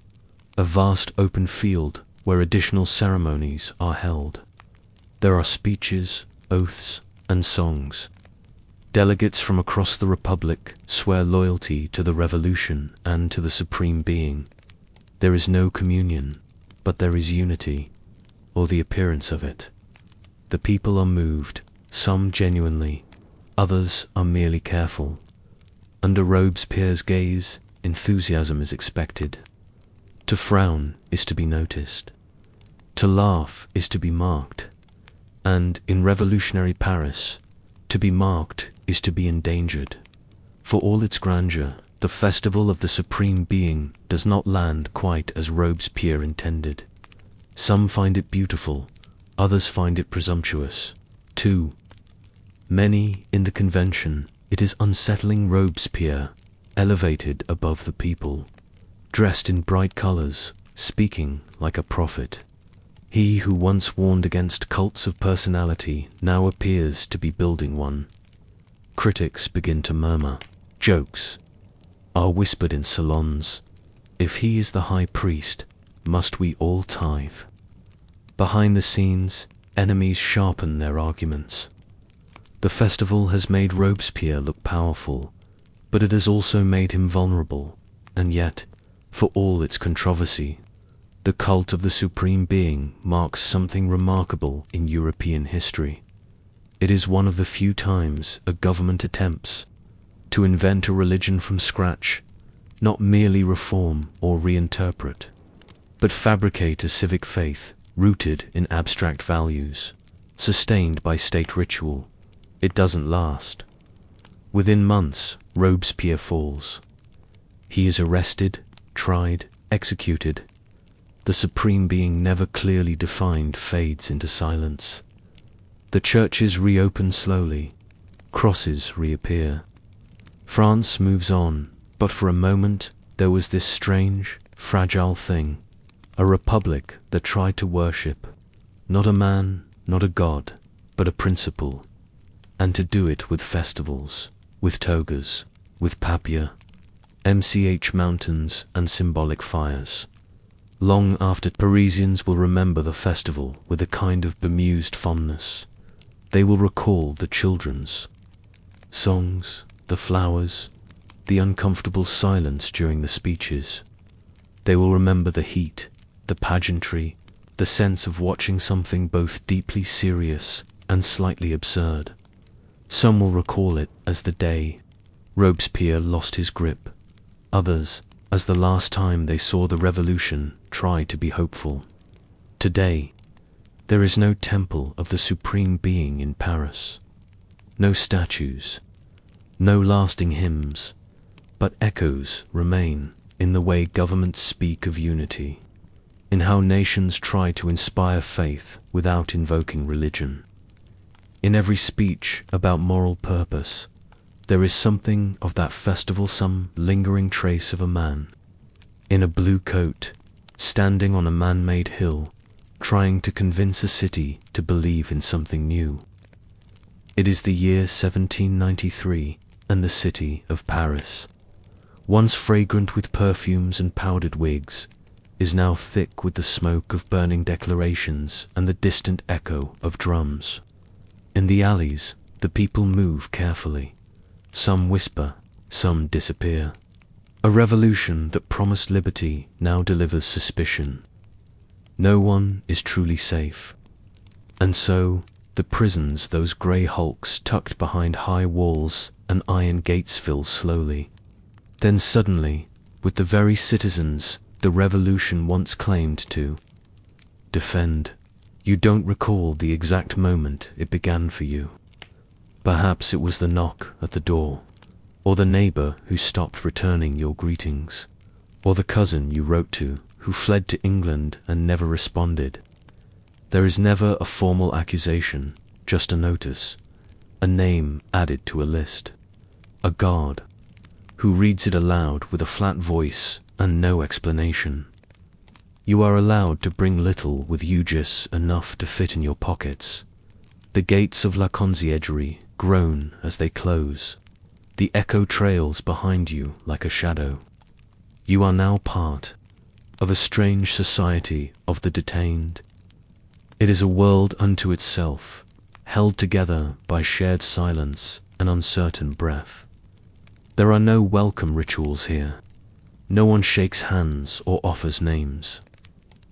a vast open field where additional ceremonies are held. There are speeches, oaths, and songs. Delegates from across the Republic swear loyalty to the revolution and to the Supreme Being. There is no communion, but there is unity, or the appearance of it. The people are moved, some genuinely, others are merely careful. Under Robespierre's gaze, enthusiasm is expected. To frown is to be noticed. To laugh is to be marked. And in revolutionary Paris, to be marked is to be endangered. For all its grandeur, the festival of the Supreme Being does not land quite as Robespierre intended. Some find it beautiful, others find it presumptuous. Too many in the convention, it is unsettling. Robespierre, elevated above the people, dressed in bright colors, speaking like a prophet. He who once warned against cults of personality now appears to be building one. Critics begin to murmur. Jokes are whispered in salons. If he is the high priest, must we all tithe? Behind the scenes, enemies sharpen their arguments. The festival has made Robespierre look powerful, but it has also made him vulnerable, and yet, for all its controversy, the cult of the Supreme Being marks something remarkable in European history. It is one of the few times a government attempts to invent a religion from scratch, not merely reform or reinterpret, but fabricate a civic faith rooted in abstract values, sustained by state ritual. It doesn't last. Within months, Robespierre falls. He is arrested, tried, executed. The supreme being never clearly defined fades into silence. The churches reopen slowly. Crosses reappear. France moves on, but for a moment there was this strange, fragile thing, a republic that tried to worship, not a man, not a god, but a principle, and to do it with festivals, with togas, with papier, MCH mountains and symbolic fires. Long after, Parisians will remember the festival with a kind of bemused fondness. They will recall the children's songs, the flowers, the uncomfortable silence during the speeches. They will remember the heat, the pageantry, the sense of watching something both deeply serious and slightly absurd. Some will recall it as the day Robespierre lost his grip, others as the last time they saw the revolution try to be hopeful. Today, there is no temple of the supreme being in Paris, no statues, no lasting hymns, but echoes remain in the way governments speak of unity, in how nations try to inspire faith without invoking religion. In every speech about moral purpose, there is something of that festival, some lingering trace of a man in a blue coat, standing on a man-made hill, trying to convince a city to believe in something new. It is the year 1793, and the city of Paris, once fragrant with perfumes and powdered wigs, is now thick with the smoke of burning declarations and the distant echo of drums. In the alleys, the people move carefully. Some whisper, some disappear. A revolution that promised liberty now delivers suspicion. No one is truly safe. And so, the prisons, those grey hulks tucked behind high walls and iron gates, fill slowly. Then suddenly, with the very citizens the revolution once claimed to defend, you don't recall the exact moment it began for you. Perhaps it was the knock at the door, or the neighbor who stopped returning your greetings, or the cousin you wrote to who fled to England and never responded. There is never a formal accusation, just a notice, a name added to a list, a guard who reads it aloud with a flat voice and no explanation. You are allowed to bring little with you, just enough to fit in your pockets. The gates of La Conciergerie groan as they close. The echo trails behind you like a shadow. You are now part of a strange society of the detained. It is a world unto itself, held together by shared silence and uncertain breath. There are no welcome rituals here. No one shakes hands or offers names.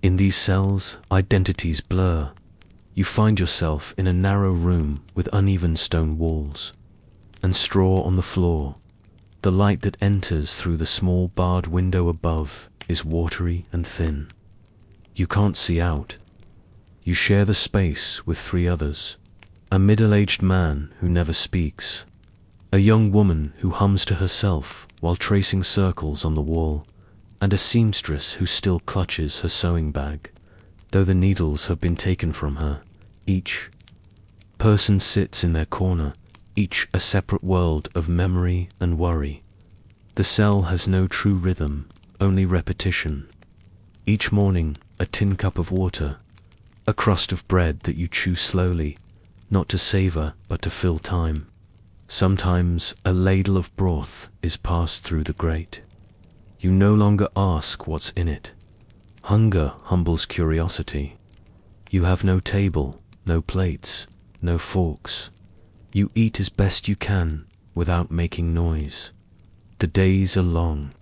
In these cells, identities blur. You find yourself in a narrow room with uneven stone walls and straw on the floor. The light that enters through the small barred window above is watery and thin. You can't see out. You share the space with 3 others. A middle-aged man who never speaks. A young woman who hums to herself while tracing circles on the wall, and a seamstress who still clutches her sewing bag, though the needles have been taken from her. Each person sits in their corner, each a separate world of memory and worry. The cell has no true rhythm, only repetition. Each morning, a tin cup of water, a crust of bread that you chew slowly, not to savor but to fill time. Sometimes a ladle of broth is passed through the grate. You no longer ask what's in it. Hunger humbles curiosity. You have no table, no plates, no forks. You eat as best you can without making noise. The days are long,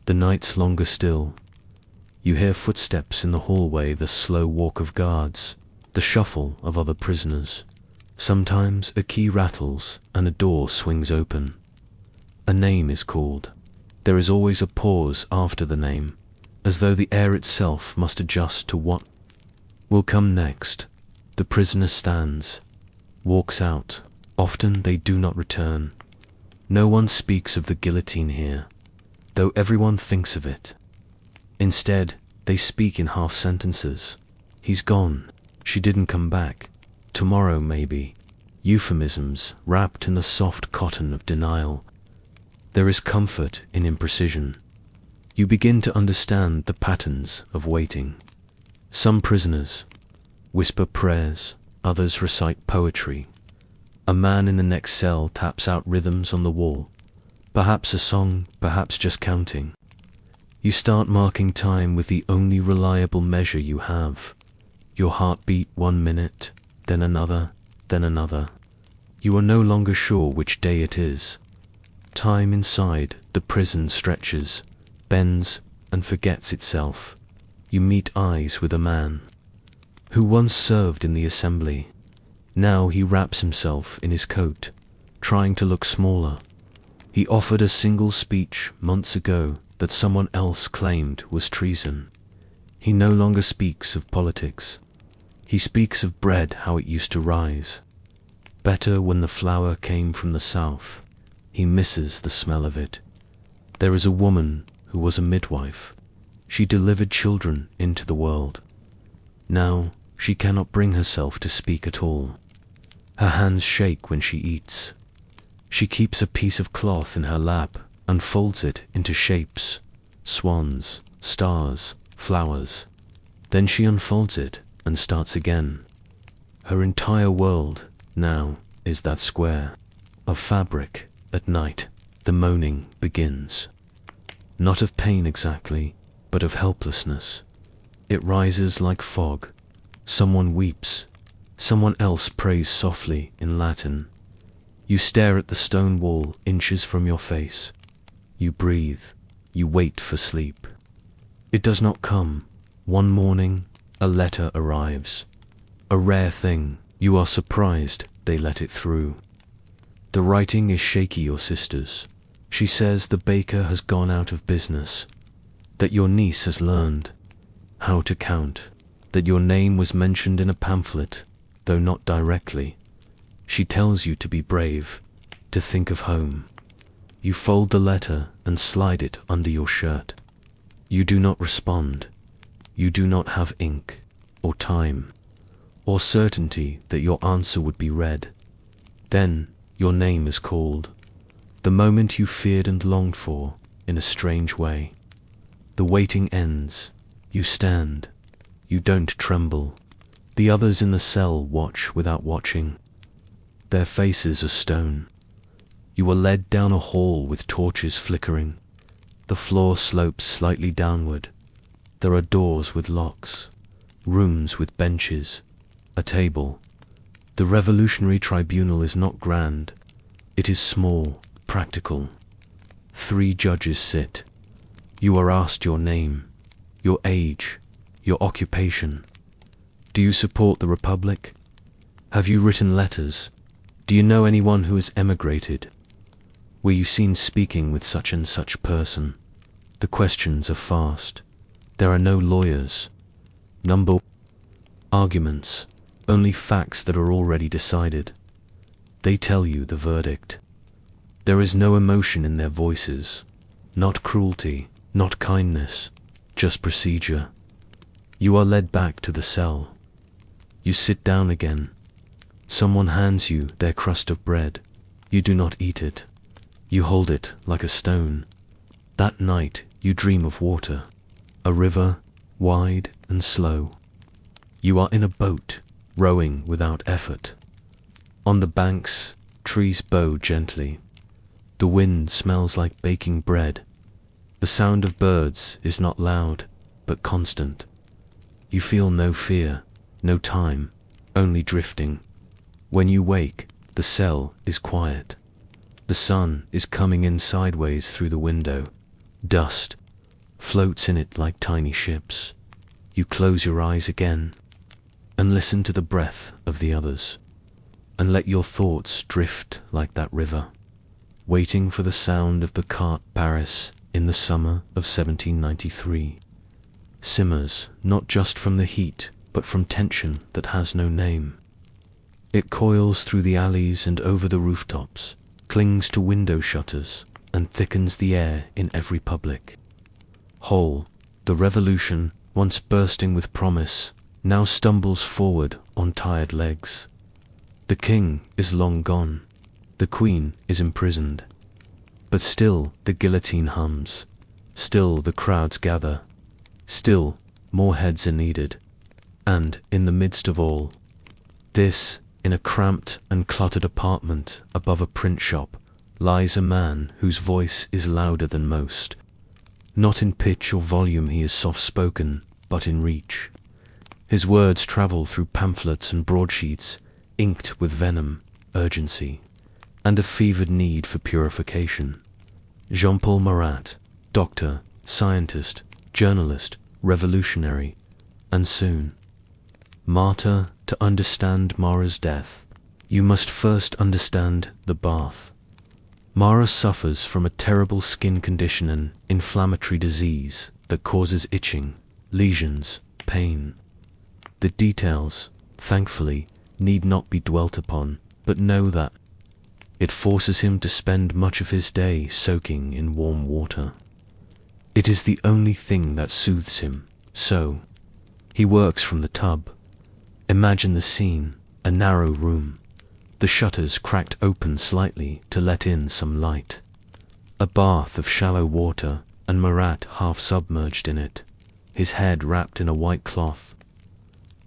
the nights longer still. You hear footsteps in the hallway, the slow walk of guards, the shuffle of other prisoners. Sometimes a key rattles and a door swings open. A name is called. There is always a pause after the name, as though the air itself must adjust to what will come next. The prisoner stands, walks out. Often they do not return. No one speaks of the guillotine here, though everyone thinks of it. Instead, they speak in half sentences. He's gone. She didn't come back. Tomorrow, maybe. Euphemisms wrapped in the soft cotton of denial. There is comfort in imprecision. You begin to understand the patterns of waiting. Some prisoners whisper prayers, others recite poetry. A man in the next cell taps out rhythms on the wall. Perhaps a song, perhaps just counting. You start marking time with the only reliable measure you have. Your heartbeat 1 minute, then another, then another. You are no longer sure which day it is. Time inside the prison stretches, bends, and forgets itself. You meet eyes with a man who once served in the assembly. Now he wraps himself in his coat, trying to look smaller. He offered a single speech months ago that someone else claimed was treason. He no longer speaks of politics. He speaks of bread, how it used to rise. Better when the flour came from the south. He misses the smell of it. There is a woman who was a midwife. She delivered children into the world. Now she cannot bring herself to speak at all. Her hands shake when she eats. She keeps a piece of cloth in her lap and folds it into shapes, swans, stars, flowers. Then she unfolds it and starts again. Her entire world now is that square of fabric. At night, the moaning begins. Not of pain exactly, but of helplessness. It rises like fog. Someone weeps. Someone else prays softly in Latin. You stare at the stone wall inches from your face. You breathe. You wait for sleep. It does not come. One morning, a letter arrives. A rare thing. You are surprised they let it through. The writing is shaky, your sister's. She says the baker has gone out of business, that your niece has learned how to count, that your name was mentioned in a pamphlet, though not directly. She tells you to be brave, to think of home. You fold the letter and slide it under your shirt. You do not respond. You do not have ink, or time, or certainty that your answer would be read. Then your name is called, the moment you feared and longed for, in a strange way. The waiting ends. You stand. You don't tremble. The others in the cell watch without watching. Their faces are stone. You are led down a hall with torches flickering. The floor slopes slightly downward. There are doors with locks, rooms with benches, a table. The revolutionary tribunal is not grand. It is small, practical. 3 judges sit. You are asked your name, your age, your occupation. Do you support the Republic? Have you written letters? Do you know anyone who has emigrated? Were you seen speaking with such and such person? The questions are fast. There are no lawyers. Number arguments. Only facts that are already decided. They tell you the verdict. There is no emotion in their voices, not cruelty, not kindness, just procedure. You are led back to the cell. You sit down again. Someone hands you their crust of bread. You do not eat it. You hold it like a stone. That night you dream of water, a river, wide and slow. You are in a boat, rowing without effort. On the banks, trees bow gently. The wind smells like baking bread. The sound of birds is not loud, but constant. You feel no fear, no time, only drifting. When you wake, the cell is quiet. The sun is coming in sideways through the window. Dust floats in it like tiny ships. You close your eyes again and listen to the breath of the others, and let your thoughts drift like that river, waiting for the sound of the cart. Paris in the summer of 1793 simmers not just from the heat, but from tension that has no name. It coils through the alleys and over the rooftops, clings to window shutters, and thickens the air in every public hall. The revolution, once bursting with promise, now stumbles forward on tired legs. The king is long gone. The queen is imprisoned. But still the guillotine hums. Still the crowds gather. Still more heads are needed. And in the midst of all this, in a cramped and cluttered apartment above a print shop, lies a man whose voice is louder than most. Not in pitch or volume he is soft-spoken, but in reach. His words travel through pamphlets and broadsheets, inked with venom, urgency, and a fevered need for purification. Jean-Paul Marat, doctor, scientist, journalist, revolutionary, and soon martyr. To understand Marat's death, you must first understand the bath. Marat suffers from a terrible skin condition and inflammatory disease that causes itching, lesions, pain. The details, thankfully, need not be dwelt upon, but know that it forces him to spend much of his day soaking in warm water. It is the only thing that soothes him, so he works from the tub. Imagine the scene, a narrow room, the shutters cracked open slightly to let in some light. A bath of shallow water, and Marat half submerged in it, his head wrapped in a white cloth.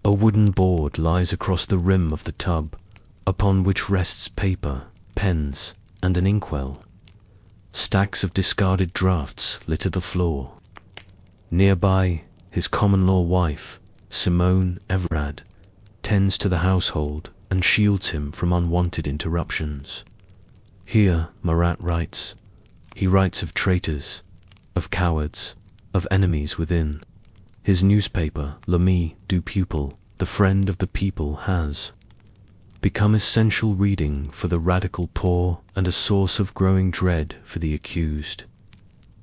A wooden board lies across the rim of the tub, upon which rests paper, pens, and an inkwell. Stacks of discarded drafts litter the floor. Nearby, his common-law wife, Simone Everard, tends to the household and shields him from unwanted interruptions. Here, Marat writes. He writes of traitors, of cowards, of enemies within. His newspaper, L'Ami du Peuple, the friend of the people, has become essential reading for the radical poor and a source of growing dread for the accused.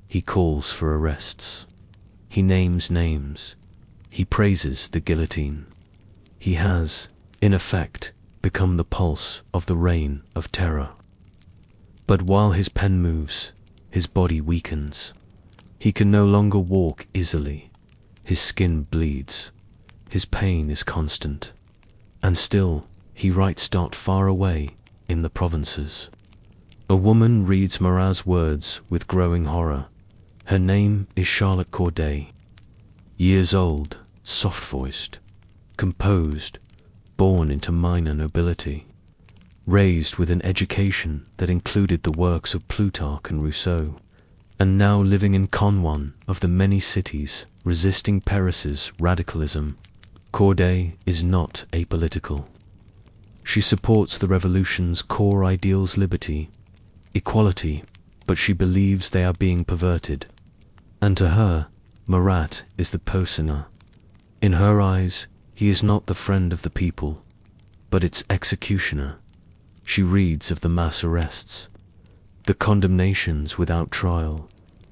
He calls for arrests. He names names. He praises the guillotine. He has, in effect, become the pulse of the reign of terror. But while his pen moves, his body weakens. He can no longer walk easily. His skin bleeds. His pain is constant. And still, he writes far away in the provinces. A woman reads Marat's words with growing horror. Her name is Charlotte Corday. Years old, soft-voiced, composed, born into minor nobility, raised with an education that included the works of Plutarch and Rousseau, and now living in Conwan of the many cities resisting Paris's radicalism. Corday is not apolitical. She supports the revolution's core ideals: liberty, equality, but she believes they are being perverted. And to her, Marat is the persona. In her eyes, he is not the friend of the people, but its executioner. She reads of the mass arrests, the condemnations without trial,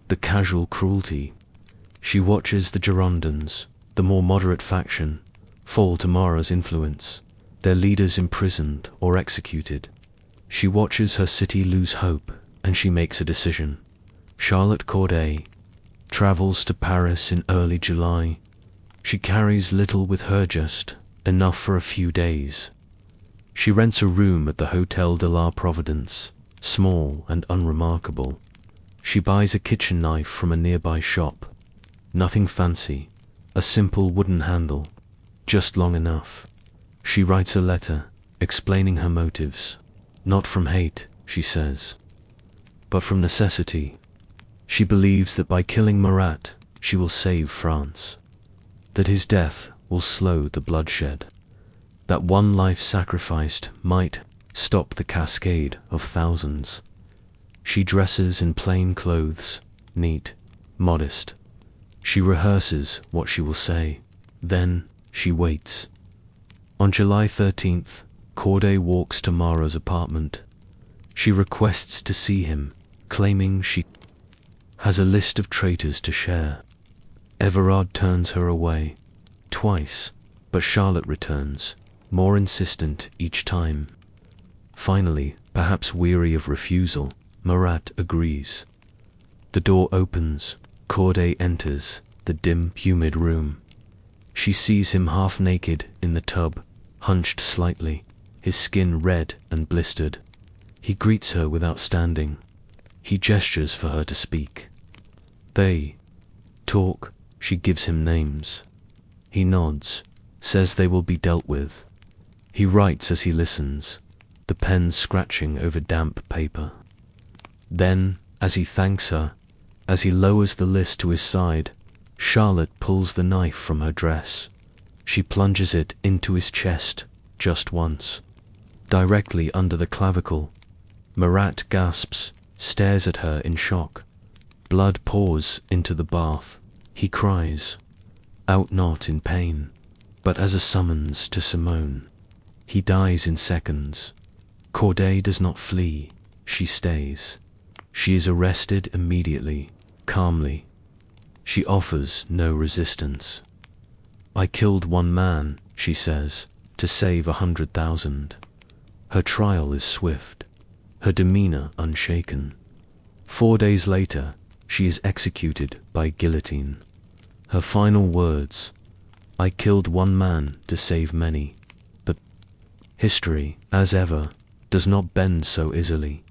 the casual cruelty. She watches the Girondins, the more moderate faction, fall to Marat's influence, their leaders imprisoned or executed. She watches her city lose hope, and she makes a decision. Charlotte Corday travels to Paris in early July. She carries little with her, just enough for a few days. She rents a room at the Hotel de la Providence, small and unremarkable. She buys a kitchen knife from a nearby shop. Nothing fancy, a simple wooden handle, just long enough. She writes a letter, explaining her motives. Not from hate, she says, but from necessity. She believes that by killing Marat, she will save France, that his death will slow the bloodshed, that one life sacrificed might stop the cascade of thousands. She dresses in plain clothes, neat, modest. She rehearses what she will say. Then she waits. On July 13th, Corday walks to Marat's apartment. She requests to see him, claiming she has a list of traitors to share. Everard turns her away, twice, But Charlotte returns, more insistent each time. Finally, perhaps weary of refusal, Marat agrees. The door opens, Corday enters the dim, humid room. She sees him half naked in the tub, hunched slightly, his skin red and blistered. He greets her without standing. He gestures for her to speak. They talk. She gives him names. He nods, says they will be dealt with. He writes as he listens, the pen scratching over damp paper. Then, as he thanks her, as he lowers the list to his side, Charlotte pulls the knife from her dress. She plunges it into his chest, just once, directly under the clavicle. Marat gasps, stares at her in shock. Blood pours into the bath. He cries, out not in pain, but as a summons to Simone. He dies in seconds. Corday does not flee, she stays. She is arrested immediately, calmly. She offers no resistance. I killed one man, she says, to save 100,000. Her trial is swift, her demeanor unshaken. 4 days later, she is executed by guillotine. Her final words, I killed one man to save many. But history, as ever, does not bend so easily.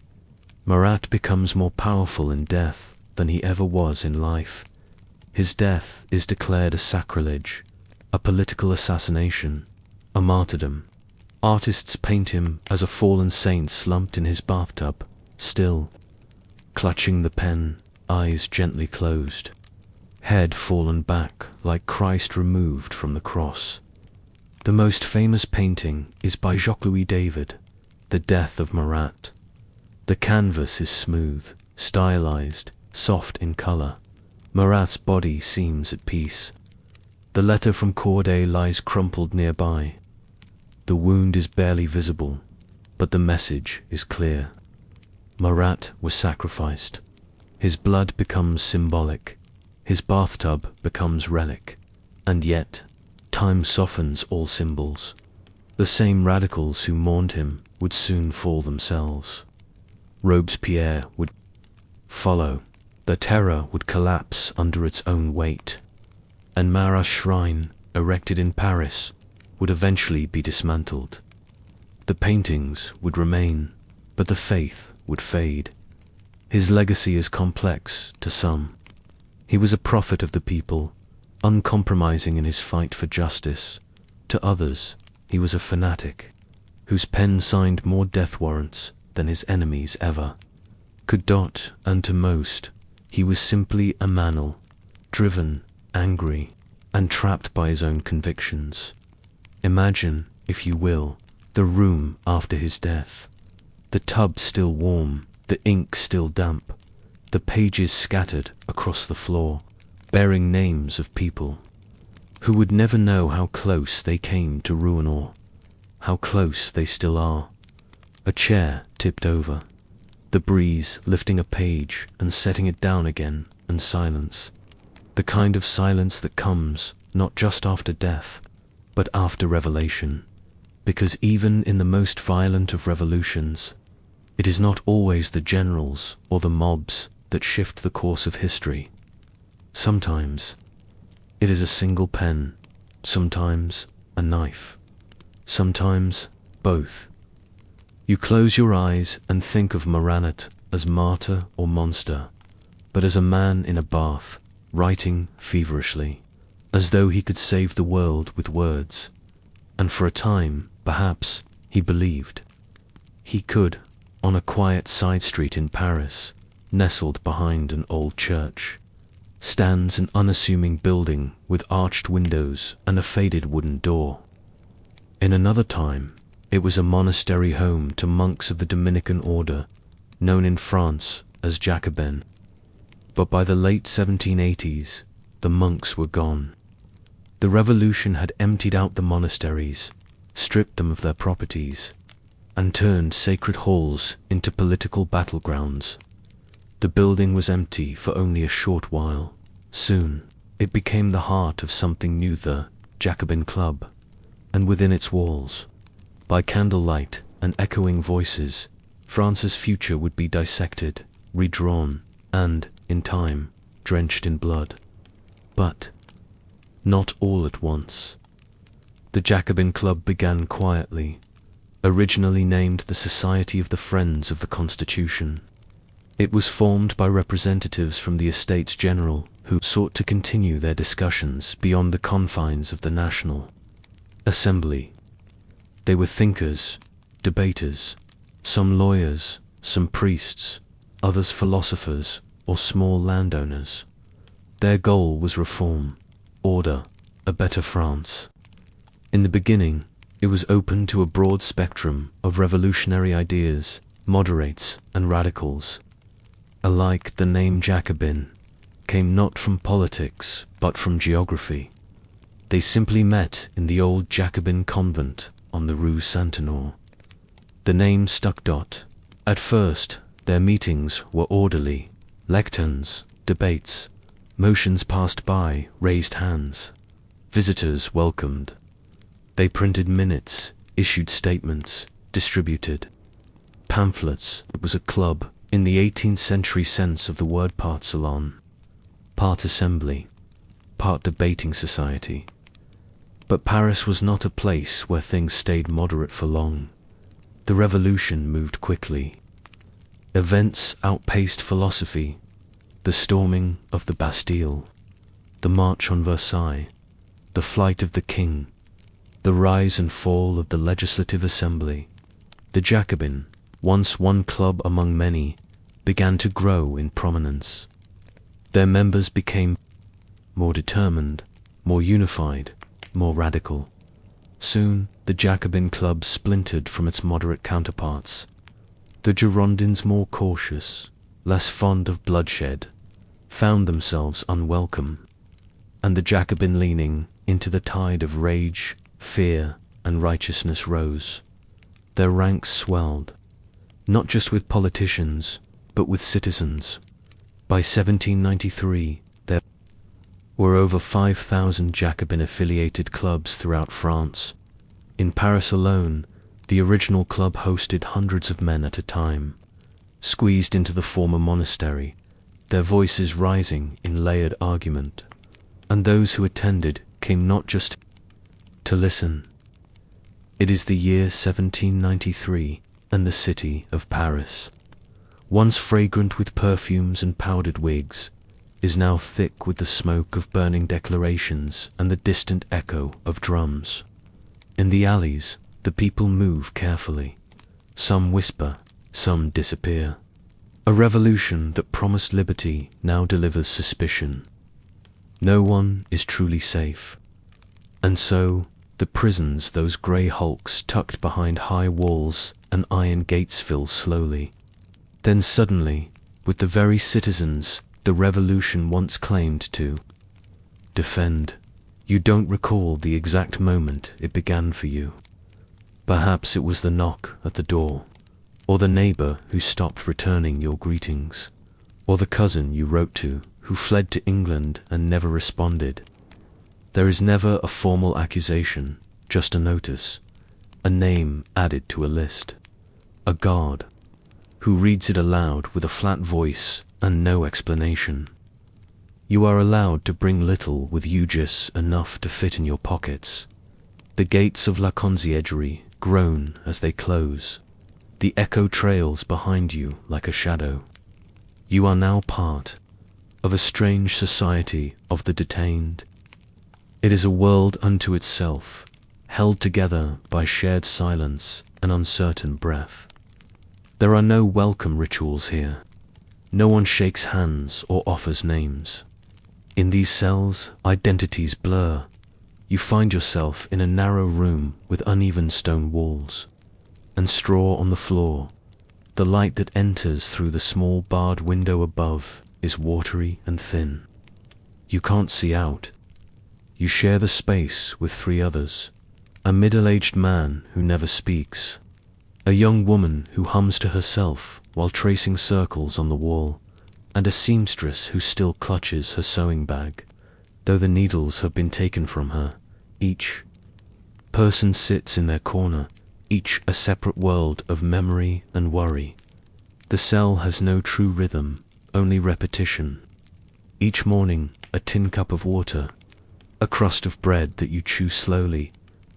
Marat becomes more powerful in death than he ever was in life. His death is declared a sacrilege, a political assassination, a martyrdom. Artists paint him as a fallen saint slumped in his bathtub, still, clutching the pen, eyes gently closed, head fallen back like Christ removed from the cross. The most famous painting is by Jacques-Louis David, The Death of Marat. The canvas is smooth, stylized, soft in color. Marat's body seems at peace. The letter from Corday lies crumpled nearby. The wound is barely visible, but the message is clear. Marat was sacrificed. His blood becomes symbolic. His bathtub becomes relic. And yet, time softens all symbols. The same radicals who mourned him would soon fall themselves. Robespierre would follow. The terror would collapse under its own weight. And Marat's shrine, erected in Paris, would eventually be dismantled. The paintings would remain, but the faith would fade. His legacy is complex to some. He was a prophet of the people, uncompromising in his fight for justice. To others, he was a fanatic, whose pen signed more death warrants than his enemies ever could dot, and to most, he was simply a man, driven, angry, and trapped by his own convictions. Imagine, if you will, the room after his death. The tub still warm, the ink still damp, the pages scattered across the floor, bearing names of people who would never know how close they came to ruin or how close they still are. A chair tipped over, the breeze lifting a page and setting it down again, and silence. The kind of silence that comes not just after death, but after revelation. Because even in the most violent of revolutions, it is not always the generals or the mobs that shift the course of history. Sometimes it is a single pen, sometimes a knife, sometimes both. You close your eyes and think of Marat as martyr or monster, but as a man in a bath, writing feverishly, as though he could save the world with words. And for a time, perhaps, he believed he could, on a quiet side street in Paris, nestled behind an old church, stands an unassuming building with arched windows and a faded wooden door. In another time, it was a monastery home to monks of the Dominican order, known in France as Jacobins. But by the late 1780s, the monks were gone. The revolution had emptied out the monasteries, stripped them of their properties, and turned sacred halls into political battlegrounds. The building was empty for only a short while. Soon, it became the heart of something new, the Jacobin Club, and within its walls, by candlelight and echoing voices, France's future would be dissected, redrawn, and, in time, drenched in blood. But not all at once. The Jacobin Club began quietly, originally named the Society of the Friends of the Constitution. It was formed by representatives from the Estates General who sought to continue their discussions beyond the confines of the National Assembly. They were thinkers, debaters, some lawyers, some priests, others philosophers or small landowners. Their goal was reform, order, a better France. In the beginning, it was open to a broad spectrum of revolutionary ideas, moderates and radicals. Alike, the name Jacobin came not from politics but from geography. They simply met in the old Jacobin convent on the Rue Saint-Honore. The name stuck. At first, their meetings were orderly, lecterns, debates, motions passed by, raised hands. Visitors welcomed. They printed minutes, issued statements, distributed pamphlets. It was a club, in the 18th century sense of the word, part salon, part assembly, part debating society. But Paris was not a place where things stayed moderate for long. The revolution moved quickly. Events outpaced philosophy. The storming of the Bastille, the march on Versailles, the flight of the king, the rise and fall of the Legislative Assembly. The Jacobin, once one club among many, began to grow in prominence. Their members became more determined, more unified, more radical. Soon, the Jacobin Club splintered from its moderate counterparts. The Girondins, more cautious, less fond of bloodshed, found themselves unwelcome, and the Jacobin leaning into the tide of rage, fear, and righteousness rose. Their ranks swelled, not just with politicians, but with citizens. By 1793, there were over 5,000 Jacobin-affiliated clubs throughout France. In Paris alone, the original club hosted hundreds of men at a time, squeezed into the former monastery, their voices rising in layered argument. And those who attended came not just to listen. It is the year 1793, and the city of Paris, once fragrant with perfumes and powdered wigs, is now thick with the smoke of burning declarations and the distant echo of drums. In the alleys, the people move carefully. Some whisper, some disappear. A revolution that promised liberty now delivers suspicion. No one is truly safe. And so, the prisons, those grey hulks tucked behind high walls and iron gates, fill slowly. Then suddenly, with the very citizens the revolution once claimed to defend, you don't recall the exact moment it began for you. Perhaps it was the knock at the door, or the neighbor who stopped returning your greetings, or the cousin you wrote to who fled to England and never responded. There is never a formal accusation, just a notice, a name added to a list, a guard who reads it aloud with a flat voice and no explanation. You are allowed to bring little with you, just enough to fit in your pockets. The gates of La Conciergerie groan as they close. The echo trails behind you like a shadow. You are now part of a strange society of the detained. It is a world unto itself, held together by shared silence and uncertain breath. There are no welcome rituals here. No one shakes hands or offers names. In these cells, identities blur. You find yourself in a narrow room with uneven stone walls and straw on the floor. The light that enters through the small barred window above is watery and thin. You can't see out. You share the space with 3 others, a middle-aged man who never speaks, a young woman who hums to herself while tracing circles on the wall, and a seamstress who still clutches her sewing bag, though the needles have been taken from her, each Person sits in their corner, each a separate world of memory and worry. The cell has no true rhythm, only repetition. Each morning, a tin cup of water, a crust of bread that you chew slowly,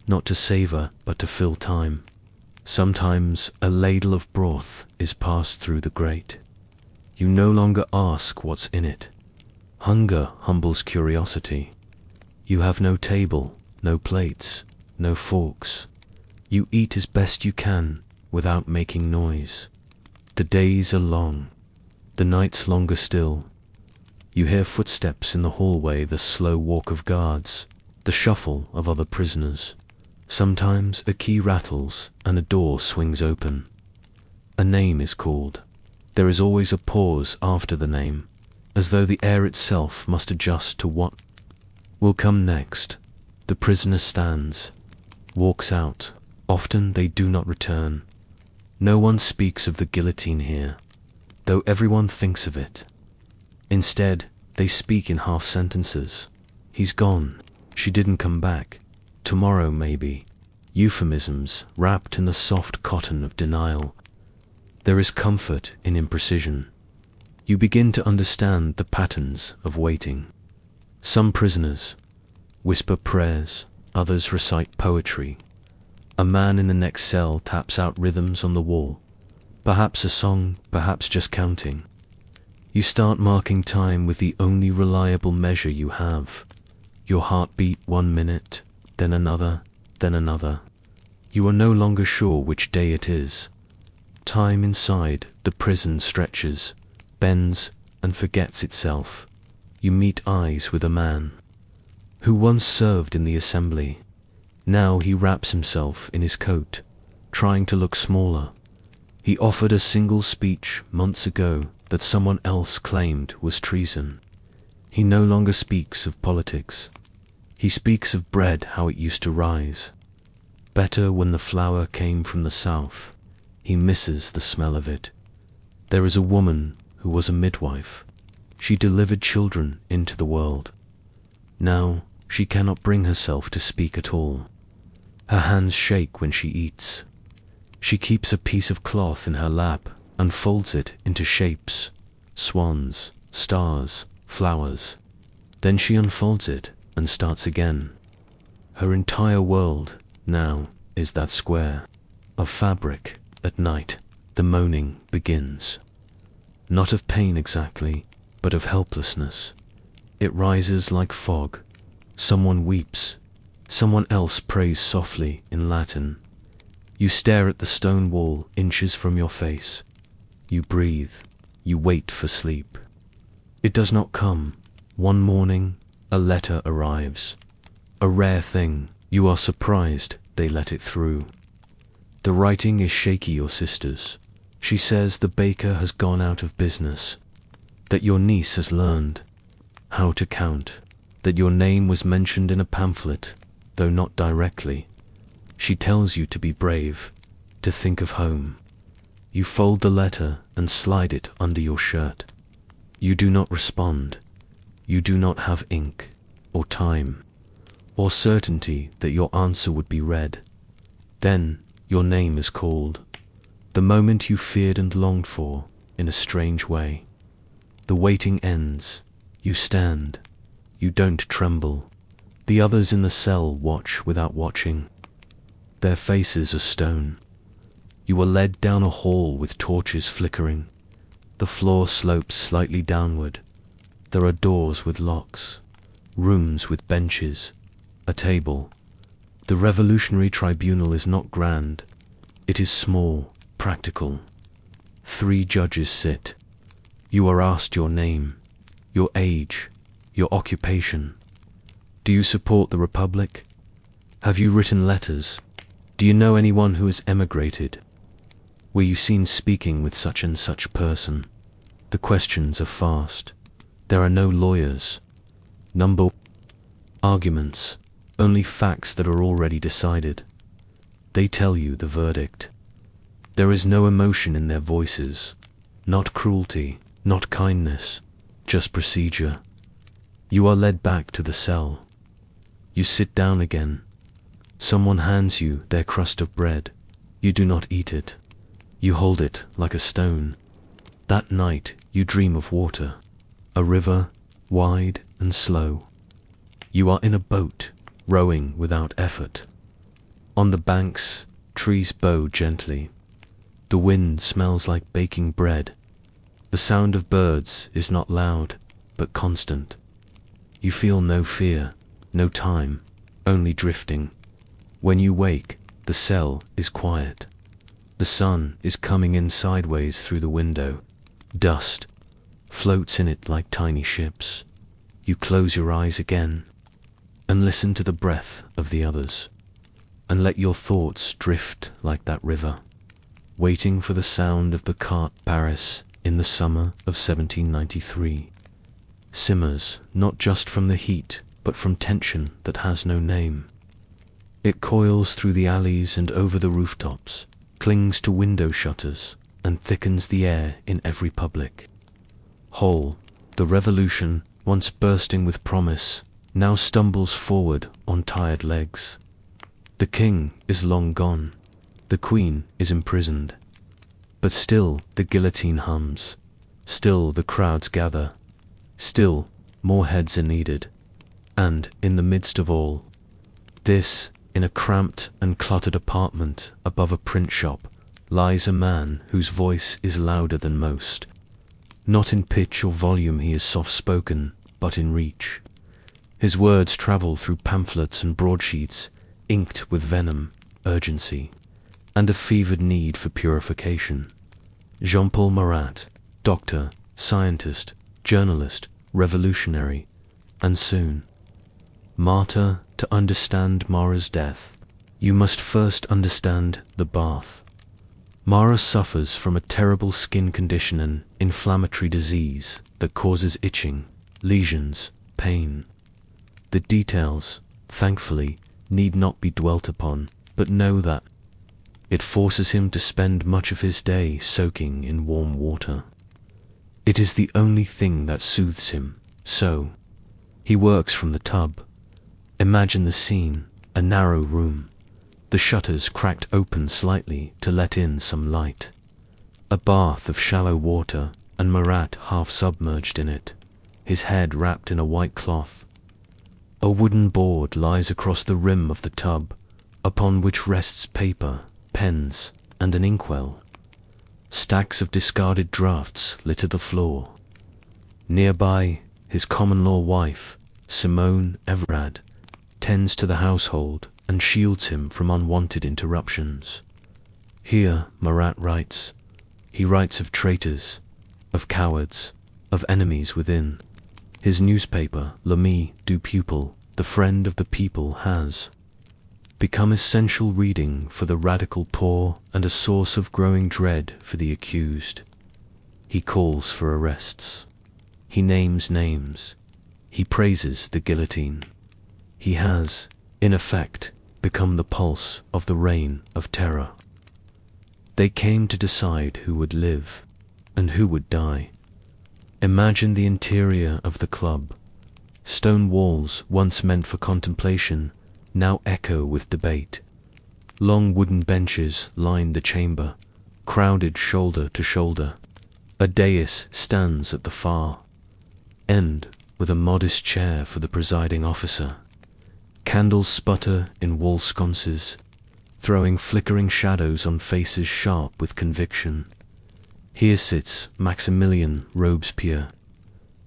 not to savor but to fill time. Sometimes a ladle of broth is passed through the grate. You no longer ask what's in it. Hunger humbles curiosity. You have no table, no plates, no forks. You eat as best you can without making noise. The days are long, the nights longer still. You hear footsteps in the hallway, the slow walk of guards, the shuffle of other prisoners. Sometimes a key rattles and a door swings open. A name is called. There is always a pause after the name, as though the air itself must adjust to what will come next. The prisoner stands, walks out. Often they do not return. No one speaks of the guillotine here, though everyone thinks of it. Instead, they speak in half sentences. He's gone. She didn't come back. Tomorrow, maybe. Euphemisms wrapped in the soft cotton of denial. There is comfort in imprecision. You begin to understand the patterns of waiting. Some prisoners whisper prayers, others recite poetry. A man in the next cell taps out rhythms on the wall. Perhaps a song, perhaps just counting. You start marking time with the only reliable measure you have. Your heartbeat 1 minute, then another, then another. You are no longer sure which day it is. Time inside the prison stretches, bends, and forgets itself. You meet eyes with a man who once served in the assembly. Now he wraps himself in his coat, trying to look smaller. He offered a single speech months ago that someone else claimed was treason. He no longer speaks of politics. He speaks of bread, how it used to rise. Better when the flour came from the south. He misses the smell of it. There is a woman who was a midwife. She delivered children into the world. Now she cannot bring herself to speak at all. Her hands shake when she eats. She keeps a piece of cloth in her lap and folds it into shapes, swans, stars, flowers. Then she unfolds it and starts again. Her entire world now is that square of fabric. At night, the moaning begins. Not of pain exactly, but of helplessness. It rises like fog. Someone weeps. Someone else prays softly in Latin. You stare at the stone wall inches from your face. You breathe. You wait for sleep. It does not come. One morning, a letter arrives. A rare thing. You are surprised they let it through. The writing is shaky, your sister's. She says the baker has gone out of business, that your niece has learned how to count, that your name was mentioned in a pamphlet, though not directly. She tells you to be brave, to think of home. You fold the letter and slide it under your shirt. You do not respond. You do not have ink, or time, or certainty that your answer would be read. Then your name is called, the moment you feared and longed for, in a strange way. The waiting ends. You stand. You don't tremble. The others in the cell watch without watching. Their faces are stone. You are led down a hall with torches flickering. The floor slopes slightly downward. There are doors with locks, rooms with benches, a table. The revolutionary tribunal is not grand. It is small, practical. 3 judges sit. You are asked your name, your age, your occupation. Do you support the Republic? Have you written letters? Do you know anyone who has emigrated? Were you seen speaking with such and such person? The questions are fast. There are no lawyers. Number arguments. Only facts that are already decided. They tell you the verdict. There is no emotion in their voices, not cruelty, not kindness, just procedure. You are led back to the cell. You sit down again. Someone hands you their crust of bread. You do not eat it. You hold it like a stone. That night you dream of water, a river, wide and slow. You are in a boat, rowing without effort. On the banks, trees bow gently. The wind smells like baking bread. The sound of birds is not loud, but constant. You feel no fear, no time, only drifting. When you wake, the cell is quiet. The sun is coming in sideways through the window. Dust floats in it like tiny ships. You close your eyes again and listen to the breath of the others, and let your thoughts drift like that river, waiting for the sound of the cart. Paris in the summer of 1793 simmers not just from the heat, but from tension that has no name. It coils through the alleys and over the rooftops, clings to window shutters, and thickens the air in every public hall. The revolution, once bursting with promise, now stumbles forward on tired legs. The king is long gone. The queen is imprisoned. But still the guillotine hums. Still the crowds gather. Still more heads are needed. And in the midst of all this, in a cramped and cluttered apartment above a print shop, lies a man whose voice is louder than most. Not in pitch or volume he is soft-spoken, but in reach. His words travel through pamphlets and broadsheets, inked with venom, urgency, and a fevered need for purification. Jean-Paul Marat, doctor, scientist, journalist, revolutionary, and soon martyr. To understand Marat's death, you must first understand the bath. Marat suffers from a terrible skin condition, an inflammatory disease that causes itching, lesions, pain. The details, thankfully, need not be dwelt upon, but know that it forces him to spend much of his day soaking in warm water. It is the only thing that soothes him, so he works from the tub. Imagine the scene, a narrow room, the shutters cracked open slightly to let in some light. A bath of shallow water, and Marat half submerged in it, his head wrapped in a white cloth. A wooden board lies across the rim of the tub, upon which rests paper, pens, and an inkwell. Stacks of discarded drafts litter the floor. Nearby, his common-law wife, Simone Everard, tends to the household and shields him from unwanted interruptions. Here Marat writes. He writes of traitors, of cowards, of enemies within. His newspaper, L'Ami du Peuple, the friend of the people, has become essential reading for the radical poor and a source of growing dread for the accused. He calls for arrests. He names names. He praises the guillotine. He has, in effect, become the pulse of the reign of terror. They came to decide who would live and who would die. Imagine the interior of the club. Stone walls once meant for contemplation now echo with debate. Long wooden benches line the chamber, crowded shoulder to shoulder. A dais stands at the far end with a modest chair for the presiding officer. Candles sputter in wall sconces, throwing flickering shadows on faces sharp with conviction. Here sits Maximilien Robespierre,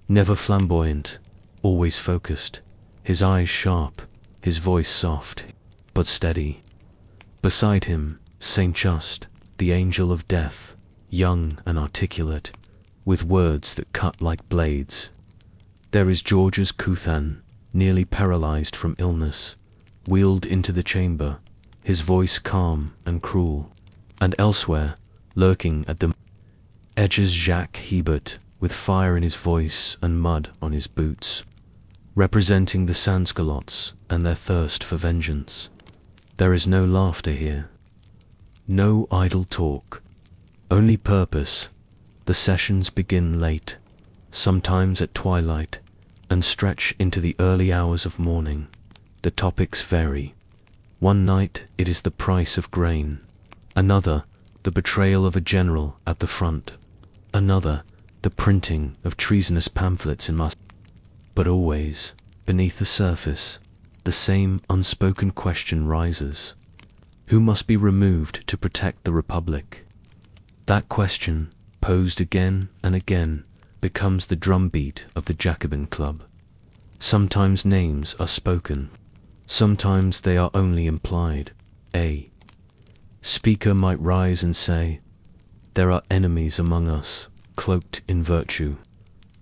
never flamboyant, always focused, his eyes sharp, his voice soft, but steady. Beside him, Saint Just, the angel of death, young and articulate, with words that cut like blades. There is Georges Couthan, nearly paralyzed from illness, wheeled into the chamber, his voice calm and cruel. And elsewhere, lurking at the edges, Jacques Hebert, with fire in his voice and mud on his boots, representing the sans-culottes and their thirst for vengeance. There is no laughter here, no idle talk, only purpose. The sessions begin late, sometimes at twilight, and stretch into the early hours of morning. The topics vary. One night it is the price of grain, another the betrayal of a general at the front, another the printing of treasonous pamphlets in mass. But always, beneath the surface, the same unspoken question rises: who must be removed to protect the Republic? That question, posed again and again, becomes the drumbeat of the Jacobin Club. Sometimes names are spoken, sometimes they are only implied. A speaker might rise and say, "There are enemies among us, cloaked in virtue,"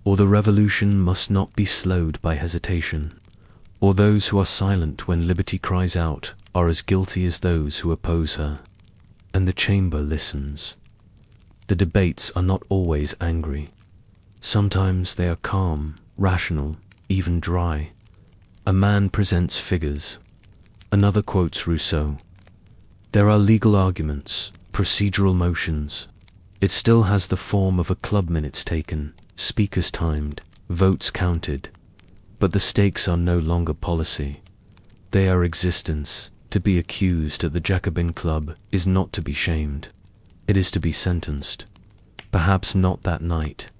or "the revolution must not be slowed by hesitation," or "those who are silent when liberty cries out are as guilty as those who oppose her." And the chamber listens. The debates are not always angry. Sometimes they are calm, rational, even dry. A man presents figures. Another quotes Rousseau. There are legal arguments, procedural motions. It still has the form of a club, minutes taken, speakers timed, votes counted. But the stakes are no longer policy. They are existence. To be accused at the Jacobin Club is not to be shamed. It is to be sentenced. Perhaps not that night.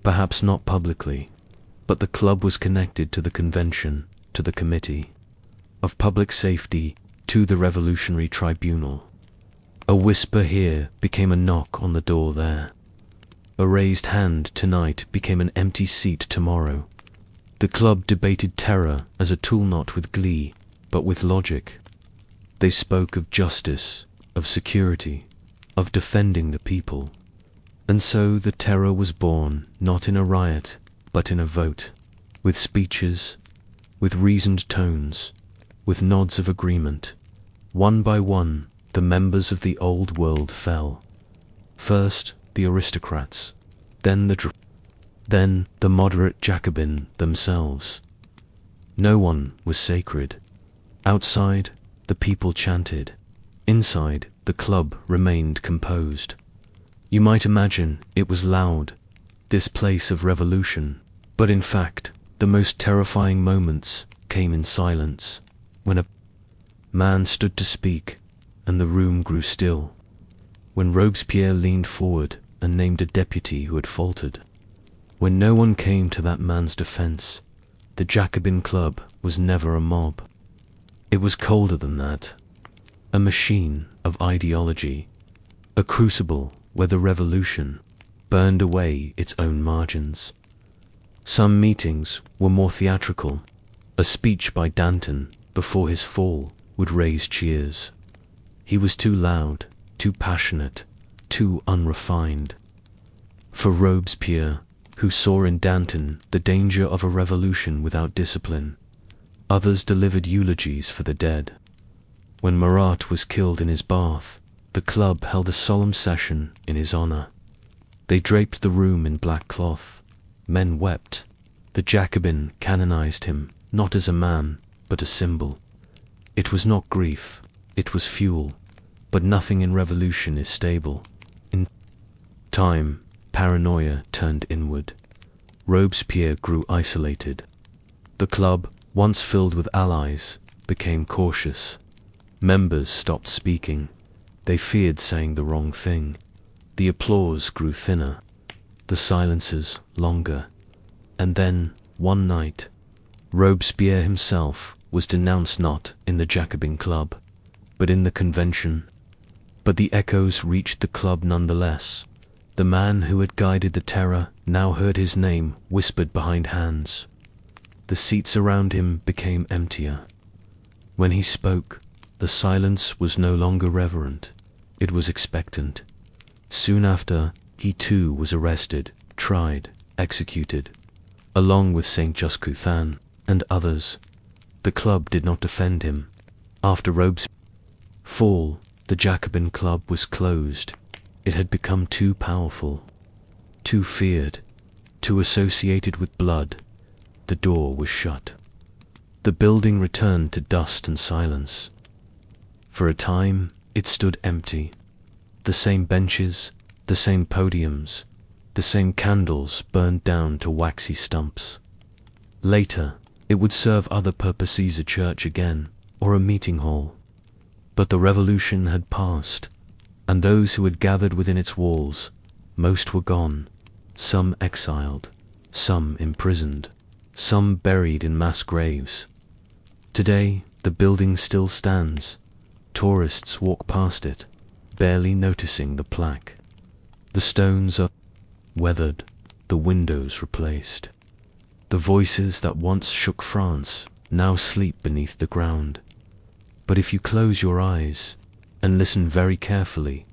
Perhaps not publicly. But the club was connected to the convention, to the committee of public safety, to the revolutionary tribunal. A whisper here became a knock on the door there. A raised hand tonight became an empty seat tomorrow. The club debated terror as a tool, not with glee, but with logic. They spoke of justice, of security, of defending the people. And so the terror was born, not in a riot, but in a vote, with speeches, with reasoned tones, with nods of agreement. One by one, the members of the old world fell. First the aristocrats, then the moderate Jacobin themselves. No one was sacred. Outside, the people chanted. Inside, the club remained composed. You might imagine it was loud, this place of revolution, but in fact, the most terrifying moments came in silence, when a man stood to speak, and the room grew still, when Robespierre leaned forward and named a deputy who had faltered. When no one came to that man's defense, the Jacobin Club was never a mob. It was colder than that, a machine of ideology, a crucible where the revolution burned away its own margins. Some meetings were more theatrical. A speech by Danton before his fall would raise cheers. He was too loud, too passionate, too unrefined. For Robespierre, who saw in Danton the danger of a revolution without discipline, others delivered eulogies for the dead. When Marat was killed in his bath, the club held a solemn session in his honor. They draped the room in black cloth. Men wept. The Jacobin canonized him, not as a man, but a symbol. It was not grief, it was fuel, but nothing in revolution is stable. In time, paranoia turned inward. Robespierre grew isolated. The club, once filled with allies, became cautious. Members stopped speaking. They feared saying the wrong thing. The applause grew thinner, the silences longer. And then, one night, Robespierre himself was denounced, not in the Jacobin Club, but in the convention. But the echoes reached the club nonetheless. The man who had guided the terror now heard his name whispered behind hands. The seats around him became emptier. When he spoke, the silence was no longer reverent, it was expectant. Soon after, he too was arrested, tried, executed, along with Saint Just Couthan and others. The club did not defend him. After Robespierre's fall, the Jacobin Club was closed. It had become too powerful, too feared, too associated with blood. The door was shut. The building returned to dust and silence. For a time, it stood empty. The same benches, the same podiums, the same candles burned down to waxy stumps. Later, it would serve other purposes, a church again, or a meeting hall. But the revolution had passed, and those who had gathered within its walls, most were gone, some exiled, some imprisoned, some buried in mass graves. Today, the building still stands. Tourists walk past it, barely noticing the plaque. The stones are weathered, the windows replaced. The voices that once shook France now sleep beneath the ground. But if you close your eyes and listen very carefully,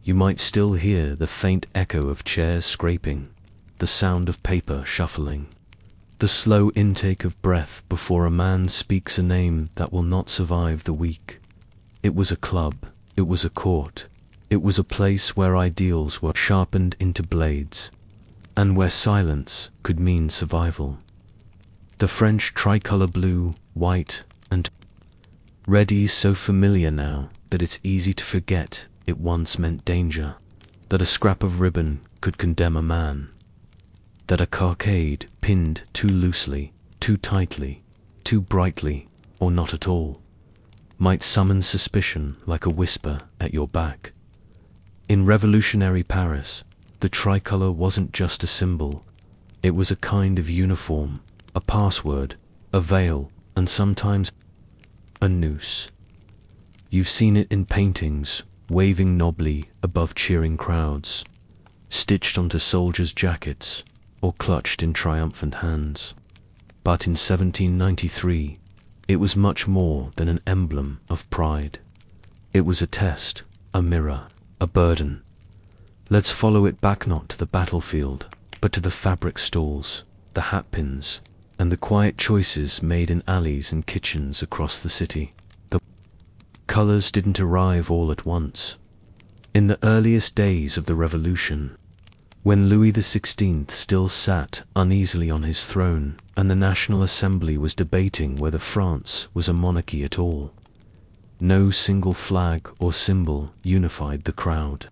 you might still hear the faint echo of chairs scraping, the sound of paper shuffling, the slow intake of breath before a man speaks a name that will not survive the week. It was a club, it was a court, it was a place where ideals were sharpened into blades, and where silence could mean survival. The French tricolour blue, white, and red is so familiar now that it's easy to forget it once meant danger, that a scrap of ribbon could condemn a man, that a cockade pinned too loosely, too tightly, too brightly, or not at all, might summon suspicion like a whisper at your back. In revolutionary Paris, the tricolour wasn't just a symbol, it was a kind of uniform, a password, a veil, and sometimes a noose. You've seen it in paintings, waving nobly above cheering crowds, stitched onto soldiers' jackets, or clutched in triumphant hands. But in 1793, it was much more than an emblem of pride. It was a test, a mirror, a burden. Let's follow it back not to the battlefield, but to the fabric stalls, the hatpins, and the quiet choices made in alleys and kitchens across the city. The colours didn't arrive all at once. In the earliest days of the Revolution, when Louis XVI still sat uneasily on his throne and the National Assembly was debating whether France was a monarchy at all, no single flag or symbol unified the crowd.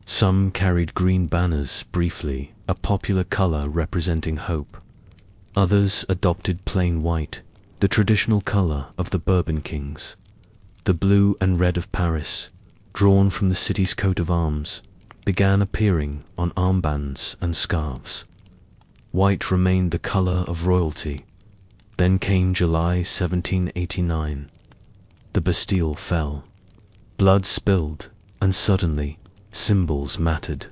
Some carried green banners briefly, a popular colour representing hope. Others adopted plain white, the traditional colour of the Bourbon kings. The blue and red of Paris, drawn from the city's coat of arms, began appearing on armbands and scarves. White remained the colour of royalty. Then came July 1789. The Bastille fell. Blood spilled, and suddenly symbols mattered.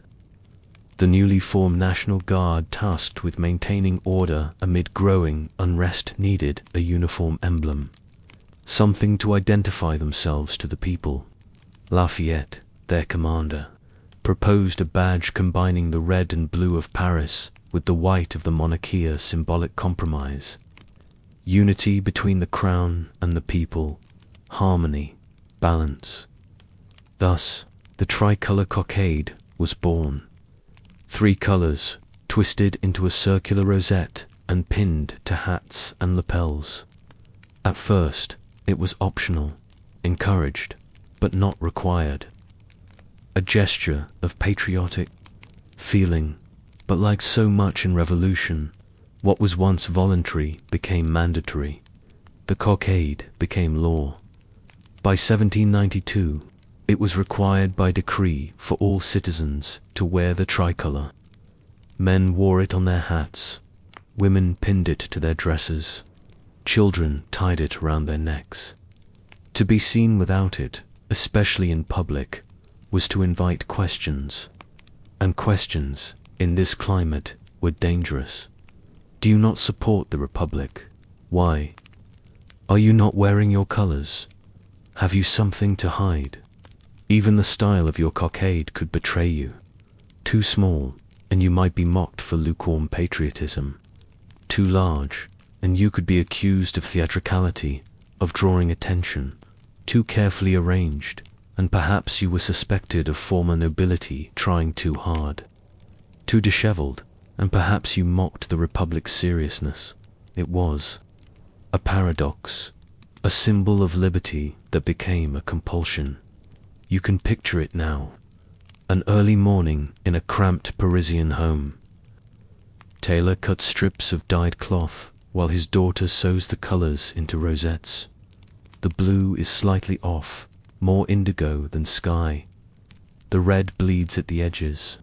The newly formed National Guard tasked with maintaining order amid growing unrest needed a uniform emblem, something to identify themselves to the people. Lafayette, their commander, proposed a badge combining the red and blue of Paris with the white of the monarchy, symbolic compromise. Unity between the crown and the people, harmony, balance. Thus, the tricolour cockade was born. 3 colours, twisted into a circular rosette and pinned to hats and lapels. At first, it was optional, encouraged, but not required. A gesture of patriotic feeling, but like so much in revolution, what was once voluntary became mandatory. The cockade became law. By 1792, it was required by decree for all citizens to wear the tricolour. Men wore it on their hats, women pinned it to their dresses, children tied it around their necks. To be seen without it, especially in public, was to invite questions, and questions, in this climate, were dangerous. Do you not support the Republic? Why? Are you not wearing your colours? Have you something to hide? Even the style of your cockade could betray you. Too small, and you might be mocked for lukewarm patriotism. Too large, and you could be accused of theatricality, of drawing attention. Too carefully arranged, and perhaps you were suspected of former nobility trying too hard. Too dishevelled, and perhaps you mocked the Republic's seriousness. It was a paradox, a symbol of liberty that became a compulsion. You can picture it now. An early morning in a cramped Parisian home. Tailor cuts strips of dyed cloth while his daughter sews the colours into rosettes. The blue is slightly off, more indigo than sky. The red bleeds at the edges.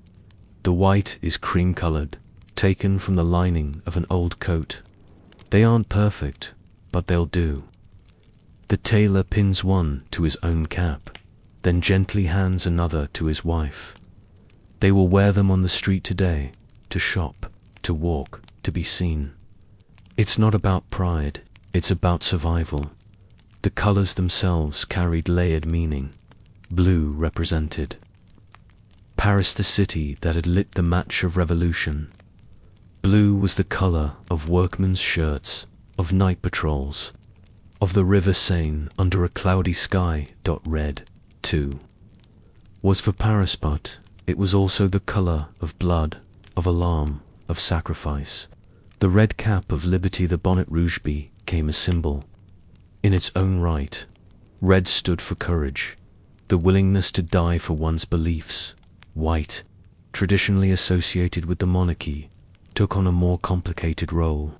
The white is cream-colored, taken from the lining of an old coat. They aren't perfect, but they'll do. The tailor pins one to his own cap, then gently hands another to his wife. They will wear them on the street today, to shop, to walk, to be seen. It's not about pride, it's about survival. The colors themselves carried layered meaning. Blue represented Paris, the city that had lit the match of revolution. Blue was the color of workmen's shirts, of night patrols, of the river Seine under a cloudy sky. Red, too, was for Paris, but it was also the color of blood, of alarm, of sacrifice. The red cap of liberty, the bonnet rouge, became a symbol. In its own right, red stood for courage, the willingness to die for one's beliefs. White, traditionally associated with the monarchy, took on a more complicated role.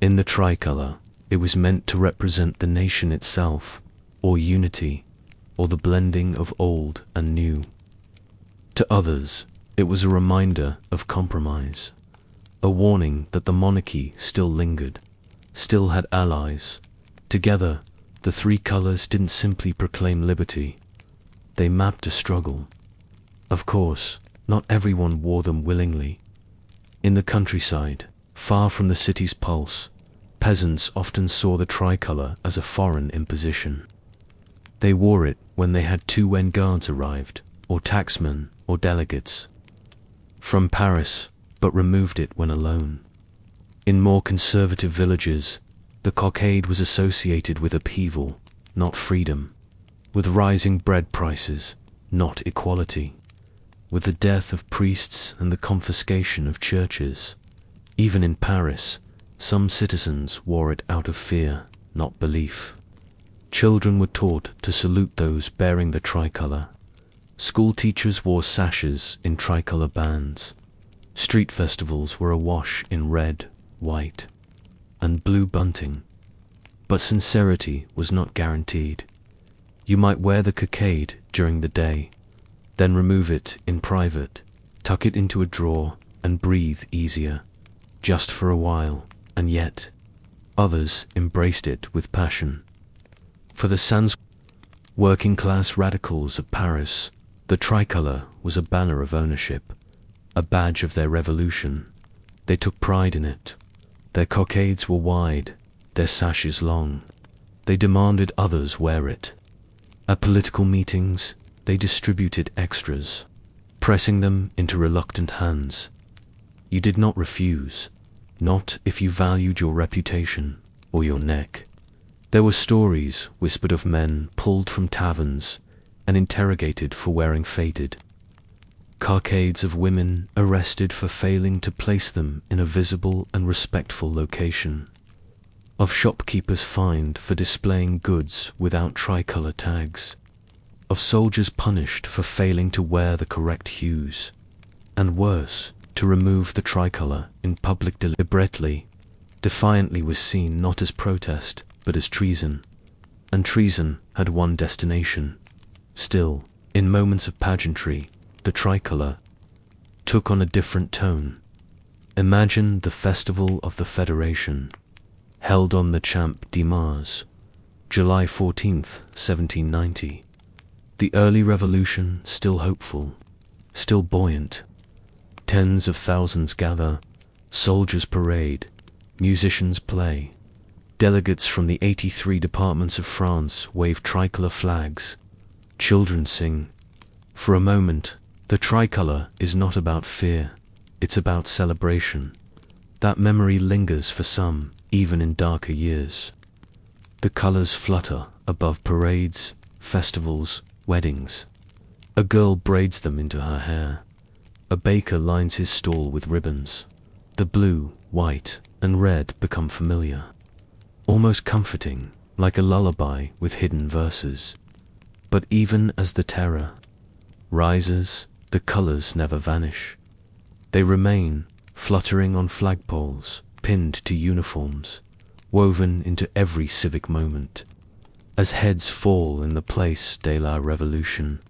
In the tricolor, it was meant to represent the nation itself, or unity, or the blending of old and new. To others, it was a reminder of compromise, a warning that the monarchy still lingered, still had allies. Together, the three colors didn't simply proclaim liberty, they mapped a struggle. Of course, not everyone wore them willingly. In the countryside, far from the city's pulse, peasants often saw the tricolor as a foreign imposition. They wore it when they had two when guards arrived, or tacksmen, or delegates from Paris, but removed it when alone. In more conservative villages, the cockade was associated with upheaval, not freedom, with rising bread prices, not equality, with the death of priests and the confiscation of churches. Even in Paris, some citizens wore it out of fear, not belief. Children were taught to salute those bearing the tricolor. School teachers wore sashes in tricolor bands. Street festivals were awash in red, white, and blue bunting. But sincerity was not guaranteed. You might wear the cockade during the day, then remove it in private, tuck it into a drawer, and breathe easier, just for a while, and yet others embraced it with passion. For the sans working-class radicals of Paris, the tricolor was a banner of ownership, a badge of their revolution. They took pride in it. Their cockades were wide, their sashes long. They demanded others wear it. At political meetings, they distributed extras, pressing them into reluctant hands. You did not refuse, not if you valued your reputation or your neck. There were stories whispered of men pulled from taverns and interrogated for wearing faded. Cockades of women arrested for failing to place them in a visible and respectful location. Of shopkeepers fined for displaying goods without tricolor tags. Of soldiers punished for failing to wear the correct hues. And worse, to remove the tricolor in public deliberately, defiantly was seen not as protest, but as treason. And treason had one destination. Still, in moments of pageantry, the tricolor took on a different tone. Imagine the Festival of the Federation, held on the Champ de Mars, July 14th, 1790. The early revolution still hopeful, still buoyant. Tens of thousands gather, soldiers parade, musicians play. Delegates from the 83 departments of France wave tricolor flags. Children sing. For a moment, the tricolor is not about fear, it's about celebration. That memory lingers for some, even in darker years. The colors flutter above parades, festivals, weddings. A girl braids them into her hair. A baker lines his stall with ribbons. The blue, white, and red become familiar, almost comforting, like a lullaby with hidden verses. But even as the terror rises, the colors never vanish. They remain, fluttering on flagpoles, pinned to uniforms, woven into every civic moment. As heads fall in the Place de la Revolution,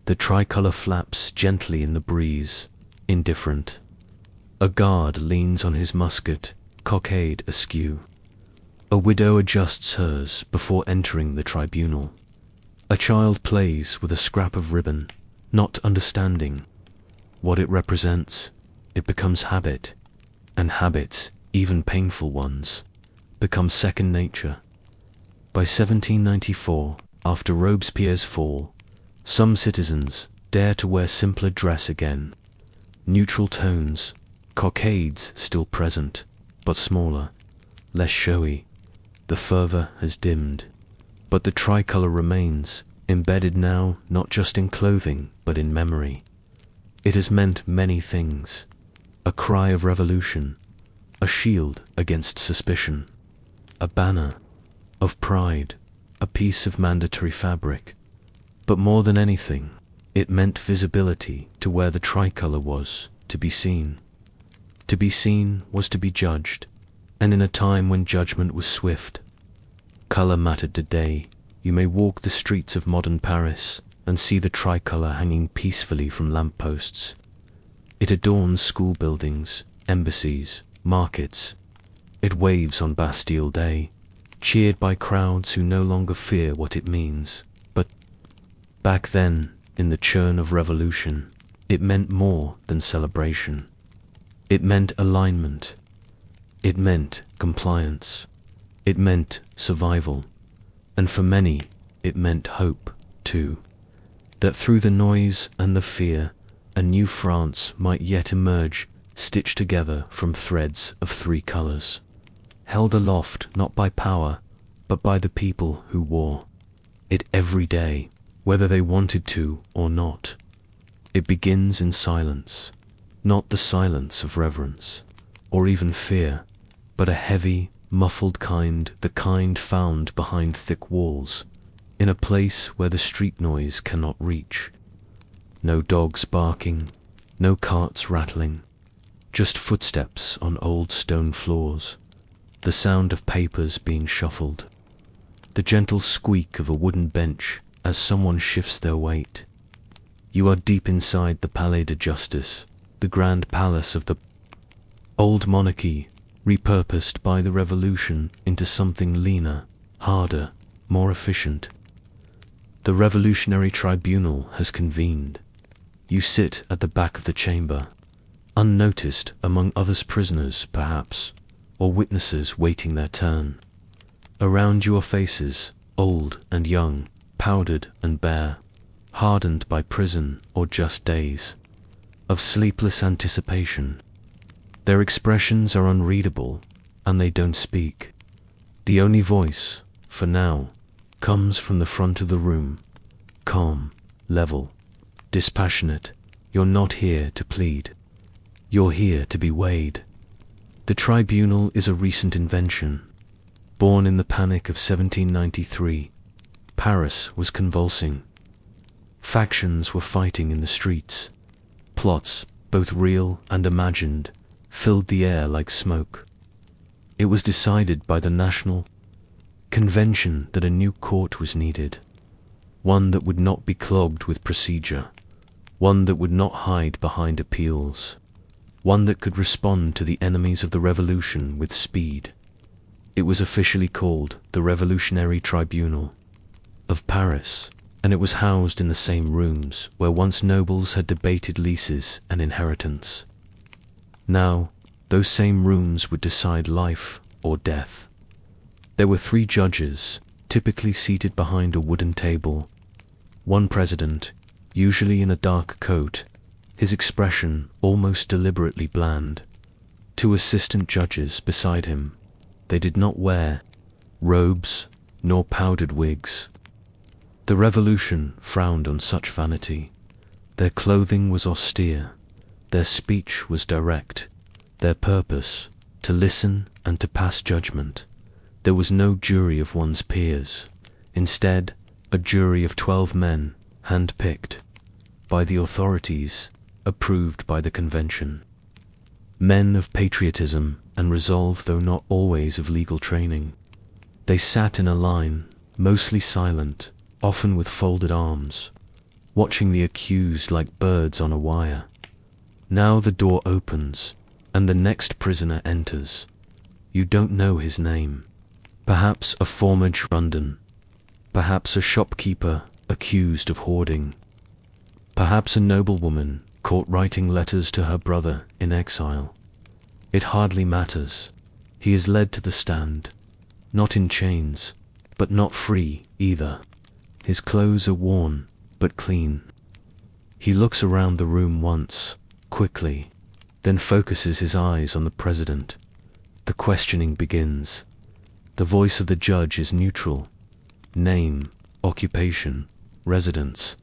the tricolour flaps gently in the breeze, indifferent. A guard leans on his musket, cockade askew. A widow adjusts hers before entering the tribunal. A child plays with a scrap of ribbon, not understanding what it represents. It becomes habit, and habits, even painful ones, become second nature. By 1794, after Robespierre's fall, some citizens dare to wear simpler dress again. Neutral tones, cockades still present, but smaller, less showy. The fervour has dimmed, but the tricolour remains, embedded now not just in clothing, but in memory. It has meant many things. A cry of revolution, a shield against suspicion, a banner of pride, a piece of mandatory fabric. But more than anything, it meant visibility to where the tricolour was to be seen. To be seen was to be judged, and in a time when judgment was swift. Colour mattered today. You may walk the streets of modern Paris and see the tricolour hanging peacefully from lampposts. It adorns school buildings, embassies, markets. It waves on Bastille Day, cheered by crowds who no longer fear what it means. But back then, in the churn of revolution, it meant more than celebration. It meant alignment. It meant compliance. It meant survival. And for many, it meant hope, too. That through the noise and the fear, a new France might yet emerge, stitched together from threads of three colours. Held aloft not by power, but by the people who wore it every day, whether they wanted to or not. It begins in silence, not the silence of reverence, or even fear, but a heavy, muffled kind, the kind found behind thick walls, in a place where the street noise cannot reach. No dogs barking, no carts rattling, just footsteps on old stone floors, the sound of papers being shuffled, the gentle squeak of a wooden bench as someone shifts their weight. You are deep inside the Palais de Justice, the grand palace of the old monarchy, repurposed by the revolution into something leaner, harder, more efficient. The revolutionary tribunal has convened. You sit at the back of the chamber, unnoticed among others, prisoners perhaps, or witnesses waiting their turn. Around you are faces, old and young, powdered and bare, hardened by prison or just days of sleepless anticipation. Their expressions are unreadable, and they don't speak. The only voice, for now, comes from the front of the room, calm, level, dispassionate. You're not here to plead. You're here to be weighed. The tribunal is a recent invention. Born in the panic of 1793, Paris was convulsing. Factions were fighting in the streets. Plots, both real and imagined, filled the air like smoke. It was decided by the National Convention that a new court was needed, one that would not be clogged with procedure, one that would not hide behind appeals, one that could respond to the enemies of the revolution with speed. It was officially called the Revolutionary Tribunal of Paris, and it was housed in the same rooms where once nobles had debated leases and inheritance. Now, those same rooms would decide life or death. There were 3 judges, typically seated behind a wooden table. One president, usually in a dark coat, his expression almost deliberately bland. 2 assistant judges beside him. They did not wear robes nor powdered wigs. The revolution frowned on such vanity. Their clothing was austere. Their speech was direct. Their purpose, to listen and to pass judgment. There was no jury of one's peers. Instead, a jury of 12 men, hand-picked by the authorities, approved by the convention. Men of patriotism and resolve, though not always of legal training. They sat in a line, mostly silent, often with folded arms, watching the accused like birds on a wire. Now the door opens, and the next prisoner enters. You don't know his name. Perhaps a former London, perhaps a shopkeeper accused of hoarding, perhaps a noblewoman caught writing letters to her brother in exile. It hardly matters. He is led to the stand, not in chains, but not free either. His clothes are worn, but clean. He looks around the room once, quickly, then focuses his eyes on the president. The questioning begins. The voice of the judge is neutral. Name, occupation, residence.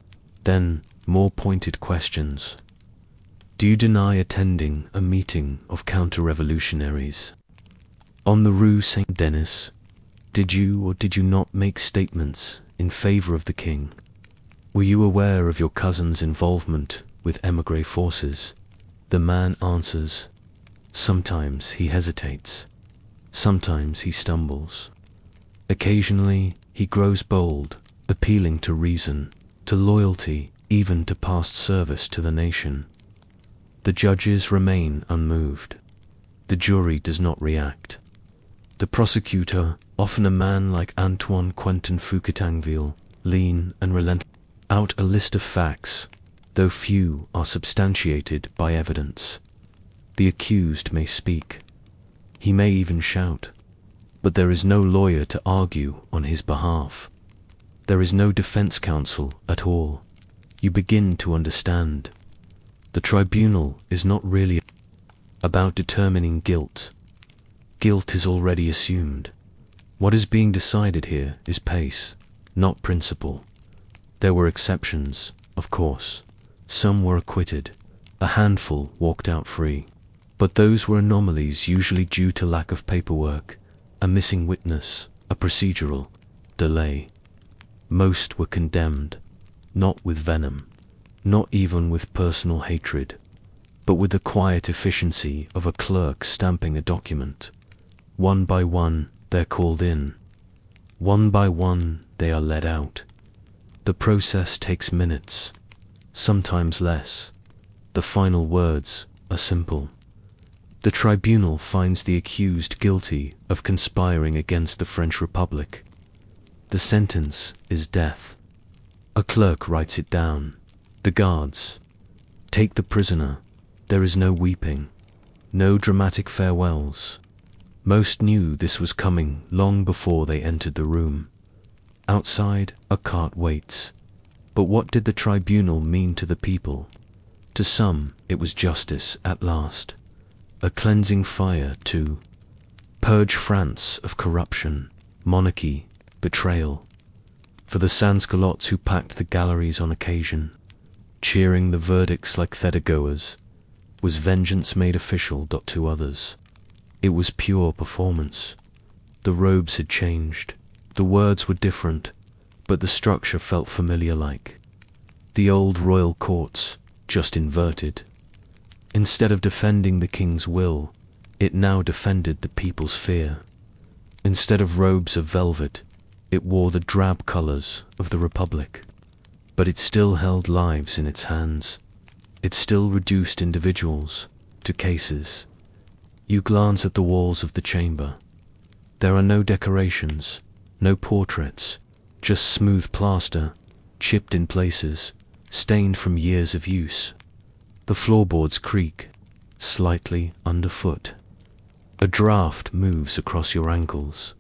Then, more pointed questions. Do you deny attending a meeting of counter-revolutionaries on the Rue Saint-Denis? Did you or did you not make statements in favor of the king? Were you aware of your cousin's involvement with émigré forces? The man answers. Sometimes he hesitates. Sometimes he stumbles. Occasionally he grows bold, appealing to reason, to loyalty, even to past service to the nation. The judges remain unmoved. The jury does not react. The prosecutor, often a man like Antoine Quentin Foucault-Tinville, lean and relentless, out a list of facts, though few are substantiated by evidence. The accused may speak. He may even shout. But there is no lawyer to argue on his behalf. There is no defense counsel at all. You begin to understand. The tribunal is not really about determining guilt. Guilt is already assumed. What is being decided here is pace, not principle. There were exceptions, of course. Some were acquitted. A handful walked out free. But those were anomalies usually due to lack of paperwork, a missing witness, a procedural delay. Most were condemned, not with venom, not even with personal hatred, but with the quiet efficiency of a clerk stamping a document. One by one, they're called in. One by one, they are led out. The process takes minutes, sometimes less. The final words are simple. The tribunal finds the accused guilty of conspiring against the French Republic. The sentence is death. A clerk writes it down. The guards take the prisoner. There is no weeping, no dramatic farewells. Most knew this was coming long before they entered the room. Outside, a cart waits. But what did the tribunal mean to the people? To some, it was justice at last. A cleansing fire to purge France of corruption, monarchy, betrayal. For the sans-culottes who packed the galleries on occasion, cheering the verdicts like theatergoers, was vengeance made official. To others, it was pure performance. The robes had changed, the words were different, but the structure felt familiar like the old royal courts, just inverted. Instead of defending the king's will, it now defended the people's fear. Instead of robes of velvet, it wore the drab colors of the Republic. But it still held lives in its hands. It still reduced individuals to cases. You glance at the walls of the chamber. There are no decorations, no portraits, just smooth plaster, chipped in places, stained from years of use. The floorboards creak, slightly underfoot. A draft moves across your ankles.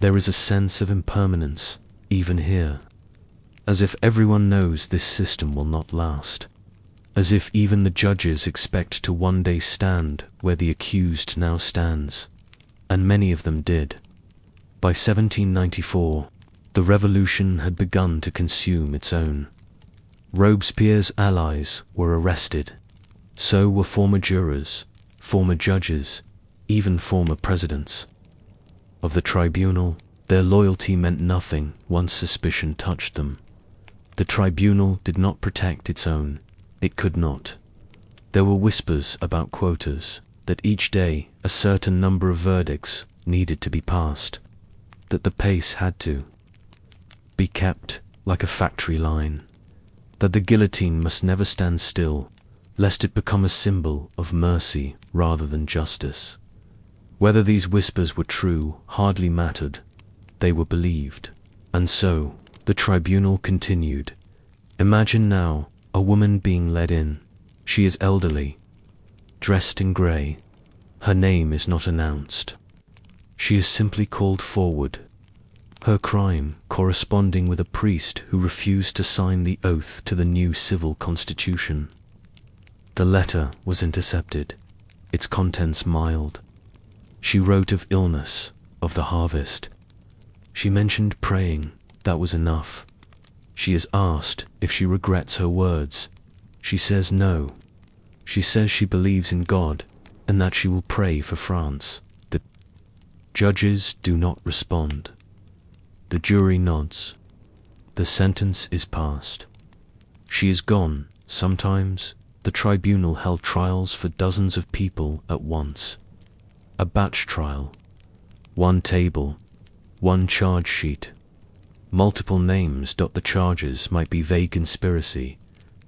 There is a sense of impermanence, even here, as if everyone knows this system will not last, as if even the judges expect to one day stand where the accused now stands, and many of them did. By 1794, the revolution had begun to consume its own. Robespierre's allies were arrested. So were former jurors, former judges, even former presidents. Of the tribunal, their loyalty meant nothing once suspicion touched them. The tribunal did not protect its own. It could not. There were whispers about quotas, that each day a certain number of verdicts needed to be passed, that the pace had to be kept like a factory line, that the guillotine must never stand still, lest it become a symbol of mercy rather than justice. Whether these whispers were true hardly mattered. They were believed. And so, the tribunal continued. Imagine now a woman being led in. She is elderly, dressed in grey. Her name is not announced. She is simply called forward. Her crime corresponding with a priest who refused to sign the oath to the new civil constitution. The letter was intercepted, its contents mild. She wrote of illness, of the harvest. She mentioned praying, that was enough. She is asked if she regrets her words. She says no. She says she believes in God and that she will pray for France. The judges do not respond. The jury nods. The sentence is passed. She is gone. Sometimes the tribunal held trials for dozens of people at once. A batch trial. One table. One charge sheet. Multiple names dot the charges. Might be vague conspiracy,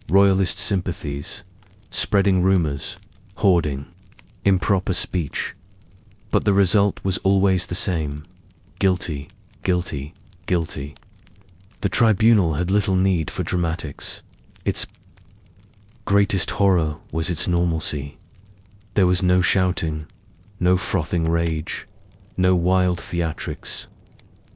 royalist sympathies, spreading rumors, hoarding, improper speech. But the result was always the same. Guilty, guilty, guilty. The tribunal had little need for dramatics. Its greatest horror was its normalcy. There was no shouting, no frothing rage, no wild theatrics.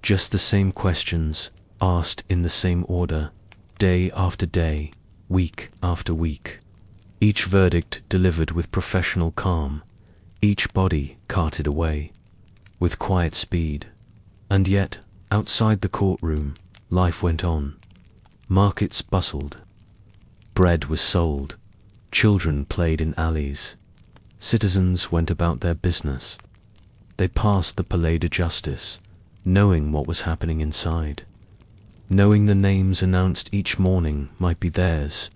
Just the same questions, asked in the same order, day after day, week after week. Each verdict delivered with professional calm, each body carted away, with quiet speed. And yet, outside the courtroom, life went on. Markets bustled. Bread was sold. Children played in alleys. Citizens went about their business. They passed the Palais de Justice, knowing what was happening inside. Knowing the names announced each morning might be theirs.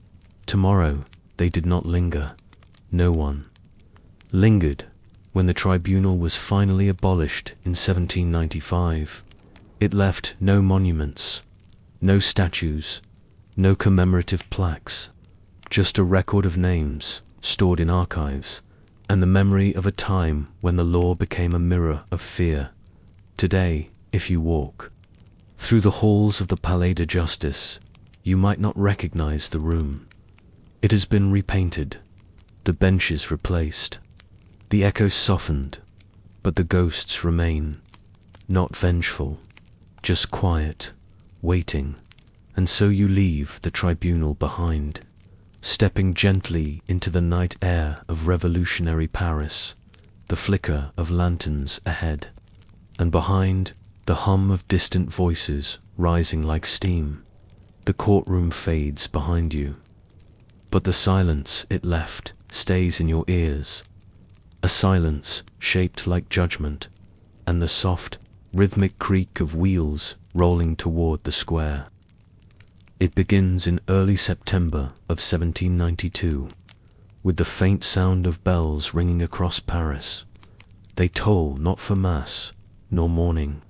Tomorrow, they did not linger. No one lingered when the tribunal was finally abolished in 1795. It left no monuments, no statues, no commemorative plaques, just a record of names stored in archives, and the memory of a time when the law became a mirror of fear. Today, if you walk through the halls of the Palais de Justice, you might not recognize the room. It has been repainted, the benches replaced, the echoes softened, but the ghosts remain, not vengeful, just quiet, waiting. And so you leave the tribunal behind, stepping gently into the night air of revolutionary Paris, the flicker of lanterns ahead, and behind, the hum of distant voices rising like steam. The courtroom fades behind you, but the silence it left stays in your ears, a silence shaped like judgment, and the soft, rhythmic creak of wheels rolling toward the square. It begins in early September of 1792, with the faint sound of bells ringing across Paris. They toll not for mass, nor mourning.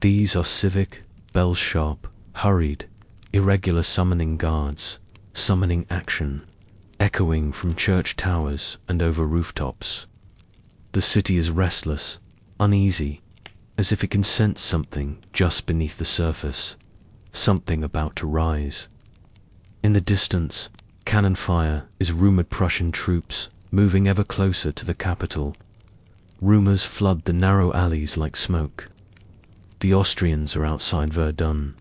These are civic, bell-sharp, hurried, irregular summoning guards, summoning action, echoing from church towers and over rooftops. The city is restless, uneasy, as if it can sense something just beneath the surface, something about to rise. In the distance, cannon fire is rumored Prussian troops moving ever closer to the capital. Rumors flood the narrow alleys like smoke. The Austrians are outside Verdun.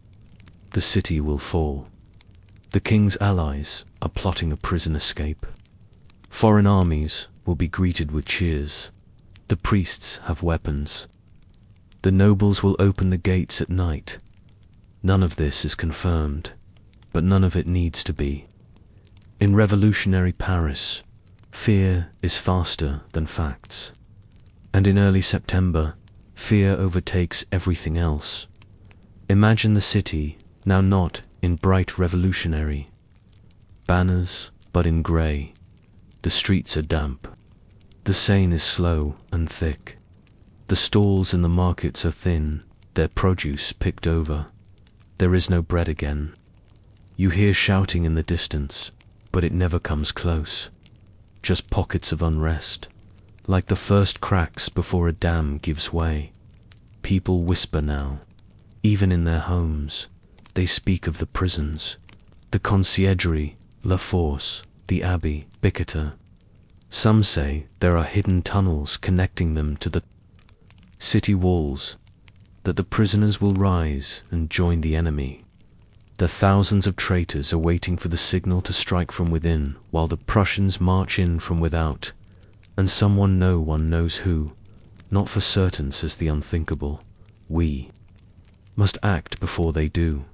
The city will fall. The king's allies are plotting a prison escape. Foreign armies will be greeted with cheers. The priests have weapons. The nobles will open the gates at night. None of this is confirmed, but none of it needs to be. In revolutionary Paris, fear is faster than facts. And in early September, fear overtakes everything else. Imagine the city, now not in bright revolutionary banners, but in grey. The streets are damp. The Seine is slow and thick. The stalls in the markets are thin, their produce picked over. There is no bread again. You hear shouting in the distance, but it never comes close. Just pockets of unrest, like the first cracks before a dam gives way. People whisper now, even in their homes. They speak of the prisons, the conciergerie, La Force, the Abbey, Bicêtre. Some say there are hidden tunnels connecting them to the city walls, that the prisoners will rise and join the enemy. The thousands of traitors are waiting for the signal to strike from within, while the Prussians march in from without, and no one knows who, not for certain says the unthinkable, we must act before they do.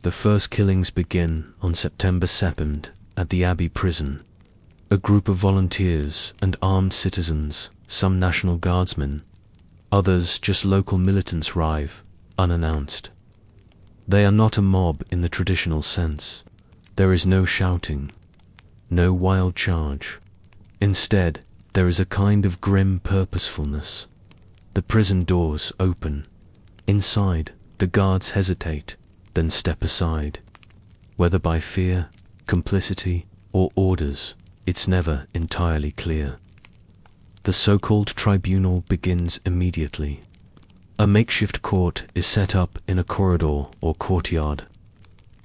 The first killings begin on September 2nd at the Abbey prison. A group of volunteers and armed citizens, some National Guardsmen, others just local militants arrive, unannounced. They are not a mob in the traditional sense. There is no shouting, no wild charge. Instead, there is a kind of grim purposefulness. The prison doors open. Inside, the guards hesitate, then step aside. Whether by fear, complicity, or orders, it's never entirely clear. The so-called tribunal begins immediately. A makeshift court is set up in a corridor or courtyard.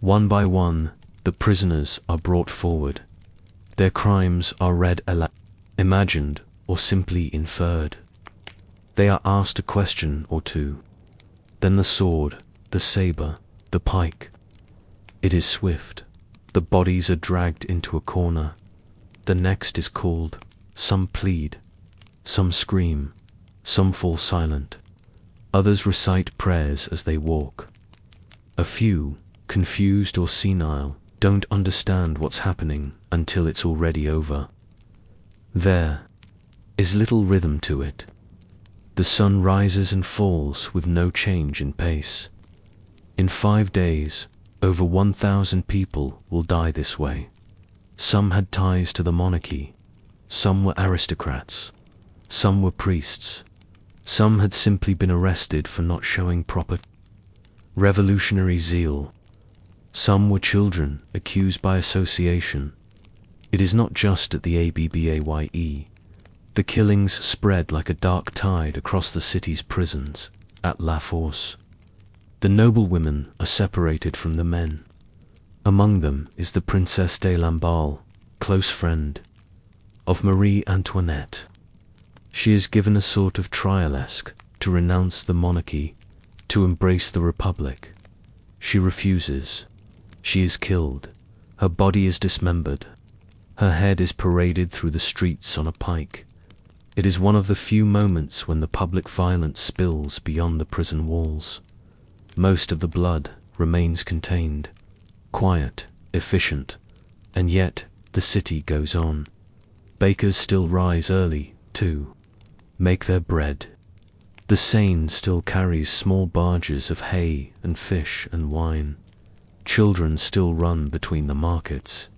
One by one, the prisoners are brought forward. Their crimes are read aloud, imagined, or simply inferred. They are asked a question or two. Then the sword, the saber, the pike. It is swift. The bodies are dragged into a corner. The next is called. Some plead. Some scream. Some fall silent. Others recite prayers as they walk. A few, confused or senile, don't understand what's happening until it's already over. There is little rhythm to it. The sun rises and falls with no change in pace. In 5 days, over 1,000 people will die this way. Some had ties to the monarchy. Some were aristocrats. Some were priests. Some had simply been arrested for not showing proper revolutionary zeal. Some were children accused by association. It is not just at the Abbaye. The killings spread like a dark tide across the city's prisons. At La Force, the noble women are separated from the men. Among them is the Princesse de Lamballe, close friend of Marie Antoinette. She is given a sort of trialesque to renounce the monarchy, to embrace the republic. She refuses. She is killed. Her body is dismembered. Her head is paraded through the streets on a pike. It is one of the few moments when the public violence spills beyond the prison walls. Most of the blood remains contained, quiet, efficient, and yet the city goes on. Bakers still rise early, too, make their bread. The Seine still carries small barges of hay and fish and wine. Children still run between the markets.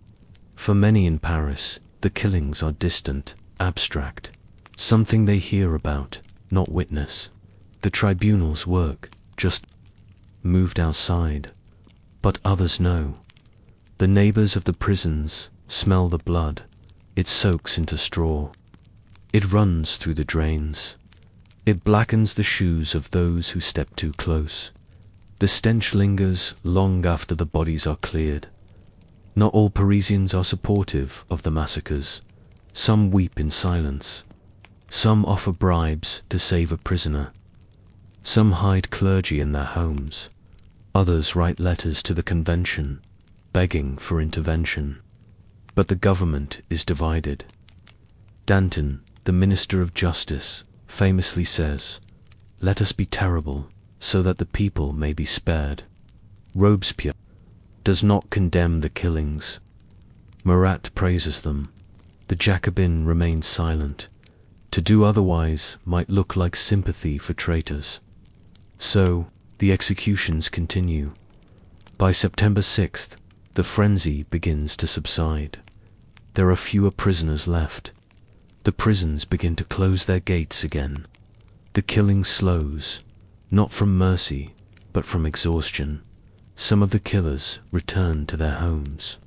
For many in Paris, the killings are distant, abstract, something they hear about, not witness. The tribunal's work just moved outside, but others know. The neighbors of the prisons smell the blood. It soaks into straw. It runs through the drains. It blackens the shoes of those who step too close. The stench lingers long after the bodies are cleared. Not all Parisians are supportive of the massacres. Some weep in silence. Some offer bribes to save a prisoner. Some hide clergy in their homes. Others write letters to the convention, begging for intervention. But the government is divided. Danton, the Minister of Justice, famously says, "Let us be terrible, so that the people may be spared." Robespierre does not condemn the killings. Marat praises them. The Jacobin remains silent. To do otherwise might look like sympathy for traitors. So, the executions continue. By September 6th, the frenzy begins to subside. There are fewer prisoners left. The prisons begin to close their gates again. The killing slows, not from mercy, but from exhaustion. Some of the killers return to their homes.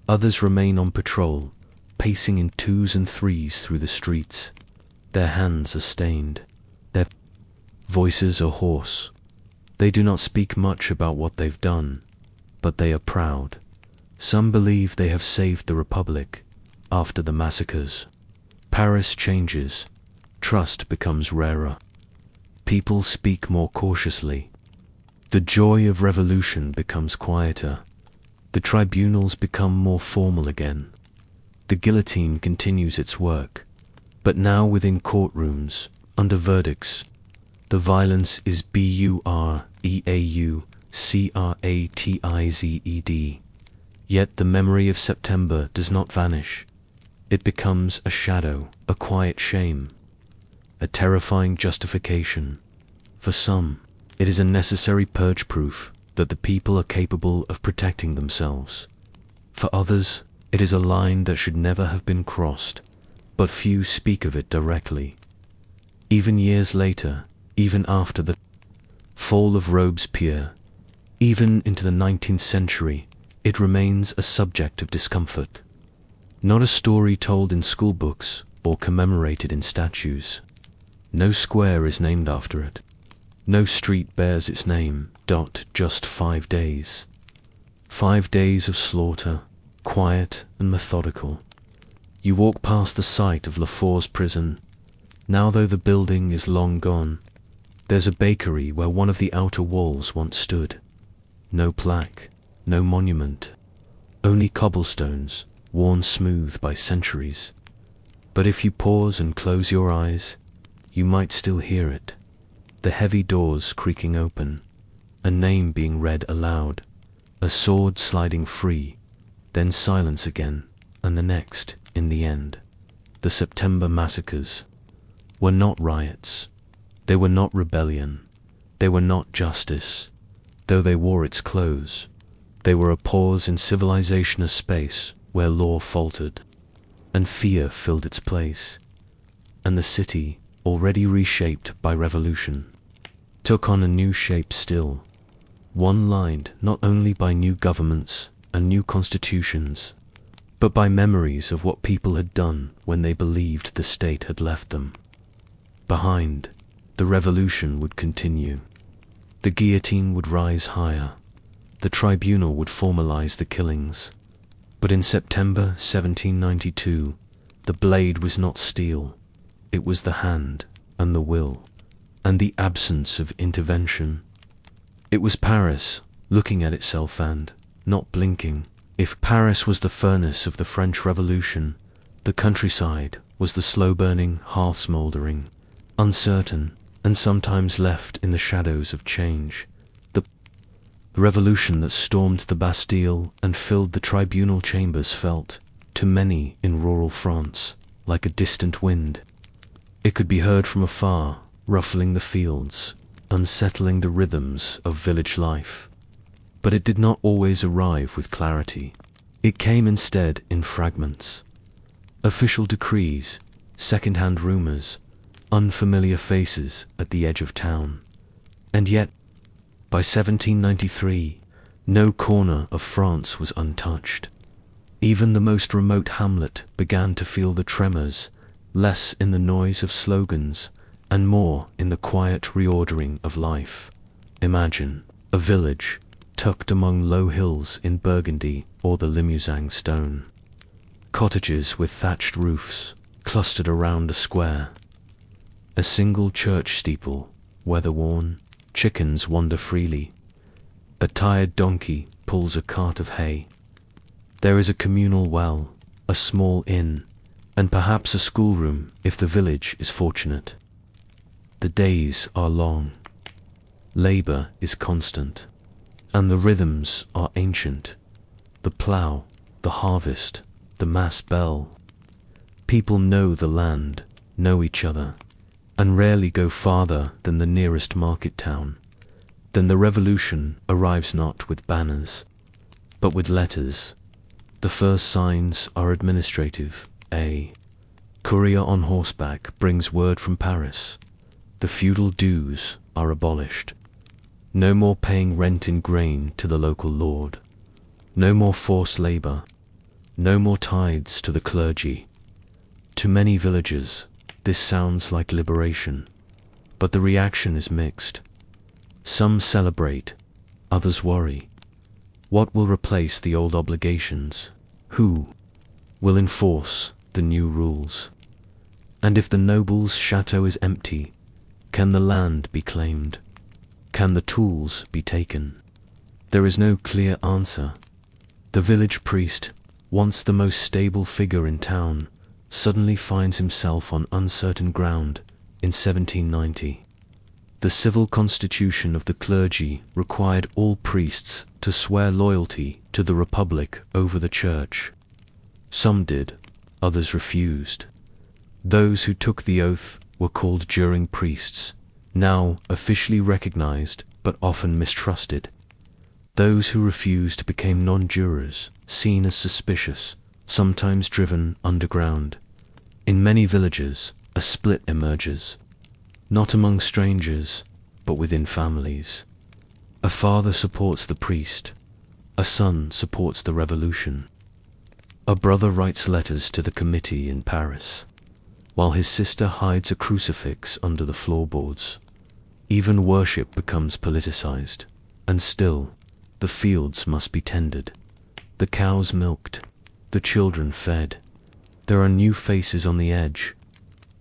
Others remain on patrol, pacing in twos and threes through the streets. Their hands are stained. Their voices are hoarse. They do not speak much about what they've done, but they are proud. Some believe they have saved the Republic after the massacres. Paris changes. Trust becomes rarer. People speak more cautiously. The joy of revolution becomes quieter. The tribunals become more formal again. The guillotine continues its work, but now within courtrooms, under verdicts. The violence is bureaucratized. Yet the memory of September does not vanish. It becomes a shadow, a quiet shame, a terrifying justification. For some, it is a necessary purge proof that the people are capable of protecting themselves. For others, it is a line that should never have been crossed, but few speak of it directly. Even years later, even after the fall of Robespierre, even into the 19th century, it remains a subject of discomfort. Not a story told in school books or commemorated in statues. No square is named after it. No street bears its name. Just 5 days. 5 days of slaughter, quiet and methodical. You walk past the site of Lafort's prison. Now, though the building is long gone, there's a bakery where one of the outer walls once stood. No plaque, no monument, only cobblestones, worn smooth by centuries. But if you pause and close your eyes, you might still hear it. The heavy doors creaking open, a name being read aloud, a sword sliding free, then silence again, and the next, in the end. The September massacres were not riots. They were not rebellion. They were not justice, though they wore its clothes. They were a pause in civilization, a space where law faltered, and fear filled its place. And the city, already reshaped by revolution, took on a new shape still, one lined not only by new governments and new constitutions, but by memories of what people had done when they believed the state had left them behind. The revolution would continue. The guillotine would rise higher. The tribunal would formalize the killings. But in September 1792, the blade was not steel. It was the hand and the will, and the absence of intervention. It was Paris, looking at itself and not blinking. If Paris was the furnace of the French Revolution, the countryside was the slow-burning hearth smouldering, uncertain, and sometimes left in the shadows of change. The revolution that stormed the Bastille and filled the tribunal chambers felt, to many in rural France, like a distant wind. It could be heard from afar, ruffling the fields, unsettling the rhythms of village life. But it did not always arrive with clarity. It came instead in fragments. Official decrees, second-hand rumors, unfamiliar faces at the edge of town. And yet, by 1793, no corner of France was untouched. Even the most remote hamlet began to feel the tremors, less in the noise of slogans and more in the quiet reordering of life. Imagine a village tucked among low hills in Burgundy or the Limousin stone. Cottages with thatched roofs clustered around a square. A single church steeple, weather-worn, chickens wander freely. A tired donkey pulls a cart of hay. There is a communal well, a small inn, and perhaps a schoolroom if the village is fortunate. The days are long. Labor is constant, and the rhythms are ancient. The plough, the harvest, the mass bell. People know the land, know each other, and rarely go farther than the nearest market town. Then the revolution arrives not with banners, but with letters. The first signs are administrative. A courier on horseback brings word from Paris. The feudal dues are abolished. No more paying rent in grain to the local lord. No more forced labor. No more tithes to the clergy. To many villagers, this sounds like liberation, but the reaction is mixed. Some celebrate, others worry. What will replace the old obligations? Who will enforce the new rules? And if the noble's chateau is empty, can the land be claimed? Can the tools be taken? There is no clear answer. The village priest, once the most stable figure in town, suddenly finds himself on uncertain ground in 1790. The civil constitution of the clergy required all priests to swear loyalty to the Republic over the Church. Some did, others refused. Those who took the oath were called juring priests, now officially recognized but often mistrusted. Those who refused became non-jurors, seen as suspicious, sometimes driven underground. In many villages, a split emerges, not among strangers, but within families. A father supports the priest, a son supports the revolution. A brother writes letters to the committee in Paris, while his sister hides a crucifix under the floorboards. Even worship becomes politicized, and still, the fields must be tended, the cows milked, the children fed. There are new faces on the edge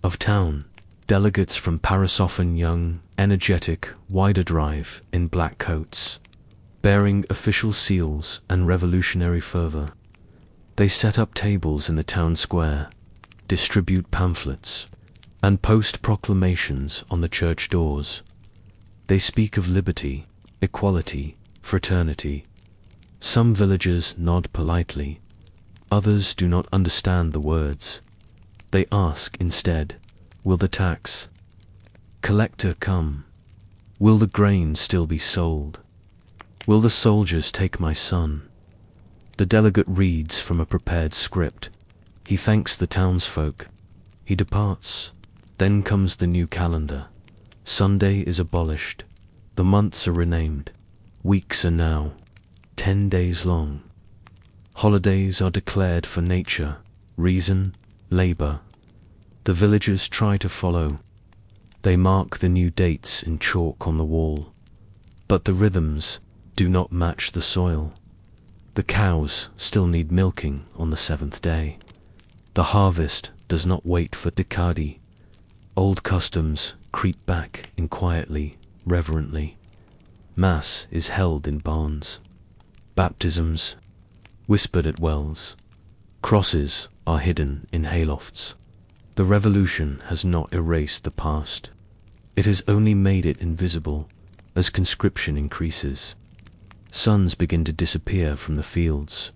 of town, delegates from Paris, often young, energetic, wider drive in black coats, bearing official seals and revolutionary fervor. They set up tables in the town square, distribute pamphlets, and post proclamations on the church doors. They speak of liberty, equality, fraternity. Some villagers nod politely, others do not understand the words. They ask instead, will the tax collector come? Will the grain still be sold? Will the soldiers take my son? The delegate reads from a prepared script. He thanks the townsfolk. He departs. Then comes the new calendar. Sunday is abolished. The months are renamed. Weeks are now 10 days long. Holidays are declared for nature, reason, labor. The villagers try to follow. They mark the new dates in chalk on the wall. But the rhythms do not match the soil. The cows still need milking on the 7th day. The harvest does not wait for Decadi. Old customs creep back in quietly, reverently. Mass is held in barns. Baptisms whispered at wells. Crosses are hidden in haylofts. The revolution has not erased the past. It has only made it invisible as conscription increases. Sons begin to disappear from the fields.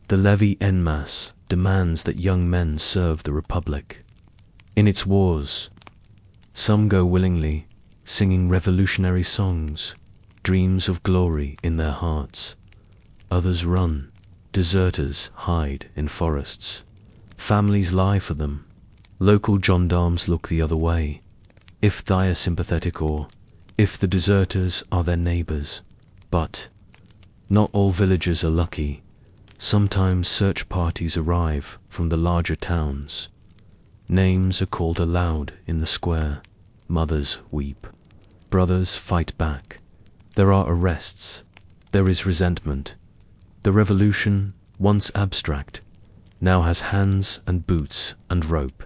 The levy en masse demands that young men serve the Republic. In its wars, some go willingly, singing revolutionary songs, dreams of glory in their hearts. Others run, deserters hide in forests. Families lie for them. Local gendarmes look the other way, if they are sympathetic or if the deserters are their neighbors. But not all villagers are lucky. Sometimes search parties arrive from the larger towns. Names are called aloud in the square. Mothers weep. Brothers fight back. There are arrests. There is resentment. The revolution, once abstract, now has hands and boots and rope.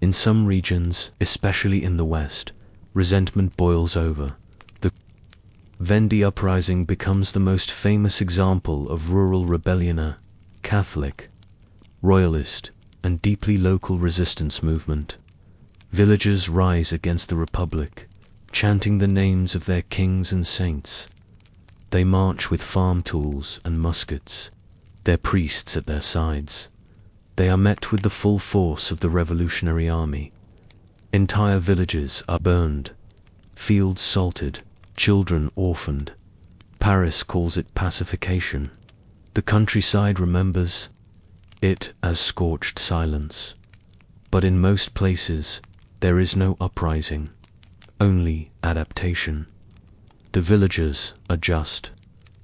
In some regions, especially in the West, resentment boils over. The Vendée uprising becomes the most famous example of rural rebellion, Catholic, royalist, and deeply local resistance movement. Villagers rise against the Republic, chanting the names of their kings and saints. They march with farm tools and muskets, their priests at their sides. They are met with the full force of the revolutionary army. Entire villages are burned, fields salted, children orphaned. Paris calls it pacification. The countryside remembers it as scorched silence. But in most places, there is no uprising, only adaptation. The The villagers adjust.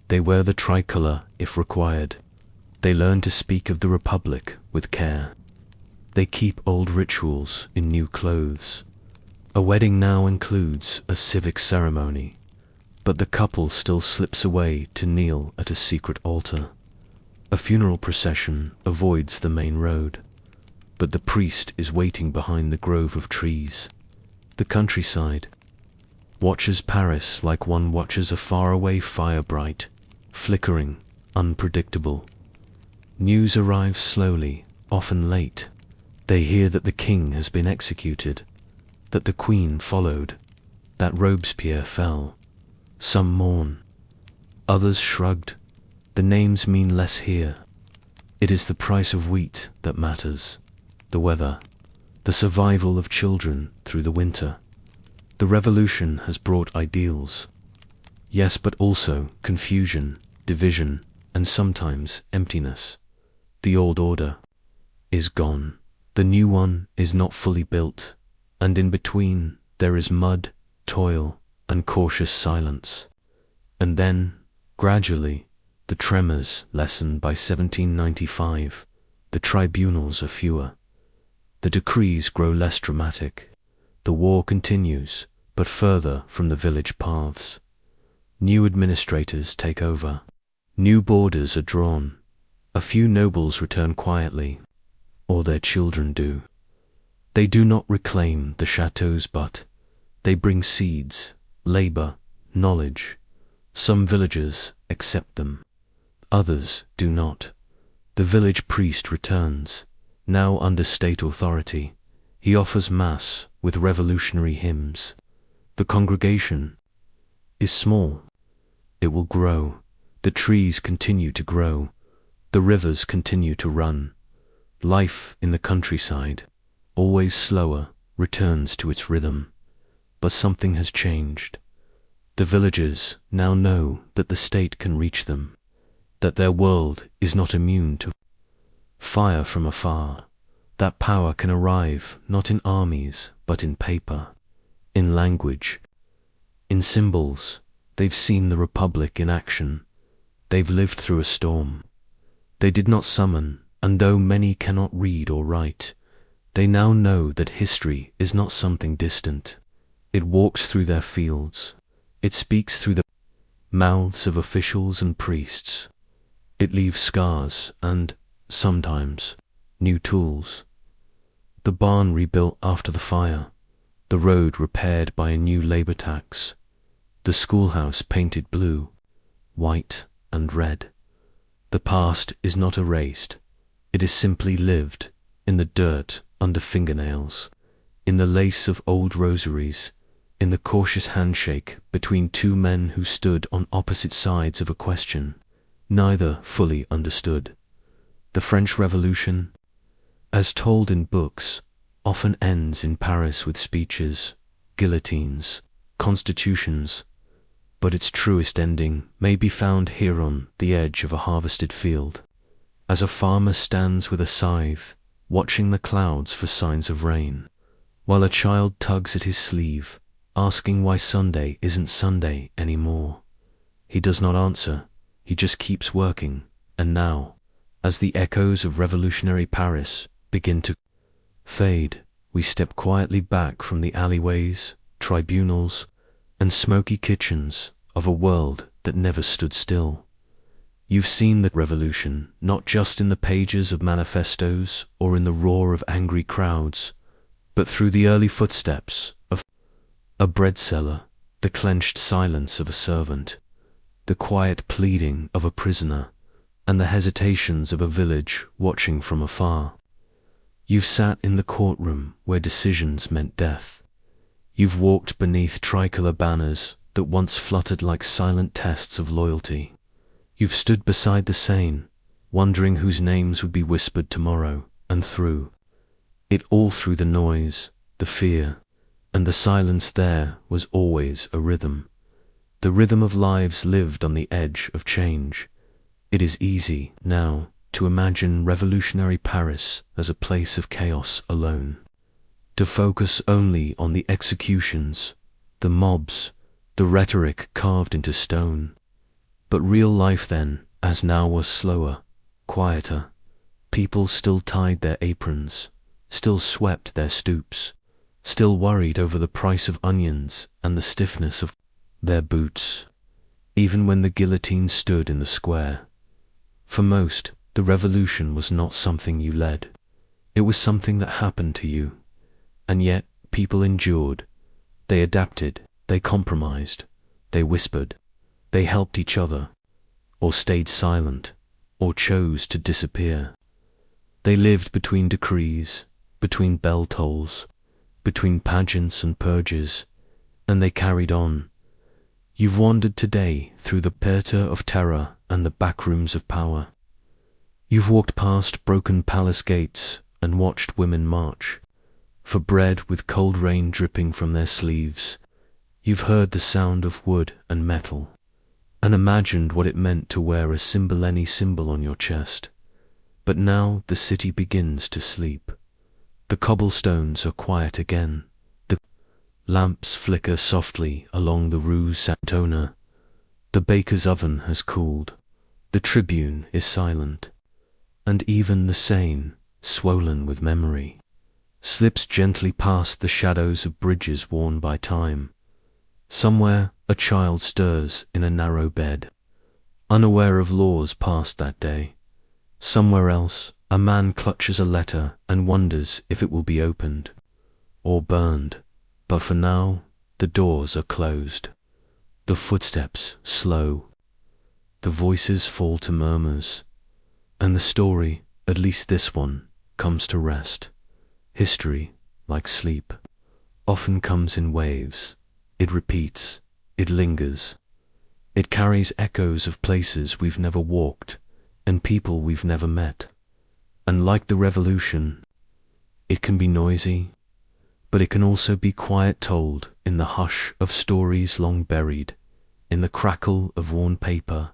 They wear the tricolor if required. They learn to speak of the Republic with care. They keep old rituals in new clothes. A wedding now includes a civic ceremony, but the couple still slips away to kneel at a secret altar. A funeral procession avoids the main road, but the priest is waiting behind the grove of trees. The countryside watches Paris like one watches a faraway fire, bright, flickering, unpredictable. News arrives slowly, often late. They hear that the king has been executed, that the queen followed, that Robespierre fell. Some mourn, others shrugged. The names mean less here. It is the price of wheat that matters, the weather, the survival of children through the winter. The revolution has brought ideals, yes, but also confusion, division, and sometimes emptiness. The old order is gone. The new one is not fully built, and in between there is mud, toil, and cautious silence. And then, gradually, the tremors lessen. By 1795, the tribunals are fewer. The decrees grow less dramatic. The war continues, but further from the village paths. New administrators take over. New borders are drawn. A few nobles return quietly, or their children do. They do not reclaim the chateaux, but they bring seeds, labor, knowledge. Some villagers accept them, others do not. The village priest returns, now under state authority. He offers mass with revolutionary hymns. The congregation is small. It will grow. The trees continue to grow. The rivers continue to run. Life in the countryside, always slower, returns to its rhythm. But something has changed. The villagers now know that the state can reach them, that their world is not immune to fire from afar, that power can arrive not in armies but in paper, in language, in symbols. They've seen the Republic in action. They've lived through a storm. They did not summon, and though many cannot read or write, they now know that history is not something distant. It walks through their fields. It speaks through the mouths of officials and priests. It leaves scars and, sometimes, new tools. The barn rebuilt after the fire, the road repaired by a new labor tax, the schoolhouse painted blue, white and red. The past is not erased. It is simply lived in the dirt under fingernails, in the lace of old rosaries, in the cautious handshake between two men who stood on opposite sides of a question neither fully understood. The French Revolution, as told in books, often ends in Paris with speeches, guillotines, constitutions, but its truest ending may be found here on the edge of a harvested field, as a farmer stands with a scythe, watching the clouds for signs of rain, while a child tugs at his sleeve, asking why Sunday isn't Sunday anymore. He does not answer, he just keeps working, and now, as the echoes of revolutionary Paris begin to fade, we step quietly back from the alleyways, tribunals, and smoky kitchens of a world that never stood still. You've seen the revolution, not just in the pages of manifestos or in the roar of angry crowds, but through the early footsteps of a bread seller, the clenched silence of a servant, the quiet pleading of a prisoner, and the hesitations of a village watching from afar. You've sat in the courtroom where decisions meant death. You've walked beneath tricolor banners that once fluttered like silent tests of loyalty. You've stood beside the Seine, wondering whose names would be whispered tomorrow, and through it all, through the noise, the fear, and the silence, there was always a rhythm. The rhythm of lives lived on the edge of change. It is easy, now, to imagine revolutionary Paris as a place of chaos alone, to focus only on the executions, the mobs, the rhetoric carved into stone. But real life then, as now, was slower, quieter. People still tied their aprons, still swept their stoops, still worried over the price of onions and the stiffness of their boots, even when the guillotine stood in the square. For most, the revolution was not something you led. It was something that happened to you. And yet, people endured. They adapted, they compromised, they whispered, they helped each other, or stayed silent, or chose to disappear. They lived between decrees, between bell tolls, between pageants and purges, and they carried on. You've wandered today through the theatre of terror and the backrooms of power. You've walked past broken palace gates and watched women march for bread with cold rain dripping from their sleeves. You've heard the sound of wood and metal, and imagined what it meant to wear a any symbol on your chest. But now the city begins to sleep. The cobblestones are quiet again. The lamps flicker softly along the Rue Saint-Honore. The baker's oven has cooled. The tribune is silent. And even the Seine, swollen with memory, slips gently past the shadows of bridges worn by time. Somewhere a child stirs in a narrow bed, unaware of laws passed that day. Somewhere else a man clutches a letter and wonders if it will be opened or burned. But for now, the doors are closed. The footsteps slow. The voices fall to murmurs. And the story, at least this one, comes to rest. History, like sleep, often comes in waves. It repeats, it lingers. It carries echoes of places we've never walked and people we've never met. And like the revolution, it can be noisy, but it can also be quiet, told in the hush of stories long buried, in the crackle of worn paper,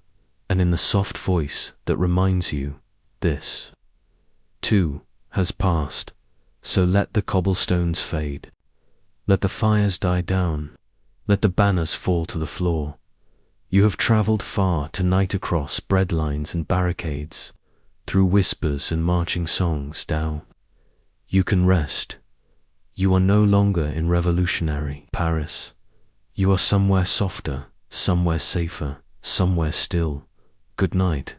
and in the soft voice that reminds you, this, too, has passed. So let the cobblestones fade. Let the fires die down. Let the banners fall to the floor. You have travelled far tonight across bread lines and barricades, through whispers and marching songs. Now you can rest. You are no longer in revolutionary Paris. You are somewhere softer, somewhere safer, somewhere still. Good night.